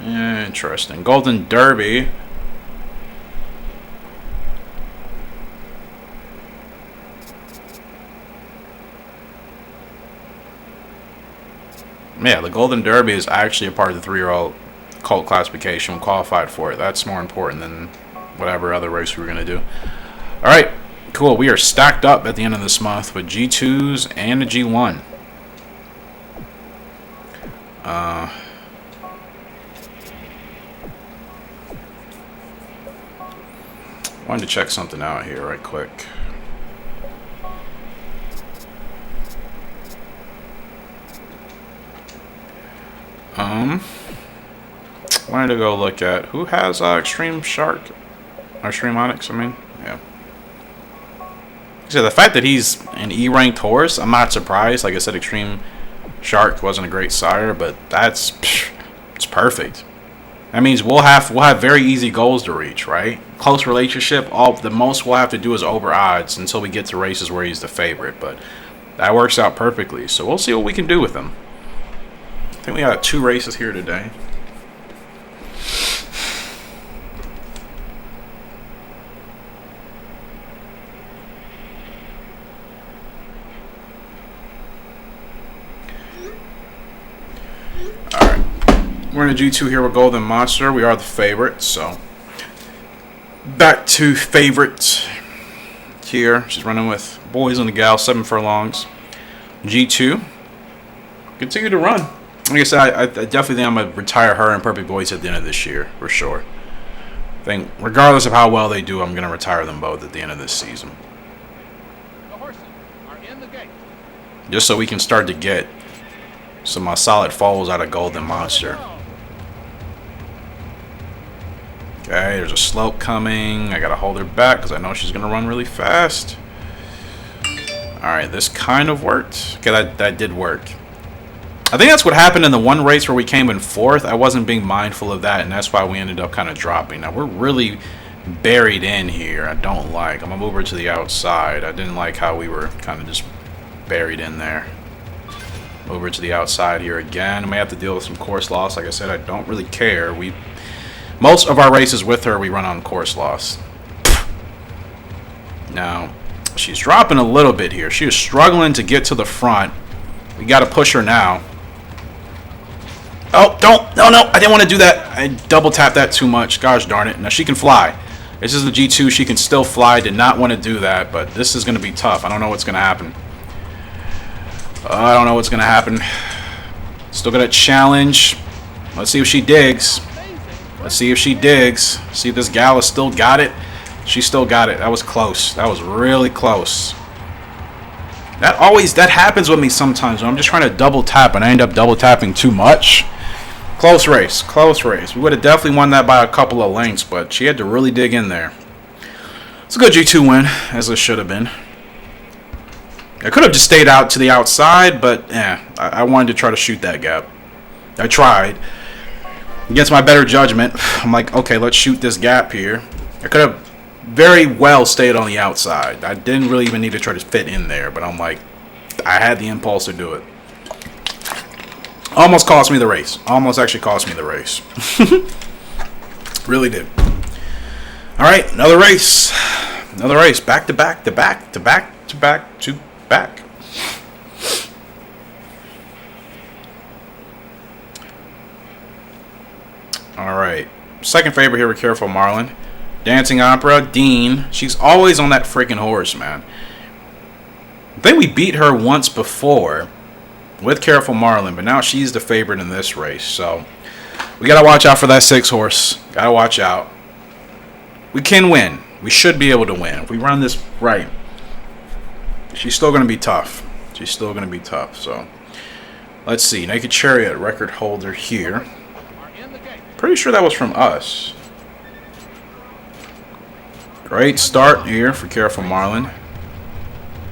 Interesting. Golden Derby. Yeah, the Golden Derby is actually a part of the 3-year-old colt classification. We qualified for it. That's more important than whatever other race we were going to do. All right, cool. We are stacked up at the end of this month with G2s and a G1. Wanted to check something out here right quick. Wanted to go look at who has Extreme Shark, or Extreme Onyx. I mean, yeah. So the fact that he's an E-ranked horse, I'm not surprised. Like I said, Extreme Shark wasn't a great sire, but it's perfect. That means we'll have very easy goals to reach, right? Close relationship. The most we'll have to do is over odds until we get to races where he's the favorite, but that works out perfectly. So we'll see what we can do with him. I think we got 2 races here today. Alright. We're in a G2 here with Golden Monster. We are the favorite, so back to favorite here. She's running with Boys on the Gal, 7 furlongs. G2. Continue to run. Like I said, I definitely think I'm going to retire her and Perfect Boys at the end of this year, for sure. I think, regardless of how well they do, I'm going to retire them both at the end of this season. The horses are in the gate. Just so we can start to get some solid foals out of Golden Monster. Okay, there's a slope coming. I got to hold her back because I know she's going to run really fast. Alright, this kind of worked. Okay, that did work. I think that's what happened in the one race where we came in 4th. I wasn't being mindful of that, and that's why we ended up kind of dropping. Now, we're really buried in here. I don't like. I'm going to move her to the outside. I didn't like how we were kind of just buried in there. Over to the outside here again. I may have to deal with some course loss. Like I said, I don't really care. Most of our races with her, we run on course loss. Now, she's dropping a little bit here. She is struggling to get to the front. We got to push her now. Oh, don't. No, I didn't want to do that. I double tapped that too much. Gosh darn it. Now she can fly. This is the G2. She can still fly. Did not want to do that, but this is going to be tough. I don't know what's going to happen. I don't know what's going to happen. Still got a challenge. Let's see if she digs. Let's see if she digs. See if this gal has still got it. She still got it. That was close. That was really close. That happens with me sometimes when I'm just trying to double tap and I end up double tapping too much. Close race. Close race. We would have definitely won that by a couple of lengths, but she had to really dig in there. It's a good G2 win, as it should have been. I could have just stayed out to the outside, but I wanted to try to shoot that gap. I tried. Against my better judgment, I'm like, okay, let's shoot this gap here. I could have very well stayed on the outside. I didn't really even need to try to fit in there, but I'm like, I had the impulse to do it. Almost cost me the race. Almost actually cost me the race. Really did. All right, another race. Another race. Back to back to back to back to back to back. All right. Second favorite here with Careful Marlin. Dancing Opera, Dean. She's always on that freaking horse, man. I think we beat her once before with Careful Marlin, but now she's the favorite in this race. So we got to watch out for that 6 horse. Got to watch out. We can win. We should be able to win. If we run this right, she's still going to be tough. She's still going to be tough. So let's see. Naked Chariot record holder here. Pretty sure that was from us. Great start here for Careful Marlin.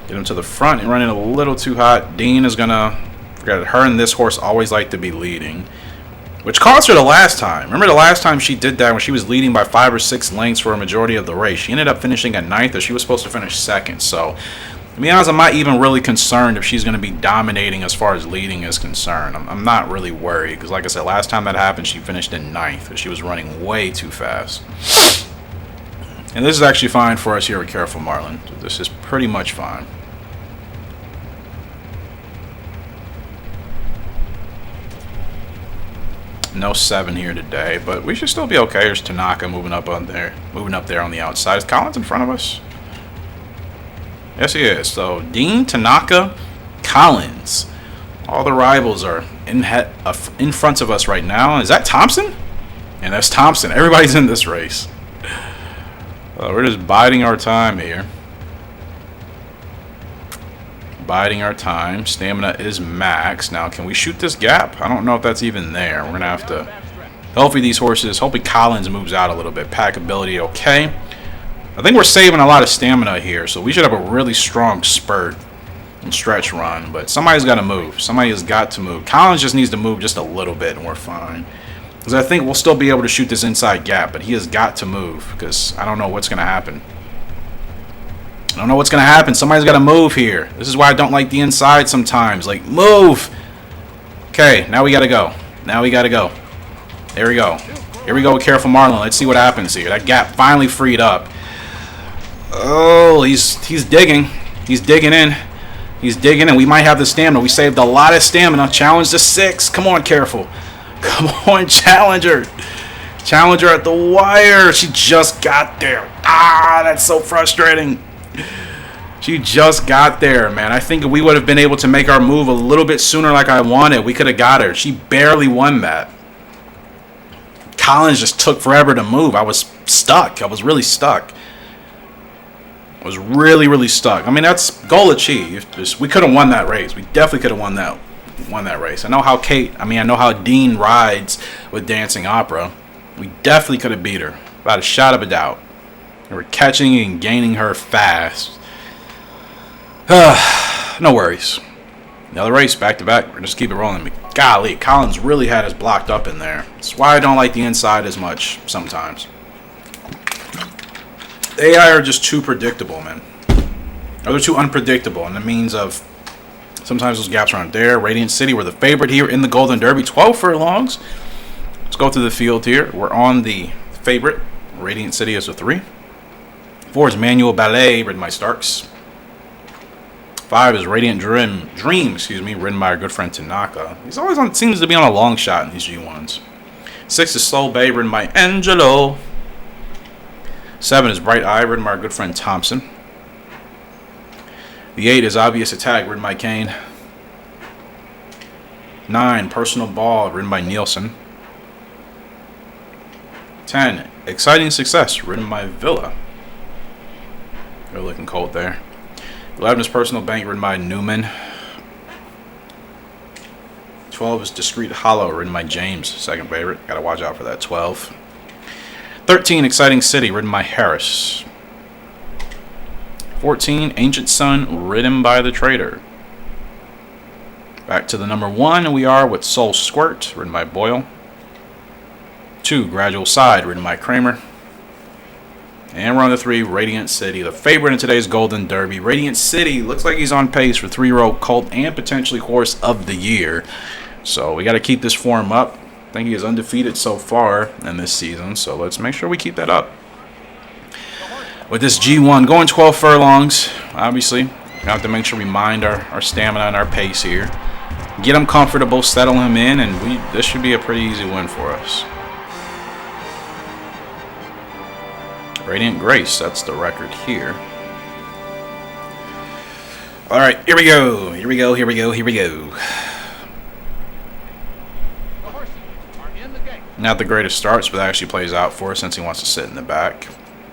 Get him to the front and running a little too hot. Dean is gonna forget it. Her and this horse always like to be leading, which cost her the last time. Remember the last time she did that when she was leading by 5 or 6 lengths for a majority of the race. She ended up finishing at 9th, or she was supposed to finish 2nd. So, to be honest, I'm not even really concerned if she's going to be dominating as far as leading is concerned. I'm not really worried because, like I said, last time that happened, she finished in 9th. She was running way too fast. And this is actually fine for us here at Careful Marlin. This is pretty much fine. No 7 here today, but we should still be okay. There's Tanaka moving up there on the outside. Is Collins in front of us? Yes, he is. So Dean, Tanaka, Collins. All the rivals are in front of us right now. Is that Thompson? And that's Thompson. Everybody's in this race. We're just biding our time here. Biding our time. Stamina is max. Now, can we shoot this gap? I don't know if that's even there. We're going to have to... Hopefully these horses... Hopefully Collins moves out a little bit. Pack ability okay. I think we're saving a lot of stamina here, so we should have a really strong spurt and stretch run. But somebody's got to move. Somebody has got to move. Collins just needs to move just a little bit, and we're fine. Because I think we'll still be able to shoot this inside gap, but he has got to move, because I don't know what's going to happen. I don't know what's going to happen. Somebody's got to move here. This is why I don't like the inside sometimes. Like, move! Okay, now we got to go. Now we got to go. There we go. Here we go with Careful Marlin. Let's see what happens here. That gap finally freed up. Oh, he's digging. He's digging in. He's digging in. We might have the stamina. We saved a lot of stamina. Challenge to 6. Come on, Careful. Come on, Challenger. Challenger at the wire. She just got there. Ah, that's so frustrating. She just got there, man. I think if we would have been able to make our move a little bit sooner like I wanted, we could have got her. She barely won that. Collins just took forever to move. I was stuck. I was really stuck. I was really, really stuck. I mean, that's goal achieved. We could have won that race. We definitely could have won that race. I know how I know how Dean rides with Dancing Opera. We definitely could have beat her. Without a shot of a doubt. And we're catching and gaining her fast. No worries. Another race, back to back. We're just keep it rolling. Golly, Collins really had us blocked up in there. That's why I don't like the inside as much sometimes. The AI are just too predictable, man. Or they're too unpredictable in the means of sometimes those gaps aren't there. Radiant City, we're the favorite here in the Golden Derby. 12 furlongs. Let's go through the field here. We're on the favorite. Radiant City is a 3. 4 is Manual Ballet, ridden by Starks. 5 is Radiant Dream, ridden by our good friend Tanaka. He's always seems to be on a long shot in these G1s. 6 is Soul Bay, ridden by Angelo. 7 is Bright Eye, ridden by our good friend Thompson. The 8 is Obvious Attack, ridden by Kane. 9, Personal Ball, ridden by Nielsen. 10, Exciting Success, ridden by Villa. They're looking cold there. 11 is Personal Bank, ridden by Newman. 12 is Discreet Hollow, ridden by James, second favorite. Gotta watch out for that 12. 13, Exciting City, ridden by Harris. 14, Ancient Sun, ridden by the Trader. Back to the number 1, we are with Soul Squirt, ridden by Boyle. 2, Gradual Side, ridden by Kramer. And we're on the 3, Radiant City, the favorite in today's Golden Derby. Radiant City looks like he's on pace for 3-year-old colt and potentially horse of the year. So we got to keep this form up. I think he is undefeated so far in this season. So let's make sure we keep that up. With this G1 going 12 furlongs, obviously, we have to make sure we mind our stamina and our pace here. Get him comfortable, settle him in, and this should be a pretty easy win for us. Radiant Grace, that's the record here. Alright, here we go. Here we go, here we go, here we go. The horses are in the gate. Not the greatest starts, but that actually plays out for us since he wants to sit in the back.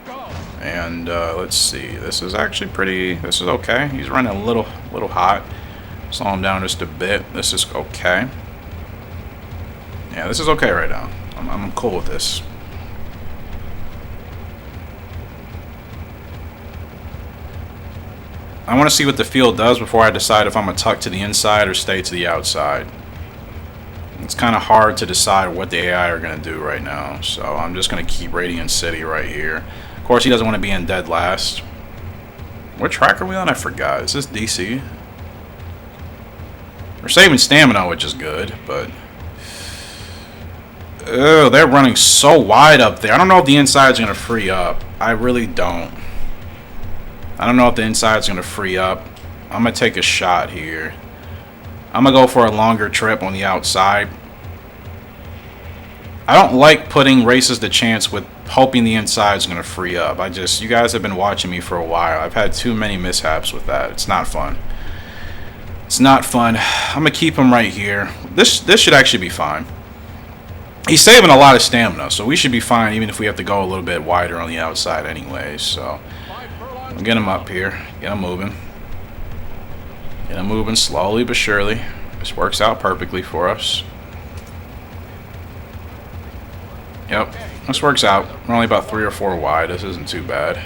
Go. And let's see. This is actually pretty. This is okay. He's running a little hot. Slow him down just a bit. This is okay. Yeah, this is okay right now. I'm cool with this. I want to see what the field does before I decide if I'm going to tuck to the inside or stay to the outside. It's kind of hard to decide what the AI are going to do right now. So I'm just going to keep Radiant City right here. Of course, he doesn't want to be in dead last. What track are we on? I forgot. Is this DC? We're saving stamina, which is good, but... Oh, they're running so wide up there. I don't know if the inside's going to free up. I really don't. I don't know if the inside's going to free up. I'm going to take a shot here. I'm going to go for a longer trip on the outside. I don't like putting races to chance with hoping the inside's going to free up. You guys have been watching me for a while. I've had too many mishaps with that. It's not fun. It's not fun. I'm going to keep him right here. This should actually be fine. He's saving a lot of stamina, so we should be fine even if we have to go a little bit wider on the outside anyway. So, I'll get him up here. Get him moving. Get him moving slowly but surely. This works out perfectly for us. Yep, this works out. We're only about 3 or 4 wide. This isn't too bad.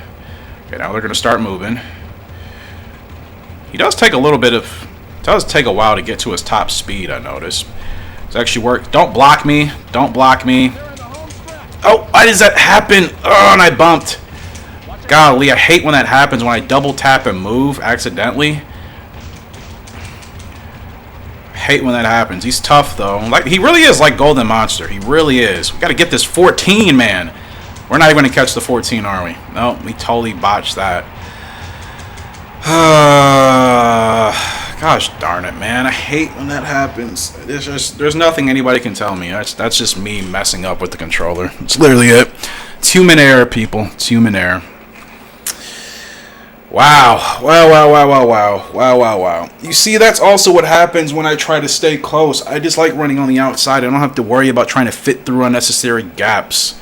Okay, now they're going to start moving. He does take a little bit of... It does take a while to get to his top speed, I noticed. It's actually worked. Don't block me. Don't block me. Oh, why does that happen? Oh, and I bumped. Golly, I hate when that happens, when I double tap and move accidentally. Hate when that happens. He's tough though. Like, he really is like Golden Monster. He really is. We got to get this 14, man. We're not even going to catch the 14, are we? No, we totally botched that. Gosh darn it, man. I hate when that happens. There's nothing anybody can tell me. That's just me messing up with the controller. It's literally it. It's human error, people. It's human error. Wow. Wow. You see, that's also what happens when I try to stay close. I just like running on the outside. I don't have to worry about trying to fit through unnecessary gaps.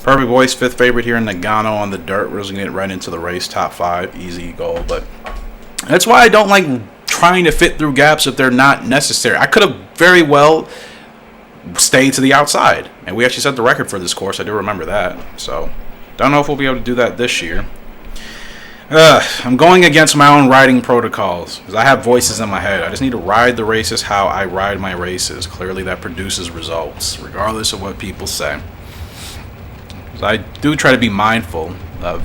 Perfect voice, 5th favorite here in Nagano on the dirt. We're just going to get right into the race, top 5, easy goal. But that's why I don't like trying to fit through gaps if they're not necessary. I could have very well stayed to the outside. And we actually set the record for this course. I do remember that. So... don't know if we'll be able to do that this year. I'm going against my own riding protocols because I have voices in my head. I just need to ride the races how I ride my races. Clearly that produces results, regardless of what people say. I do try to be mindful of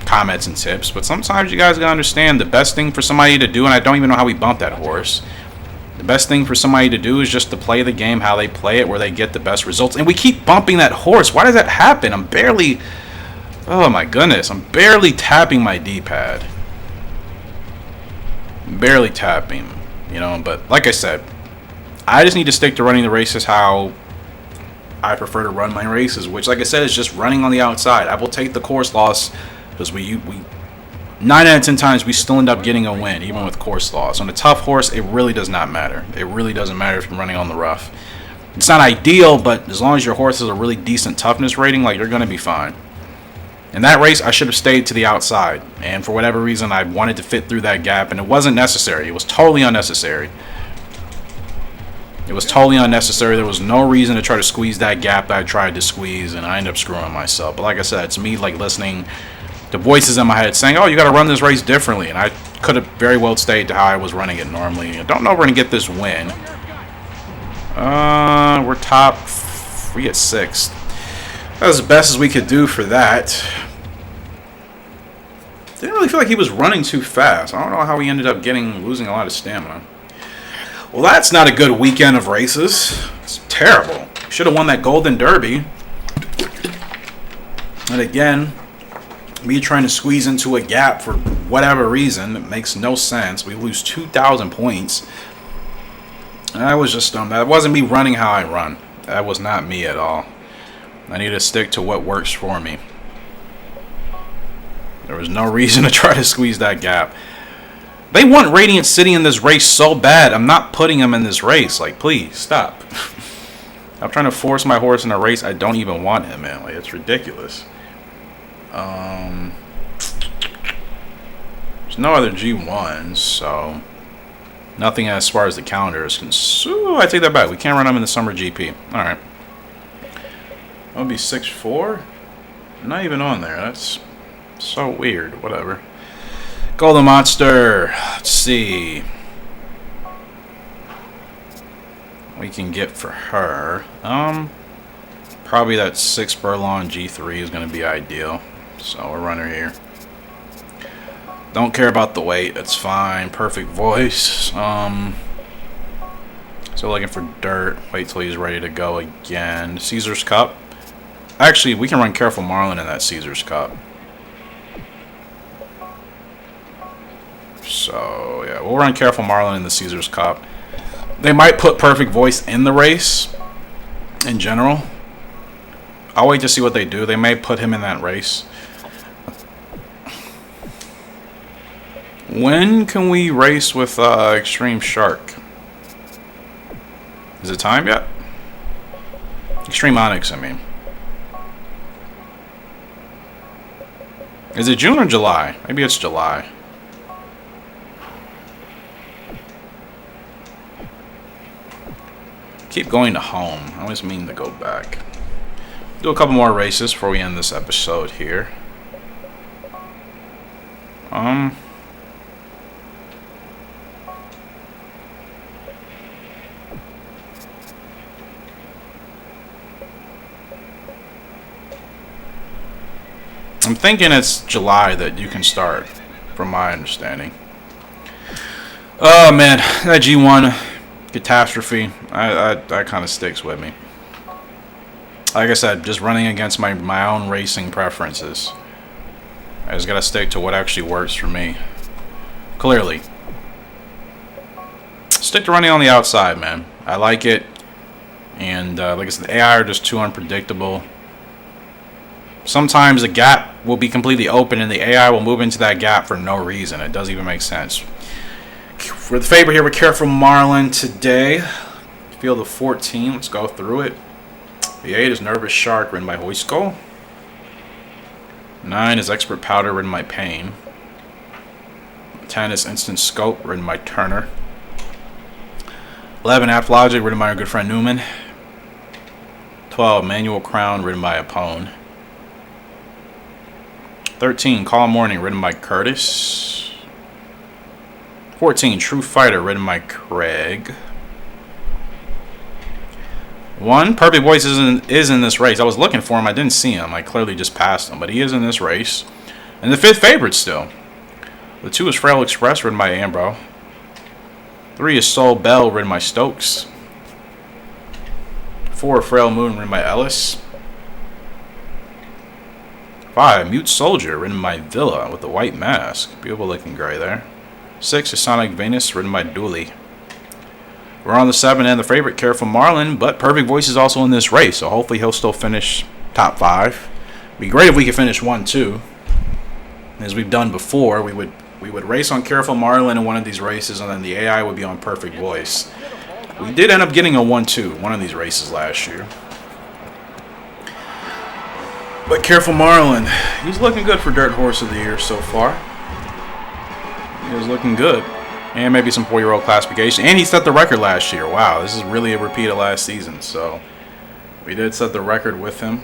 comments and tips, but sometimes you guys gotta understand the best thing for somebody to do, and I don't even know how we bumped that horse. The best thing for somebody to do is just to play the game how they play it, where they get the best results. And we keep bumping that horse. Why does that happen? I'm barely... oh my goodness. I'm barely tapping my D-pad. Barely tapping. You know, but like I said, I just need to stick to running the races how I prefer to run my races, which, like I said, is just running on the outside. I will take the course loss because we 9 out of 10 times we still end up getting a win, even with course loss. On a tough horse, it really does not matter. It really doesn't matter if you're running on the rough. It's not ideal, but as long as your horse has a really decent toughness rating, like, you're going to be fine. In that race, I should have stayed to the outside, and for whatever reason, I wanted to fit through that gap, and it wasn't necessary. It was totally unnecessary. It was totally unnecessary. There was no reason to try to squeeze that gap that I tried to squeeze, and I ended up screwing myself. But like I said, it's me, like, listening to voices in my head saying, oh, you got to run this race differently, and I could have very well stayed to how I was running it normally. I don't know if we're going to get this win. We're top... we get 6th. That was the best as we could do for that. Didn't really feel like he was running too fast. I don't know how he ended up losing a lot of stamina. Well, that's not a good weekend of races. It's terrible. Should have won that Golden Derby. And again, me trying to squeeze into a gap for whatever reason, it makes no sense. We lose 2,000 points. I was just dumb. That wasn't me running how I run. That was not me at all. I need to stick to what works for me. There was no reason to try to squeeze that gap. They want Radiant City in this race so bad. I'm not putting him in this race. Like, please, stop. I'm trying to force my horse in a race I don't even want him in. Like, it's ridiculous. There's no other G1s, so... nothing as far as the calendar is concerned. I take that back. We can't run him in the Summer GP. Alright. That would be 6'4"? Not even on there. That's So weird. Whatever. Golden Monster. Let's see. We can get for her. Probably that 6 Burlon G3 is going to be ideal. So we'll run her here. Don't care about the weight. That's fine. Perfect voice. Still looking for dirt. Wait till he's ready to go again. Caesar's Cup. Actually, we can run Careful Marlin in that Caesar's Cup. So, yeah, we'll run Careful Marlin in the Caesar's Cup. They might put Perfect Voice in the race in general. I'll wait to see what they do. They may put him in that race. When can we race with Extreme Shark? Is it time yet? Extreme Onyx, I mean. Is it June or July? Maybe it's July. Keep going to home. I always mean to go back. Do a couple more races before we end this episode here. I'm thinking it's July that you can start, from my understanding. Oh man, that G1 catastrophe, that kind of sticks with me. Like I said, just running against my own racing preferences. I just gotta stick to what actually works for me. Clearly. Stick to running on the outside, man. I like it. And like I said, the AI are just too unpredictable. Sometimes the gap will be completely open and the AI will move into that gap for no reason. It doesn't even make sense. For the favorite here with Careful Marlin today. Field of 14. Let's go through it. The 8 is Nervous Shark, ridden by Hoisco. 9 is Expert Powder, ridden by Payne. 10 is Instant Scope, ridden by Turner. 11, Apt Logic, ridden by our good friend Newman. 12, Manual Crown, ridden by Apone. 13, Calm Morning, ridden by Curtis. 14, True Fighter, ridden by Craig. 1, Perfect Voice is in this race. I was looking for him. I didn't see him. I clearly just passed him. But he is in this race. And the 5th favorite still. The 2 is Frail Express, ridden by Ambro. 3 is Soul Bell, ridden by Stokes. 4, Frail Moon, ridden by Ellis. 5, Mute Soldier, ridden by Villa with the white mask. Beautiful looking gray there. 6 is Sonic Venus, ridden by Dooley. We're on the 7 and the favorite, Careful Marlin, but Perfect Voice is also in this race, so hopefully he'll still finish top 5. It'd be great if we could finish 1, 2. As we've done before, we would race on Careful Marlin in one of these races, and then the AI would be on Perfect Voice. We did end up getting a 1-2 one of these races last year. But Careful Marlin, he's looking good for Dirt Horse of the Year so far. He was looking good. And maybe some 4-year-old classification. And he set the record last year. Wow, this is really a repeat of last season. So, we did set the record with him.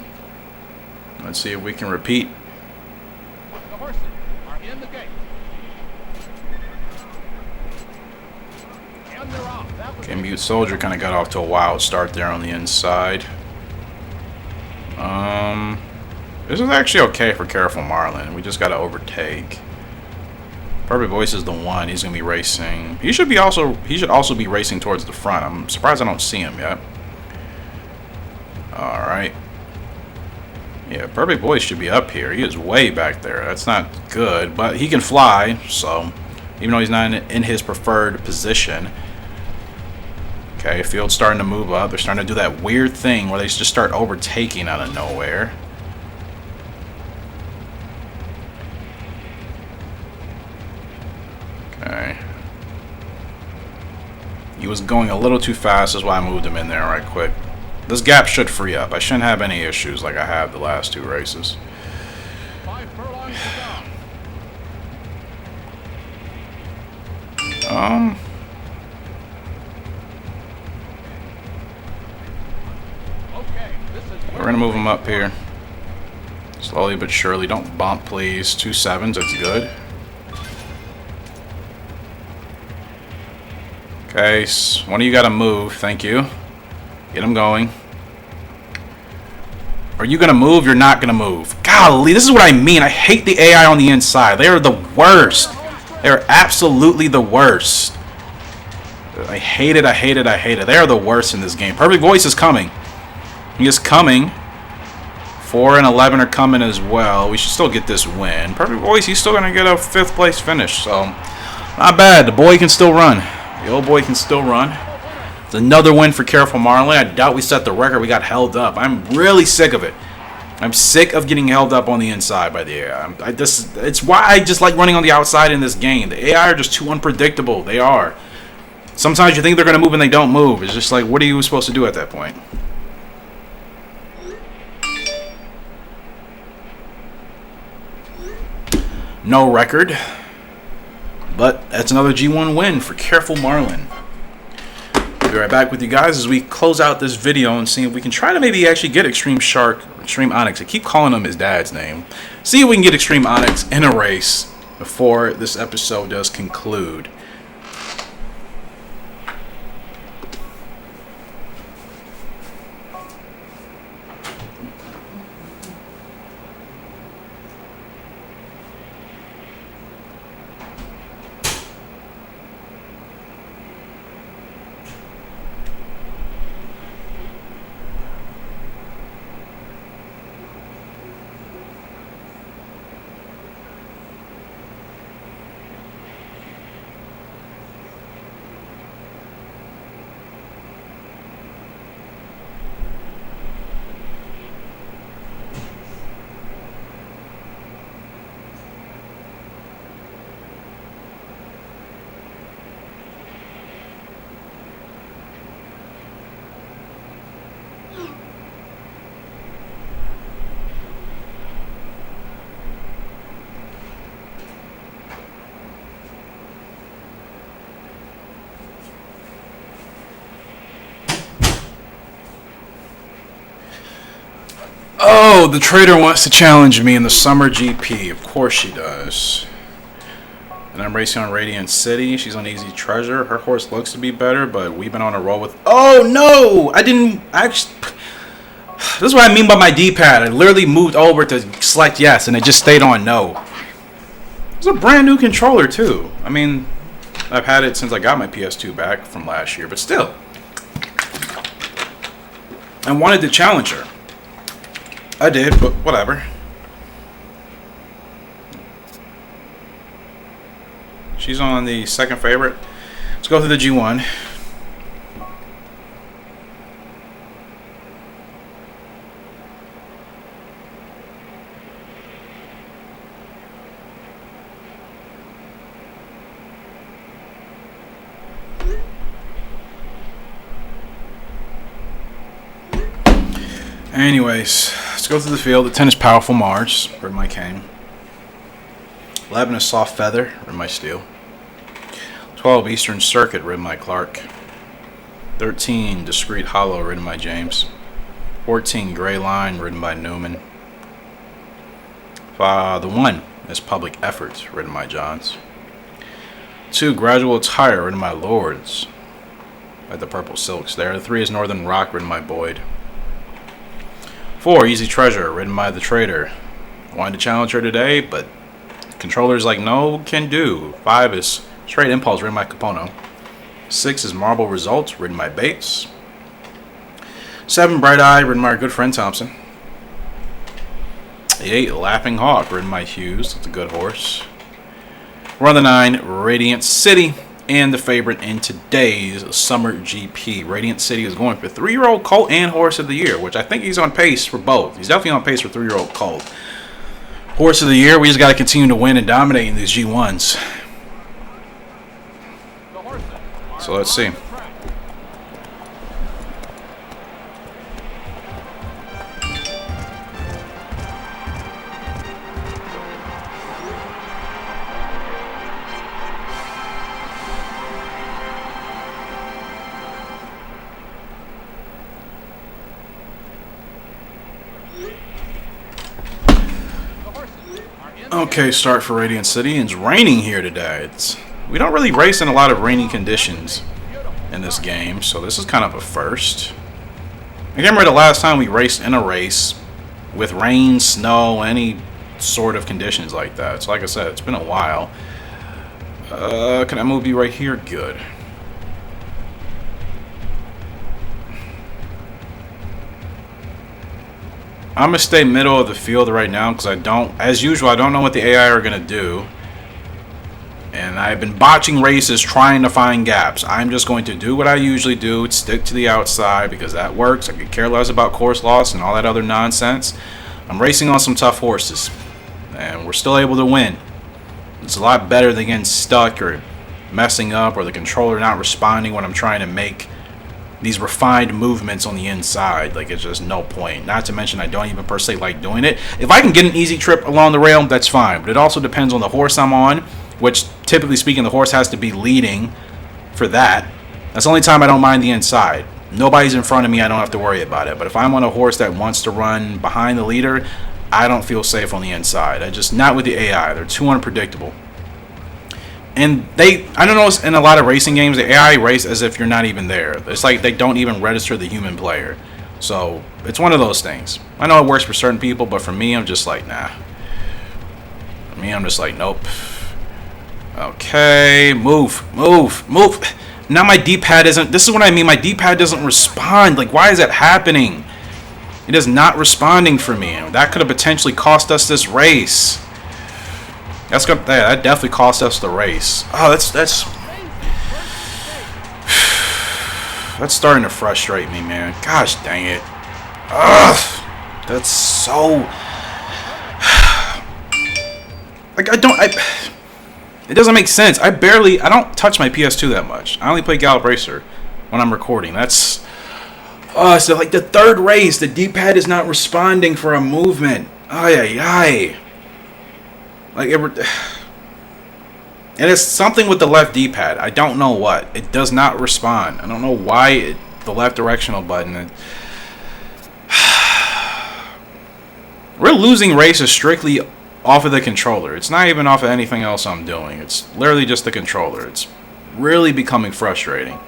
Let's see if we can repeat. The horses are in the gate. And they're off. That was Okay, Mute Soldier kind of got off to a wild start there on the inside. This is actually okay for Careful Marlin. We just got to overtake. Perfect Voice is the 1. He's gonna be racing. He should also be racing towards the front. I'm surprised I don't see him yet. All right. Yeah, Perfect Voice should be up here. He is way back there. That's not good, but he can fly. So even though he's not in his preferred position. Okay, field's starting to move up. They're starting to do that weird thing where they just start overtaking out of nowhere. Okay. He was going a little too fast, is why I moved him in there right quick. This gap should free up. I shouldn't have any issues like I have the last 2 races. 5 furlongs to go. Okay, this is We're gonna move him up here. Slowly but surely. Don't bump, please. 2 sevens. That's good. Okay. One of you got to move. Thank you. Get him going. Are you going to move? You're not going to move. Golly, this is what I mean. I hate the AI on the inside. They are the worst. They are absolutely the worst. I hate it. I hate it. I hate it. They are the worst in this game. Perfect Voice is coming. He is coming. 4 and 11 are coming as well. We should still get this win. Perfect Voice, he's still going to get a 5th place finish. So, not bad. The boy can still run. The old boy can still run. It's another win for Careful Marlin. I doubt we set the record. We got held up. I'm really sick of it. I'm sick of getting held up on the inside by the AI. It's why I just like running on the outside in this game. The AI are just too unpredictable. They are. Sometimes you think they're going to move and they don't move. It's just like, what are you supposed to do at that point? No record. But that's another G1 win for Careful Marlin. I'll be right back with you guys as we close out this video and see if we can try to maybe actually get Extreme Shark, Extreme Onyx. I keep calling him his dad's name. See if we can get Extreme Onyx in a race before this episode does conclude. Oh, the trader wants to challenge me in the Summer GP. Of course she does. And I'm racing on Radiant City. She's on Easy Treasure. Her horse looks to be better, but we've been on a roll with... Oh, no! I didn't actually... This is what I mean by my D-pad. I literally moved over to select yes, and it just stayed on no. It's a brand new controller, too. I mean, I've had it since I got my PS2 back from last year, but still. I wanted to challenge her. I did, but whatever. She's on the second favorite. Let's go through the G1. Anyways, let's go through the field. The 10 is Powerful Mars, ridden my Cane. 11 is Soft Feather, ridden my Steel. 12, Eastern Circuit, ridden my Clark. 13, Discreet Hollow, ridden by James. 14, Gray Line, ridden by Newman. The 1 is Public Efforts, ridden by Johns. 2, Gradual Attire, ridden by Lords. Like the purple silks there. The 3 is Northern Rock, ridden by Boyd. 4, Easy Treasure, ridden by the Trader. Wanted to challenge her today, but controller's like, no, can do. 5 is Straight Impulse, ridden by Capono. 6 is Marble Results, ridden by Bates. 7, Bright Eye, ridden by our good friend Thompson. 8, Laughing Hawk, ridden by Hughes. That's a good horse. We're on the 9, Radiant City. And the favorite in today's Summer GP. Radiant City is going for 3-year-old colt and Horse of the Year, which I think he's on pace for both. He's definitely on pace for 3-year-old colt. Horse of the Year, we just got to continue to win and dominate in these G1s. So let's see. Okay, start for Radiant City. It's raining here today. We don't really race in a lot of rainy conditions in this game, so this is kind of a first. I can't remember the last time we raced in a race with rain, snow, any sort of conditions like that. So like I said, it's been a while. Can I move you right here? Good. I'm going to stay middle of the field right now because as usual, I don't know what the AI are going to do. And I've been botching races trying to find gaps. I'm just going to do what I usually do, stick to the outside because that works. I could care less about course loss and all that other nonsense. I'm racing on some tough horses, and we're still able to win. It's a lot better than getting stuck or messing up or the controller not responding when I'm trying to make these refined movements on the inside. Like, it's just no point. Not to mention, I don't even per se like doing it. If I can get an easy trip along the rail, that's fine. But it also depends on the horse I'm on, which, typically speaking, the horse has to be leading for that. That's the only time I don't mind the inside. Nobody's in front of me, I don't have to worry about it. But if I'm on a horse that wants to run behind the leader, I don't feel safe on the inside. Not with the AI. They're too unpredictable. And I don't know, in a lot of racing games, the AI race as if you're not even there. It's like they don't even register the human player. So, it's one of those things. I know it works for certain people, but for me, I'm just like, nah. For me, I'm just like, nope. Okay, move. Now my D-pad isn't, this is what I mean, my D-pad doesn't respond. Like, why is that happening? It is not responding for me. That could have potentially cost us this race. That definitely cost us the race. Oh, that's starting to frustrate me, man. Gosh dang it. Ugh. That's so... Like, it doesn't make sense. I don't touch my PS2 that much. I only play Gallop Racer when I'm recording. So like the third race, the D-pad is not responding for a movement. Ay. Like, and it's something with the left D-pad. I don't know what. It does not respond. I don't know why the left directional button. We're losing races strictly off of the controller. It's not even off of anything else I'm doing. It's literally just the controller. It's really becoming frustrating.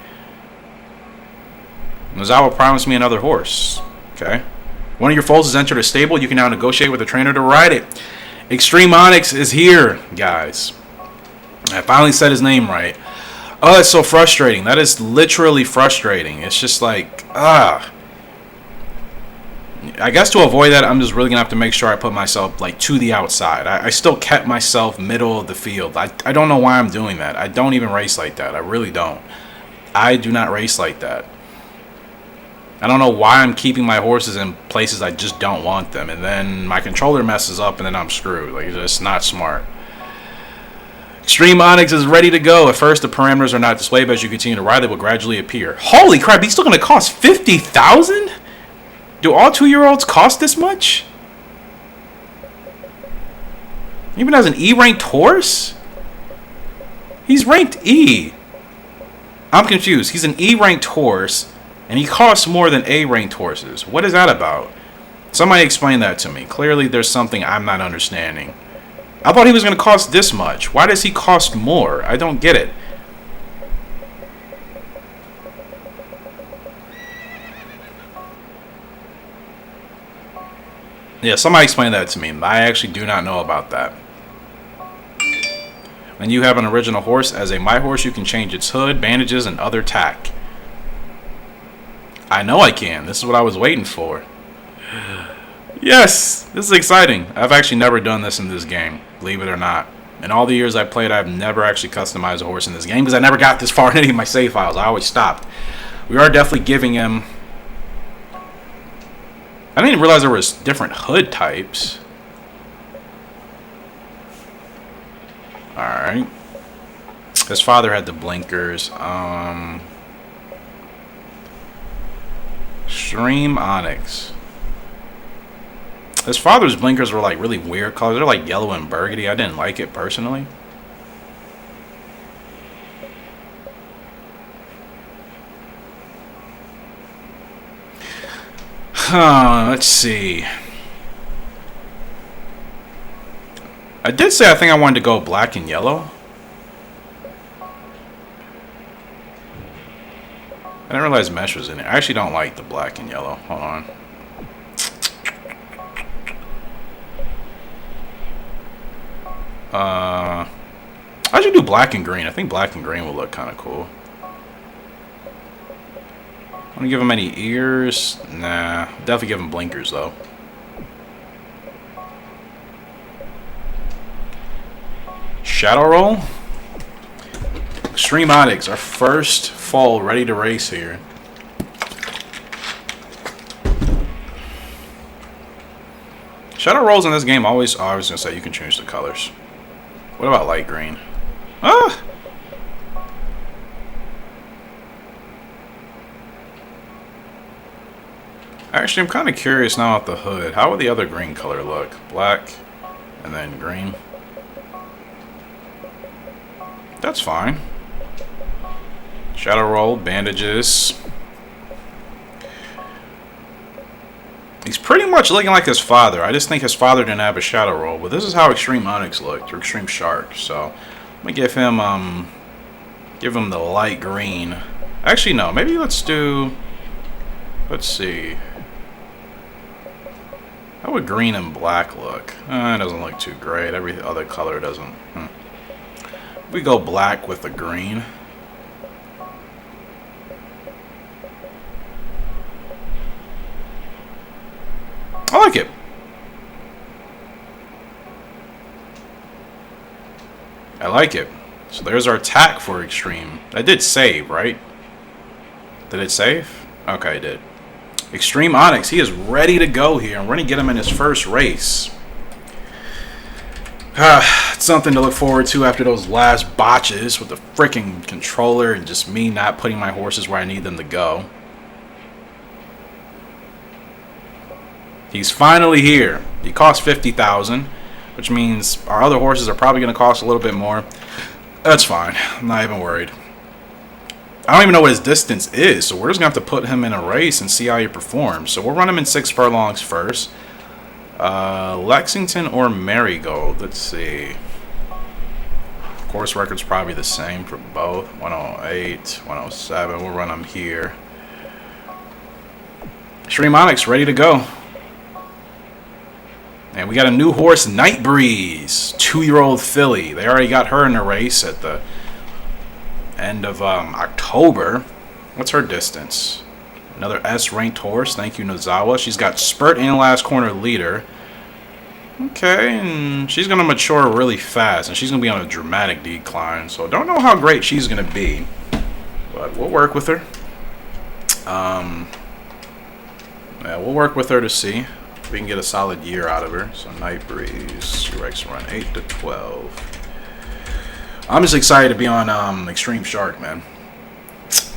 Nozawa promised me another horse. Okay. One of your foals has entered a stable. You can now negotiate with the trainer to ride it. Extreme Onyx is here, guys. I finally said his name right. Oh, it's so frustrating. That is literally frustrating. It's just like, I guess to avoid that, I'm just really going to have to make sure I put myself, like, to the outside. I still kept myself middle of the field. I don't know why I'm doing that. I don't even race like that. I really don't. I do not race like that. I don't know why I'm keeping my horses in places I just don't want them. And then my controller messes up and then I'm screwed. Like, it's not smart. Extreme Onyx is ready to go. At first, the parameters are not displayed, but as you continue to ride, they will gradually appear. Holy crap, he's still going to cost $50,000? Do all 2-year-olds cost this much? Even as an E-ranked horse? He's ranked E. I'm confused. He's an E-ranked horse, and he costs more than A-ranked horses. What is that about? Somebody explain that to me. Clearly, there's something I'm not understanding. I thought he was going to cost this much. Why does he cost more? I don't get it. Yeah, somebody explain that to me. I actually do not know about that. When you have an original horse as a My Horse, you can change its hood, bandages, and other tack. I know I can. This is what I was waiting for. Yes! This is exciting. I've actually never done this in this game, believe it or not. In all the years I've played, I've never actually customized a horse in this game because I never got this far in any of my save files. I always stopped. We are definitely giving him... I didn't even realize there was different hood types. Alright. His father had the blinkers. Extreme Onyx. His father's blinkers were like really weird colors. They're like yellow and burgundy. I didn't like it personally. Let's see. I did say I think I wanted to go black and yellow. I didn't realize mesh was in it. I actually don't like the black and yellow. Hold on. I should do black and green. I think black and green will look kind of cool. Want to give him any ears? Nah. Definitely give him blinkers, though. Shadow roll? Extreme Onyx, our first foal ready to race here. Shadow rolls in this game always... Oh, I was going to say you can change the colors. What about light green? Ah! Actually, I'm kind of curious now at the hood. How would the other green color look? Black and then green. That's fine. Shadow roll, bandages. He's pretty much looking like his father. I just think his father didn't have a shadow roll, but this is how Extreme Onyx looked, or Extreme Shark. So I'm gonna give him the light green. Actually, no. Maybe let's do. Let's see. How would green and black look? It doesn't look too great. Every other color doesn't. We go black with the green. I like it. I like it. So there's our attack for Extreme. I did save, right? Did it save? Okay, it did. Extreme Onyx, he is ready to go here. I'm going to get him in his first race. It's something to look forward to after those last botches with the freaking controller and just me not putting my horses where I need them to go. He's finally here. He costs 50,000, which means our other horses are probably going to cost a little bit more. That's fine. I'm not even worried. I don't even know what his distance is, so we're just going to have to put him in a race and see how he performs. So we'll run him in 6 furlongs first. Lexington or Marigold? Let's see. Course record's probably the same for both. 108, 107. We'll run him here. Extreme Onyx ready to go. And we got a new horse, Night Breeze, 2-year-old filly. They already got her in the race at the end of October. What's her distance? Another S-ranked horse. Thank you, Nozawa. She's got spurt and last corner leader. Okay, and she's going to mature really fast, and she's going to be on a dramatic decline. So don't know how great she's going to be, but we'll work with her. Yeah, we'll work with her to see if we can get a solid year out of her. So Night Breeze, she likes to run 8 to 12. I'm just excited to be on Extreme Shark, man.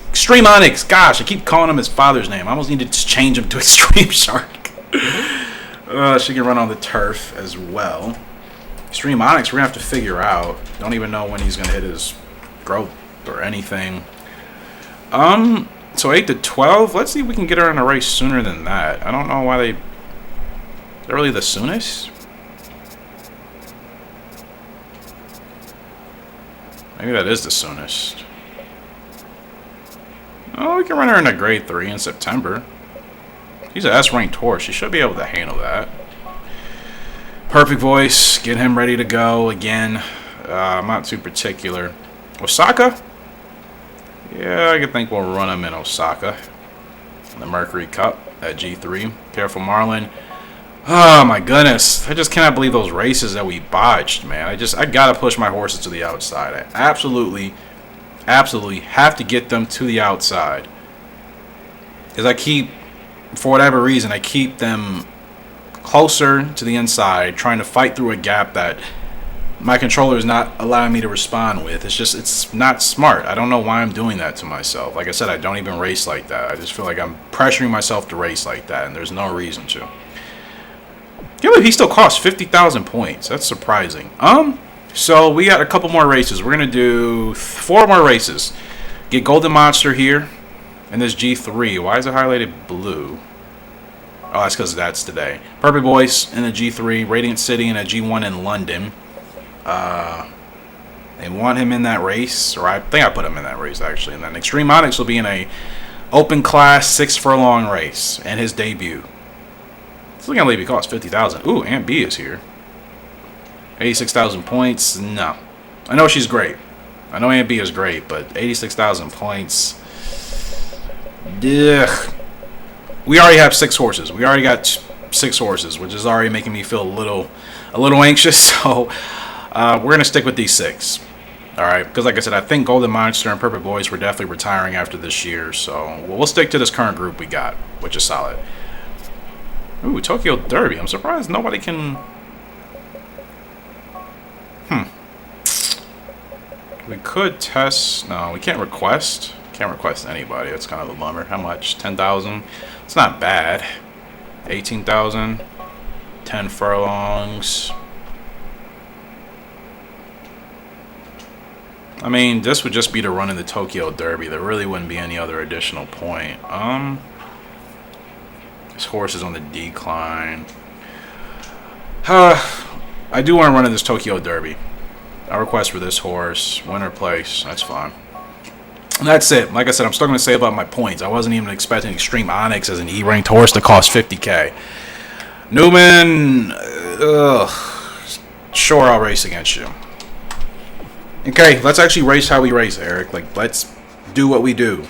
Extreme Onyx, gosh, I keep calling him his father's name. I almost need to change him to Extreme Shark. She can run on the turf as well. Extreme Onyx, we're going to have to figure out. Don't even know when he's going to hit his growth or anything. So 8 to 12. Let's see if we can get her in a race sooner than that. I don't know why they're really the soonest. Maybe that is the soonest. Oh, we can run her in a grade 3 in September. He's an S-ranked horse. She should be able to handle that. Perfect Voice. Get him ready to go again. I'm not too particular. Osaka? Yeah, I think we'll run him in Osaka. The Mercury Cup at G3. Careful Marlin. Oh my goodness. I just cannot believe those races that we botched, man. I gotta push my horses to the outside. I absolutely have to get them to the outside. Because for whatever reason, I keep them closer to the inside, trying to fight through a gap that my controller is not allowing me to respond with. It's not smart. I don't know why I'm doing that to myself. Like I said, I don't even race like that. I just feel like I'm pressuring myself to race like that, and there's no reason to. Yeah, but he still costs 50,000 points. That's surprising. So we got a couple more races. We're gonna do 4 more races. Get Golden Monster here in this G3. Why is it highlighted blue? Oh, that's because that's today. Perfect Voice in the G3. Radiant City in a G1 in London. They want him in that race, or I think I put him in that race actually. And then Extreme Onyx will be in a open class 6 furlong race and his debut. It's looking like he costs 50,000. Ooh, Aunt B is here. 86,000 points. No, I know she's great. I know Aunt B is great, but 86,000 points. Ugh. We already have 6 horses. We already got 6 horses, which is already making me feel a little anxious. So we're gonna stick with these 6. All right, because like I said, I think Golden Monster and Perfect Voice were definitely retiring after this year. So we'll stick to this current group we got, which is solid. Ooh, Tokyo Derby. I'm surprised nobody can. We could test. No, we can't request. Can't request anybody. That's kind of a bummer. How much? 10,000. It's not bad. 18,000. 10 furlongs. I mean, this would just be to run in the Tokyo Derby. There really wouldn't be any other additional point. This horse is on the decline. I do want to run in this Tokyo Derby. I request for this horse. Winner place. That's fine. And that's it. Like I said, I'm still going to save up my points. I wasn't even expecting Extreme Onyx as an E-ranked horse to cost 50k. Newman, sure, I'll race against you. Okay, let's actually race how we race, Eric. Like, let's do what we do.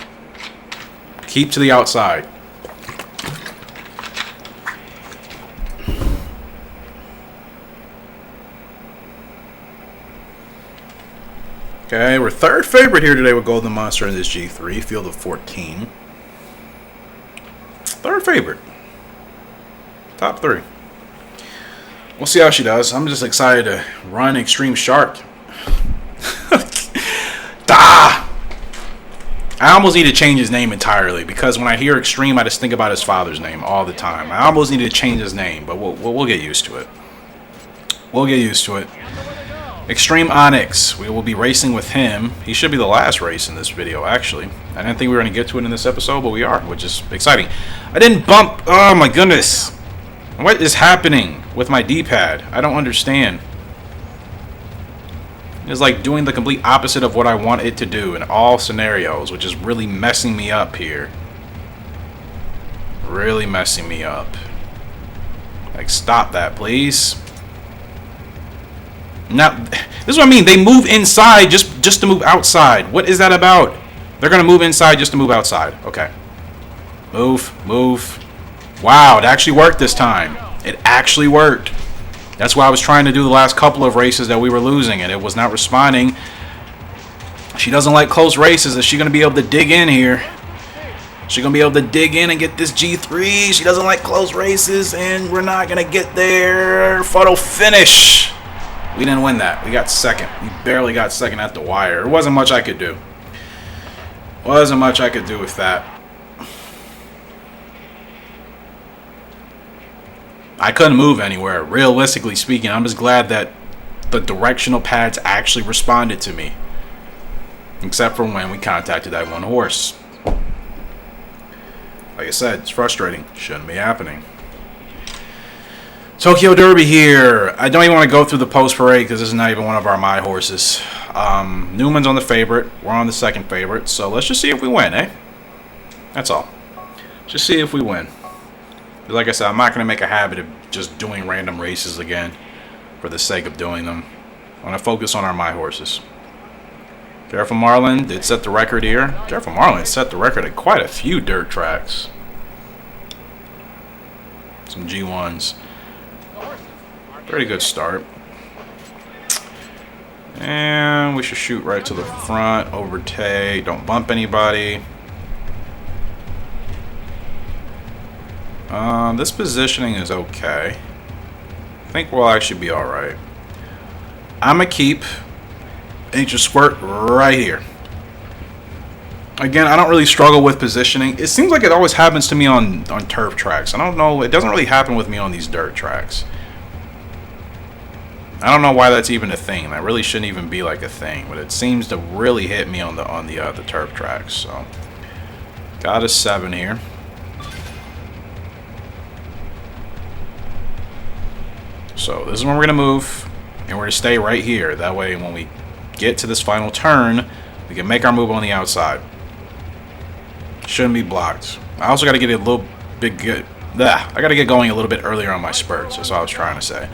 Keep to the outside. Okay, we're third favorite here today with Golden Monster in this G3, field of 14. Third favorite. Top 3. We'll see how she does. I'm just excited to run Extreme Shark. I almost need to change his name entirely because when I hear Extreme, I just think about his father's name all the time. I almost need to change his name, but we'll get used to it. We'll get used to it. Extreme Onyx. We will be racing with him. He should be the last race in this video, actually. I didn't think we were going to get to it in this episode, but we are, which is exciting. I didn't bump. Oh, my goodness. What is happening with my D-pad? I don't understand. It's like doing the complete opposite of what I want it to do in all scenarios, which is really messing me up here. Really messing me up. Like, stop that, please. Now, this is what I mean. They move inside just to move outside. What is that about? They're going to move inside just to move outside. Okay. Move. Move. Wow, it actually worked this time. It actually worked. That's why I was trying to do the last couple of races that we were losing, and it was not responding. She doesn't like close races. Is she going to be able to dig in here? She's going to be able to dig in and get this G3. She doesn't like close races, and we're not going to get there. Photo finish. We didn't win that. We got second. We barely got second at the wire. There wasn't much I could do. Wasn't much I could do with that. I couldn't move anywhere, realistically speaking. I'm just glad that the directional pads actually responded to me. Except for when we contacted that one horse. Like I said, it's frustrating. Shouldn't be happening. Tokyo Derby here. I don't even want to go through the post parade because this is not even one of our my horses. Newman's on the favorite. We're on the second favorite. So let's just see if we win, eh? That's all. Just see if we win. Like I said, I'm not going to make a habit of just doing random races again for the sake of doing them. I want to focus on our my horses. Careful Marlin did set the record here. Careful Marlin set the record at quite a few dirt tracks. Some G1s. Pretty good start. And we should shoot right to the front. Overtake. Don't bump anybody. This positioning is okay. I think we'll actually be alright. I'm going to keep Ancient Squirt right here. Again, I don't really struggle with positioning. It seems like it always happens to me on turf tracks. I don't know. It doesn't really happen with me on these dirt tracks. I don't know why that's even a thing. That really shouldn't even be like a thing, but it seems to really hit me on the turf tracks. So, got a 7 here. So this is when we're gonna move And we're to stay right here. That way, when we get to this final turn, we can make our move on the outside. Shouldn't be blocked. I also got to get a little bit good. I got to get going a little bit earlier on my spurts. That's what I was trying to say.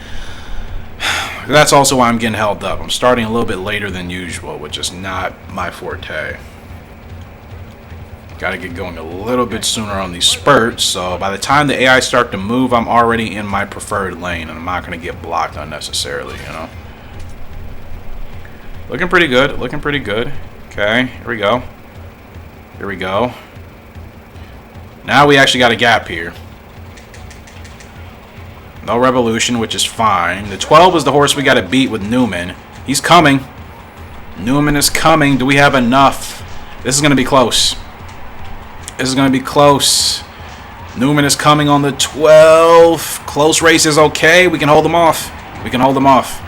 That's also why I'm getting held up. I'm starting a little bit later than usual, which is not my forte. Got to get going a little bit sooner on these spurts, so by the time the AI start to move, I'm already in my preferred lane, and I'm not going to get blocked unnecessarily, you know. Looking pretty good. Looking pretty good. Okay, here we go. Here we go. Now we actually got a gap here. No revolution, which is fine. The 12 is the horse we got to beat with Newman. He's coming. Newman is coming. Do we have enough? This is going to be close. This is going to be close. Newman is coming on the 12. Close race is okay. We can hold them off. We can hold them off.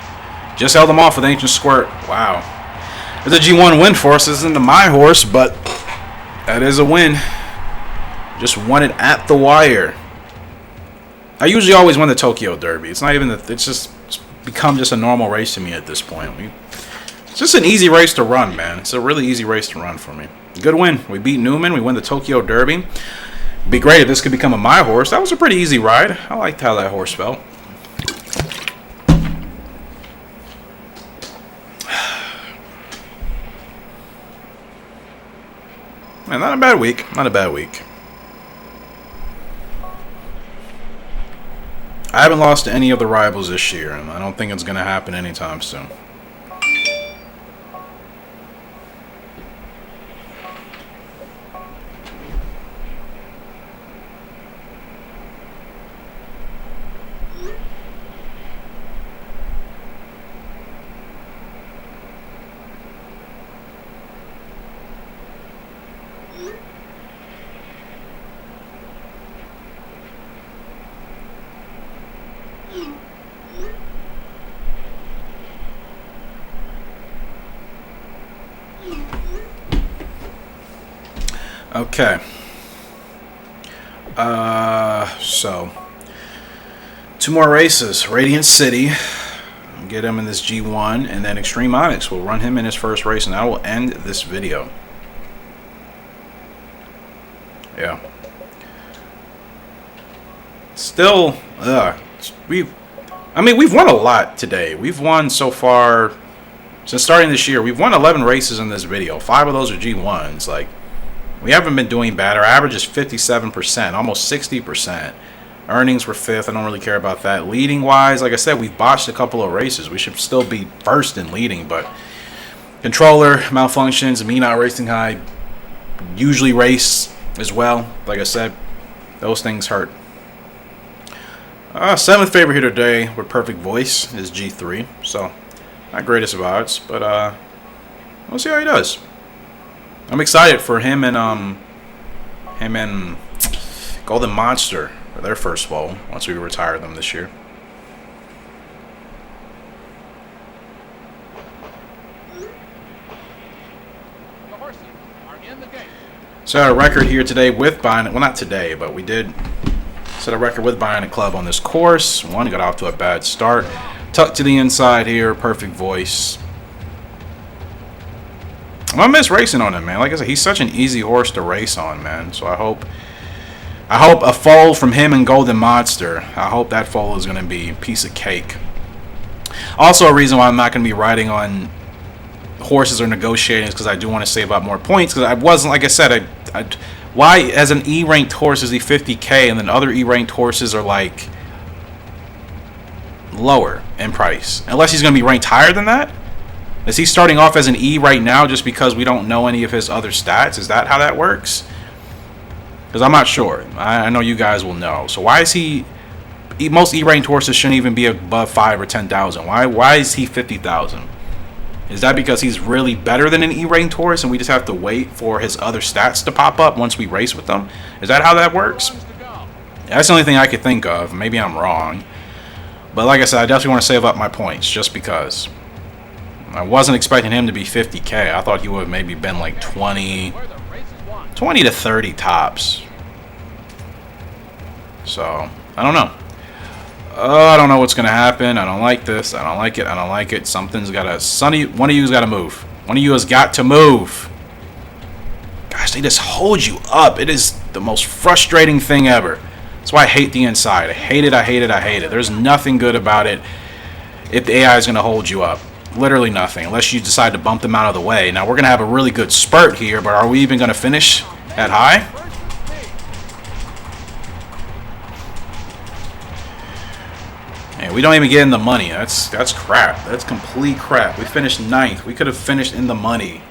Just held them off with Ancient Squirt. Wow. It's a G1 win for us. This isn't my horse, but that is a win. Just won it at the wire. I usually always win the Tokyo Derby. It's not even that. It's become just a normal race to me at this point. It's just an easy race to run, man. It's a really easy race to run for me. Good win. We beat Newman. We win the Tokyo Derby. It'd be great if this could become a my horse. That was a pretty easy ride. I liked how that horse felt. Man, not a bad week. Not a bad week. I haven't lost to any of the rivals this year, and I don't think it's going to happen anytime soon. Okay. So 2 more races. Radiant City. Get him in this G1, and then Extreme Onyx will run him in his first race, and that will end this video. Yeah. Still, we've won a lot today. We've won so far since starting this year. We've won 11 races in this video. 5 of those are G1s. Like, we haven't been doing bad. Our average is 57%, almost 60%. Earnings were 5th. I don't really care about that. Leading wise, like I said, we've botched a couple of races. We should still be first in leading, but controller malfunctions, me not racing high, usually race as well. Like I said, those things hurt. 7th favorite here today with perfect voice is G3. So not greatest of odds, but we'll see how he does. I'm excited for him and Golden Monster for their first foal once we retire them this year. The horses are in the gate. Set a record here today with buying it. Well, not today, but we did set a record with buying a club on this course. One got off to a bad start. Tucked to the inside here. Perfect voice. I'm gonna miss racing on him, man. Like I said, he's such an easy horse to race on, man. So I hope a foal from him and Golden Monster. I hope that foal is gonna be a piece of cake. Also, a reason why I'm not gonna be riding on horses or negotiating is because I do want to save up more points. Because I wasn't, like I said, why as an E-ranked horse is he 50K and then other E-ranked horses are like lower in price? Unless he's gonna be ranked higher than that. Is he starting off as an E right now just because we don't know any of his other stats? Is that how that works? Because I'm not sure. I know you guys will know. So why is he... Most E-ranked horses shouldn't even be above 5 or 10,000. Why is he 50,000? Is that because he's really better than an E-ranked horse and we just have to wait for his other stats to pop up once we race with them? Is that how that works? That's the only thing I could think of. Maybe I'm wrong. But like I said, I definitely want to save up my points just because. I wasn't expecting him to be 50K. I thought he would have maybe been like 20 to 30 tops. So, I don't know. Oh, I don't know what's gonna happen. I don't like this. I don't like it. I don't like it. Something's gotta. One of you's gotta move. One of you has got to move. Gosh, they just hold you up. It is the most frustrating thing ever. That's why I hate the inside. I hate it. I hate it. I hate it. There's nothing good about it if the AI is gonna hold you up. Literally nothing, unless you decide to bump them out of the way. Now we're gonna have a really good spurt here, but are we even gonna finish at high? And we don't even get in the money. That's crap. That's complete crap. We finished 9th. We could have finished in the money.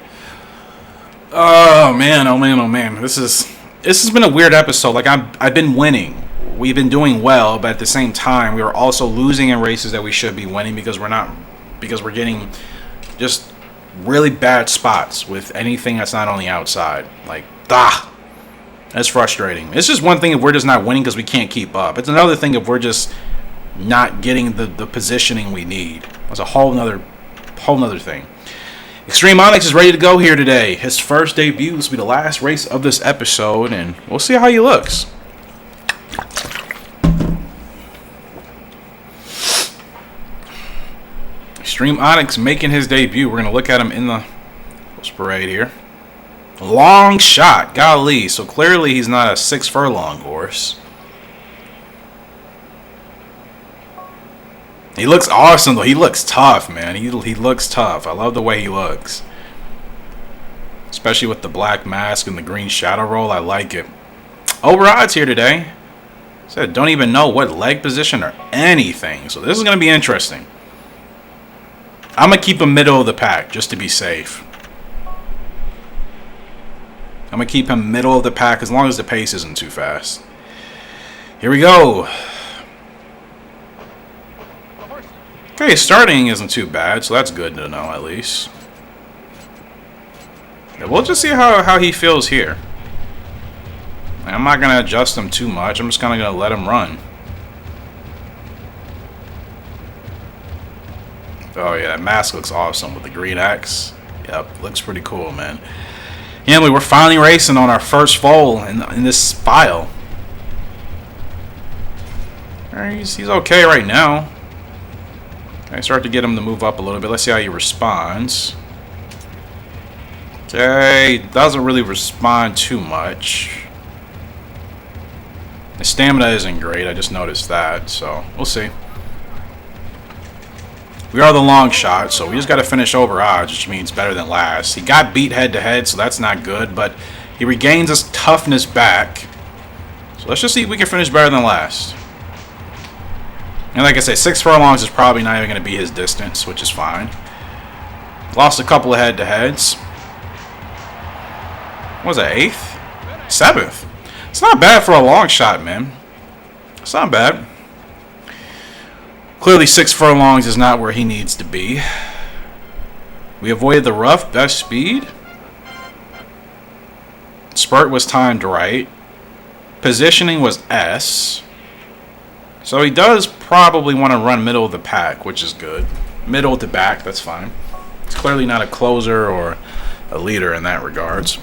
Oh man, oh man, oh man. This has been a weird episode. Like I've been winning. We've been doing well, but at the same time, we are also losing in races that we should be winning because we're getting just really bad spots with anything that's not on the outside. Like, that's frustrating. It's just one thing if we're just not winning because we can't keep up. It's another thing if we're just not getting the positioning we need. That's a whole nother thing. Extreme Onyx is ready to go here today. His first debut. This will be the last race of this episode, and we'll see how he looks. Extreme Onyx making his debut. We're going to look at him in the parade here. Long shot. Golly. So clearly he's not a 6 furlong horse. He looks awesome, though. He looks tough, man. He looks tough. I love the way he looks. Especially with the black mask and the green shadow roll. I like it. Over odds here today. Said don't even know what leg position or anything. So this is going to be interesting. I'm going to keep him middle of the pack just to be safe. I'm going to keep him middle of the pack as long as the pace isn't too fast. Here we go. Okay, starting isn't too bad, so that's good to know at least. Yeah, we'll just see how he feels here. I'm not going to adjust him too much. I'm just kind of going to let him run. Oh yeah, that mask looks awesome with the green X. Yep, looks pretty cool, man. Yeah, we're finally racing on our first foal in this file. He's okay right now. I start to get him to move up a little bit. Let's see how he responds. Okay, doesn't really respond too much. The stamina isn't great. I just noticed that, so we'll see. We are the long shot, so we just got to finish over odds, which means better than last. He got beat head-to-head, so that's not good, but he regains his toughness back. So let's just see if we can finish better than last. And like I said, 6 furlongs is probably not even going to be his distance, which is fine. Lost a couple of head-to-heads. What was that, 8th? 7th. It's not bad for a long shot, man. It's not bad. Clearly 6 furlongs is not where he needs to be. We avoided the rough, best speed. Spurt was timed right. Positioning was S. So he does probably want to run middle of the pack, which is good. Middle to back, that's fine. He's clearly not a closer or a leader in that regards.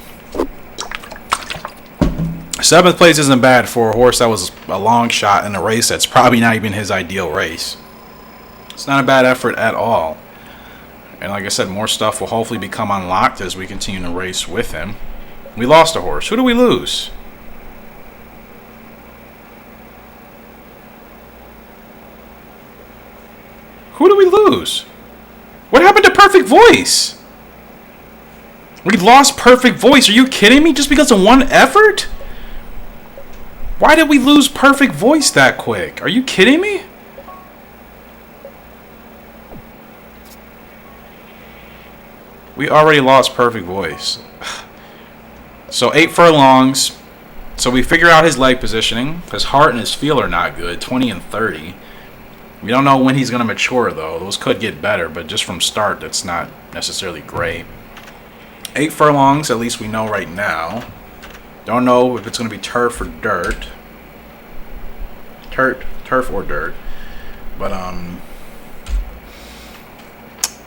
7th place isn't bad for a horse that was a long shot in a race that's probably not even his ideal race. It's not a bad effort at all. And like I said, more stuff will hopefully become unlocked as we continue to race with him. We lost a horse. Who do we lose? Who do we lose? What happened to Perfect Voice? We lost Perfect Voice. Are you kidding me? Just because of one effort? Why did we lose Perfect Voice that quick? Are you kidding me? We already lost Perfect Voice. So 8 furlongs. So we figure out his leg positioning. His heart and his feel are not good. 20 and 30. We don't know when he's going to mature, though. Those could get better, but just from start, that's not necessarily great. 8 furlongs, at least we know right now. Don't know if it's going to be turf or dirt. Turf or dirt. But,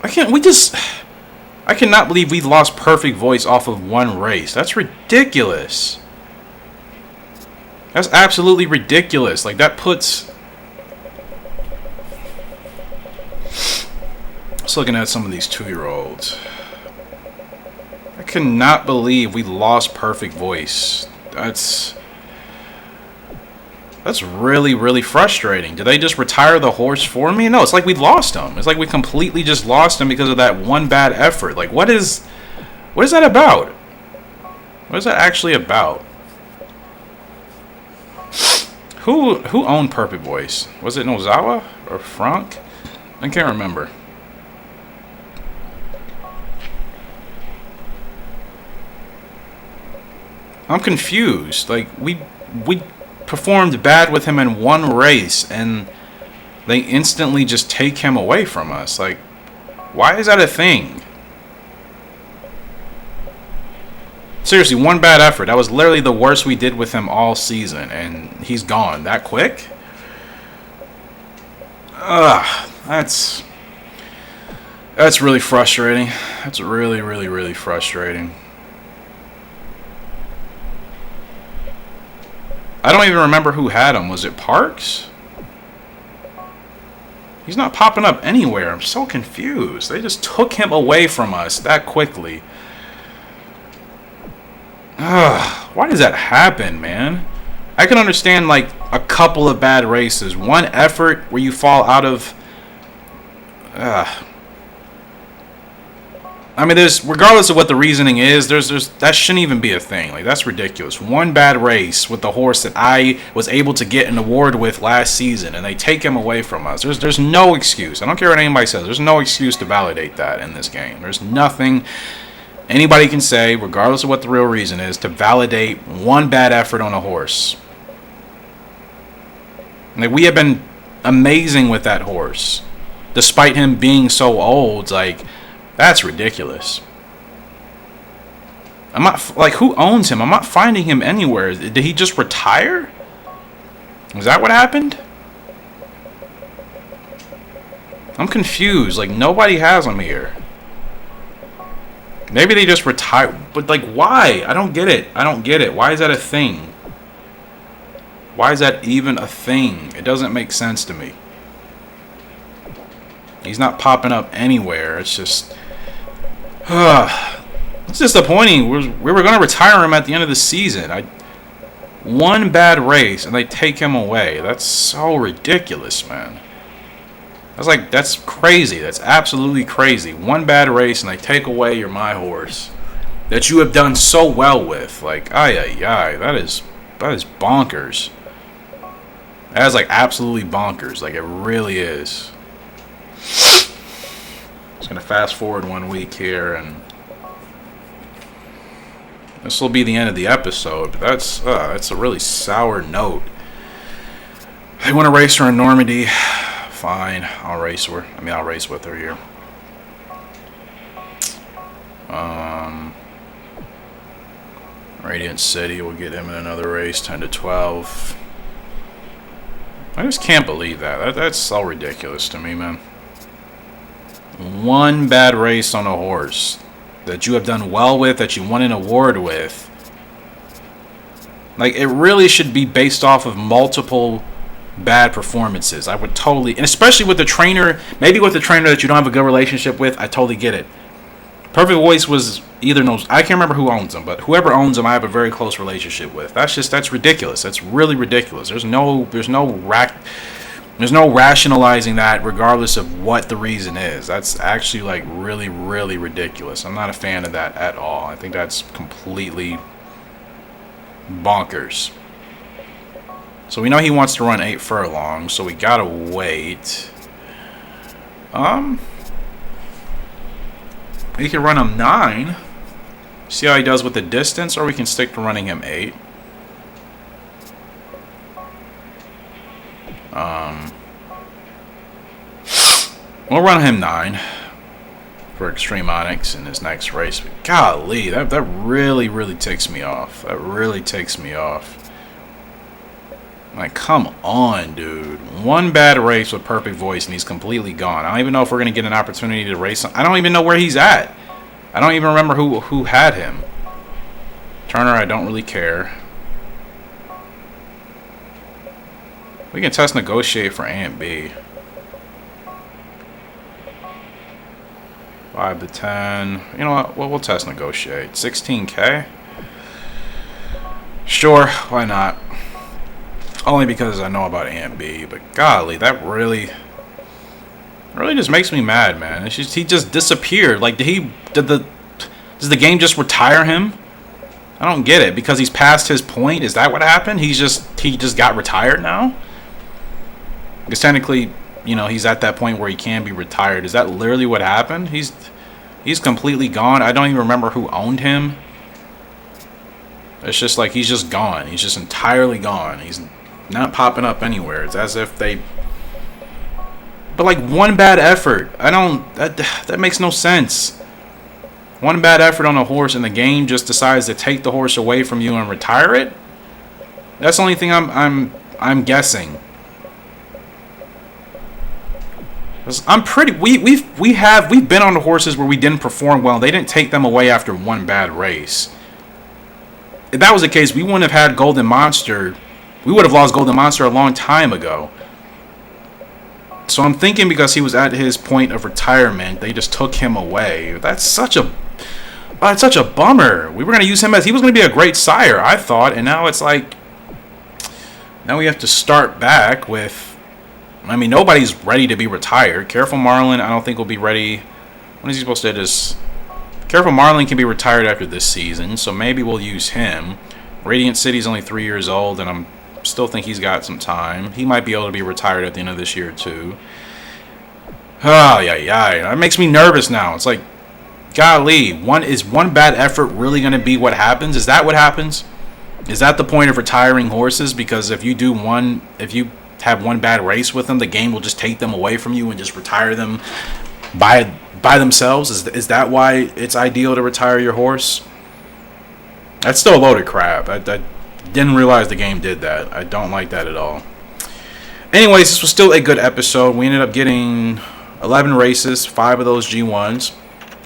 I cannot believe we lost Perfect Voice off of one race. That's ridiculous. That's absolutely ridiculous. Like, that puts Just looking at some of these 2-year-olds. I cannot believe we lost Perfect Voice. That's really, really frustrating. Did they just retire the horse for me? No, it's like we lost him. It's like we completely just lost him because of that one bad effort. Like, what is that about? What is that actually about? Who owned Perfect Voice? Was it Nozawa or Frank? I can't remember. I'm confused. Like, we performed bad with him in one race, and they instantly just take him away from us. Like, why is that a thing? Seriously, one bad effort. That was literally the worst we did with him all season, and he's gone that quick? Ugh, that's really frustrating. That's really, really, really frustrating. I don't even remember who had him. Was it Parks? He's not popping up anywhere. I'm so confused. They just took him away from us that quickly. Ugh, why does that happen, man? I can understand, like, a couple of bad races. One effort where you fall out of... I mean, regardless of what the reasoning is, that shouldn't even be a thing. Like, that's ridiculous. One bad race with the horse that I was able to get an award with last season, and they take him away from us. There's no excuse. I don't care what anybody says. There's no excuse to validate that in this game. There's nothing anybody can say, regardless of what the real reason is, to validate one bad effort on a horse. Like, we have been amazing with that horse, despite him being so old. Like, that's ridiculous. I'm not, like, who owns him? I'm not finding him anywhere. Did he just retire? Is that what happened? I'm confused. Like, nobody has him here. Maybe they just retired. But, like, why? I don't get it. I don't get it. Why is that a thing? Why is that even a thing? It doesn't make sense to me. He's not popping up anywhere. It's just... it's disappointing. We were going to retire him at the end of the season. One bad race, and they take him away. That's so ridiculous, man. That's crazy. That's absolutely crazy. One bad race, and they take away your my horse that you have done so well with. Like, that is bonkers. That is, like, absolutely bonkers. Like, it really is. Just gonna fast forward 1 week here, and this will be the end of the episode. But that's a really sour note. They want to race her in Normandy. Fine, I'll race her. I'll race with her here. Radiant City, we'll get him in another race, 10 to 12. I just can't believe that. That's so ridiculous to me, man. One bad race on a horse that you have done well with, that you won an award with. Like, it really should be based off of multiple bad performances. I would totally, and especially with the trainer, maybe with the trainer that you don't have a good relationship with, I totally get it. Perfect Voice was either I can't remember who owns him, but whoever owns him, I have a very close relationship with. That's ridiculous. That's really ridiculous. There's no rationalizing that, regardless of what the reason is. That's actually, like, really, really ridiculous. I'm not a fan of that at all. I think that's completely bonkers. So we know he wants to run 8 furlongs, so we gotta wait. We can run him 9. See how he does with the distance, or we can stick to running him 8. We'll run him 9 for Extreme Onyx in his next race. But golly, that really, really ticks me off. That really ticks me off. Like, come on, dude. One bad race with Perfect Voice, and he's completely gone. I don't even know if we're going to get an opportunity to race him. I don't even know where he's at. I don't even remember who had him. Turner, I don't really care. We can test negotiate for A and B. 5 to 10. You know what? Well, we'll test negotiate. 16K? Sure, why not? Only because I know about A and B, but golly, that really just makes me mad, man. It's just, he just disappeared. Like, does the game just retire him? I don't get it, because he's past his point. Is that what happened? He just got retired now? Because technically, you know, he's at that point where he can be retired. Is that literally what happened? He's completely gone. I don't even remember who owned him. It's just like he's just gone. He's just entirely gone. He's not popping up anywhere. It's as if they... But like, one bad effort. That makes no sense. One bad effort on a horse and the game just decides to take the horse away from you and retire it? That's the only thing I'm guessing. I'm pretty... We've been on the horses where we didn't perform well. They didn't take them away after one bad race. If that was the case, we wouldn't have had Golden Monster. We would have lost Golden Monster a long time ago. So I'm thinking because he was at his point of retirement, they just took him away. That's such a bummer. We were going to use him as... He was going to be a great sire, I thought. And now it's like... Now we have to start back with... I mean, nobody's ready to be retired. Careful Marlin, I don't think will be ready. When is he supposed to just... Careful Marlin can be retired after this season, so maybe we'll use him. Radiant City's only 3 years old, and I still think he's got some time. He might be able to be retired at the end of this year, too. Oh, yeah. That makes me nervous now. It's like, golly, is one bad effort really going to be what happens? Is that what happens? Is that the point of retiring horses? Because if you have one bad race with them, the game will just take them away from you and just retire them by themselves? Is that why it's ideal to retire your horse? That's still a load of crap. I didn't realize the game did that. I don't like that at all. Anyways, this was still a good episode. We ended up getting 11 races, 5 of those G1s.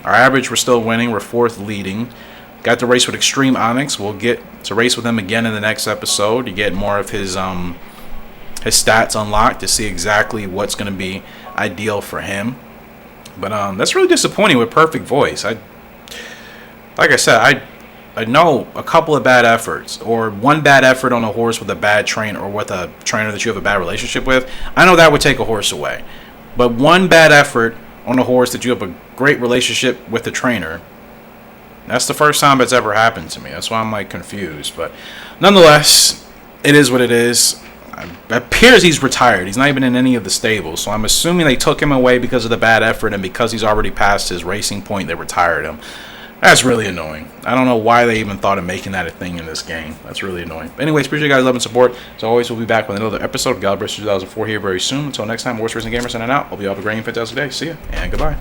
Our average, we're still winning. We're 4th leading. Got to race with Extreme Onyx. We'll get to race with him again in the next episode to get more of his stats unlocked to see exactly what's going to be ideal for him. But that's really disappointing with Perfect Voice. Like I said, I know a couple of bad efforts, or one bad effort on a horse with a bad trainer, or with a trainer that you have a bad relationship with. I know that would take a horse away. But one bad effort on a horse that you have a great relationship with the trainer, that's the first time it's ever happened to me. That's why I'm like confused. But nonetheless, it is what it is. It appears he's retired. He's not even in any of the stables. So I'm assuming they took him away because of the bad effort, and because he's already past his racing point, they retired him. That's really annoying. I don't know why they even thought of making that a thing in this game. That's really annoying. But anyways, appreciate you guys' love and support. As always, we'll be back with another episode of Gallop 2004 here very soon. Until next time, Horse Racing Gamer signing out. Hope you all have a great and fantastic day. See ya, and goodbye.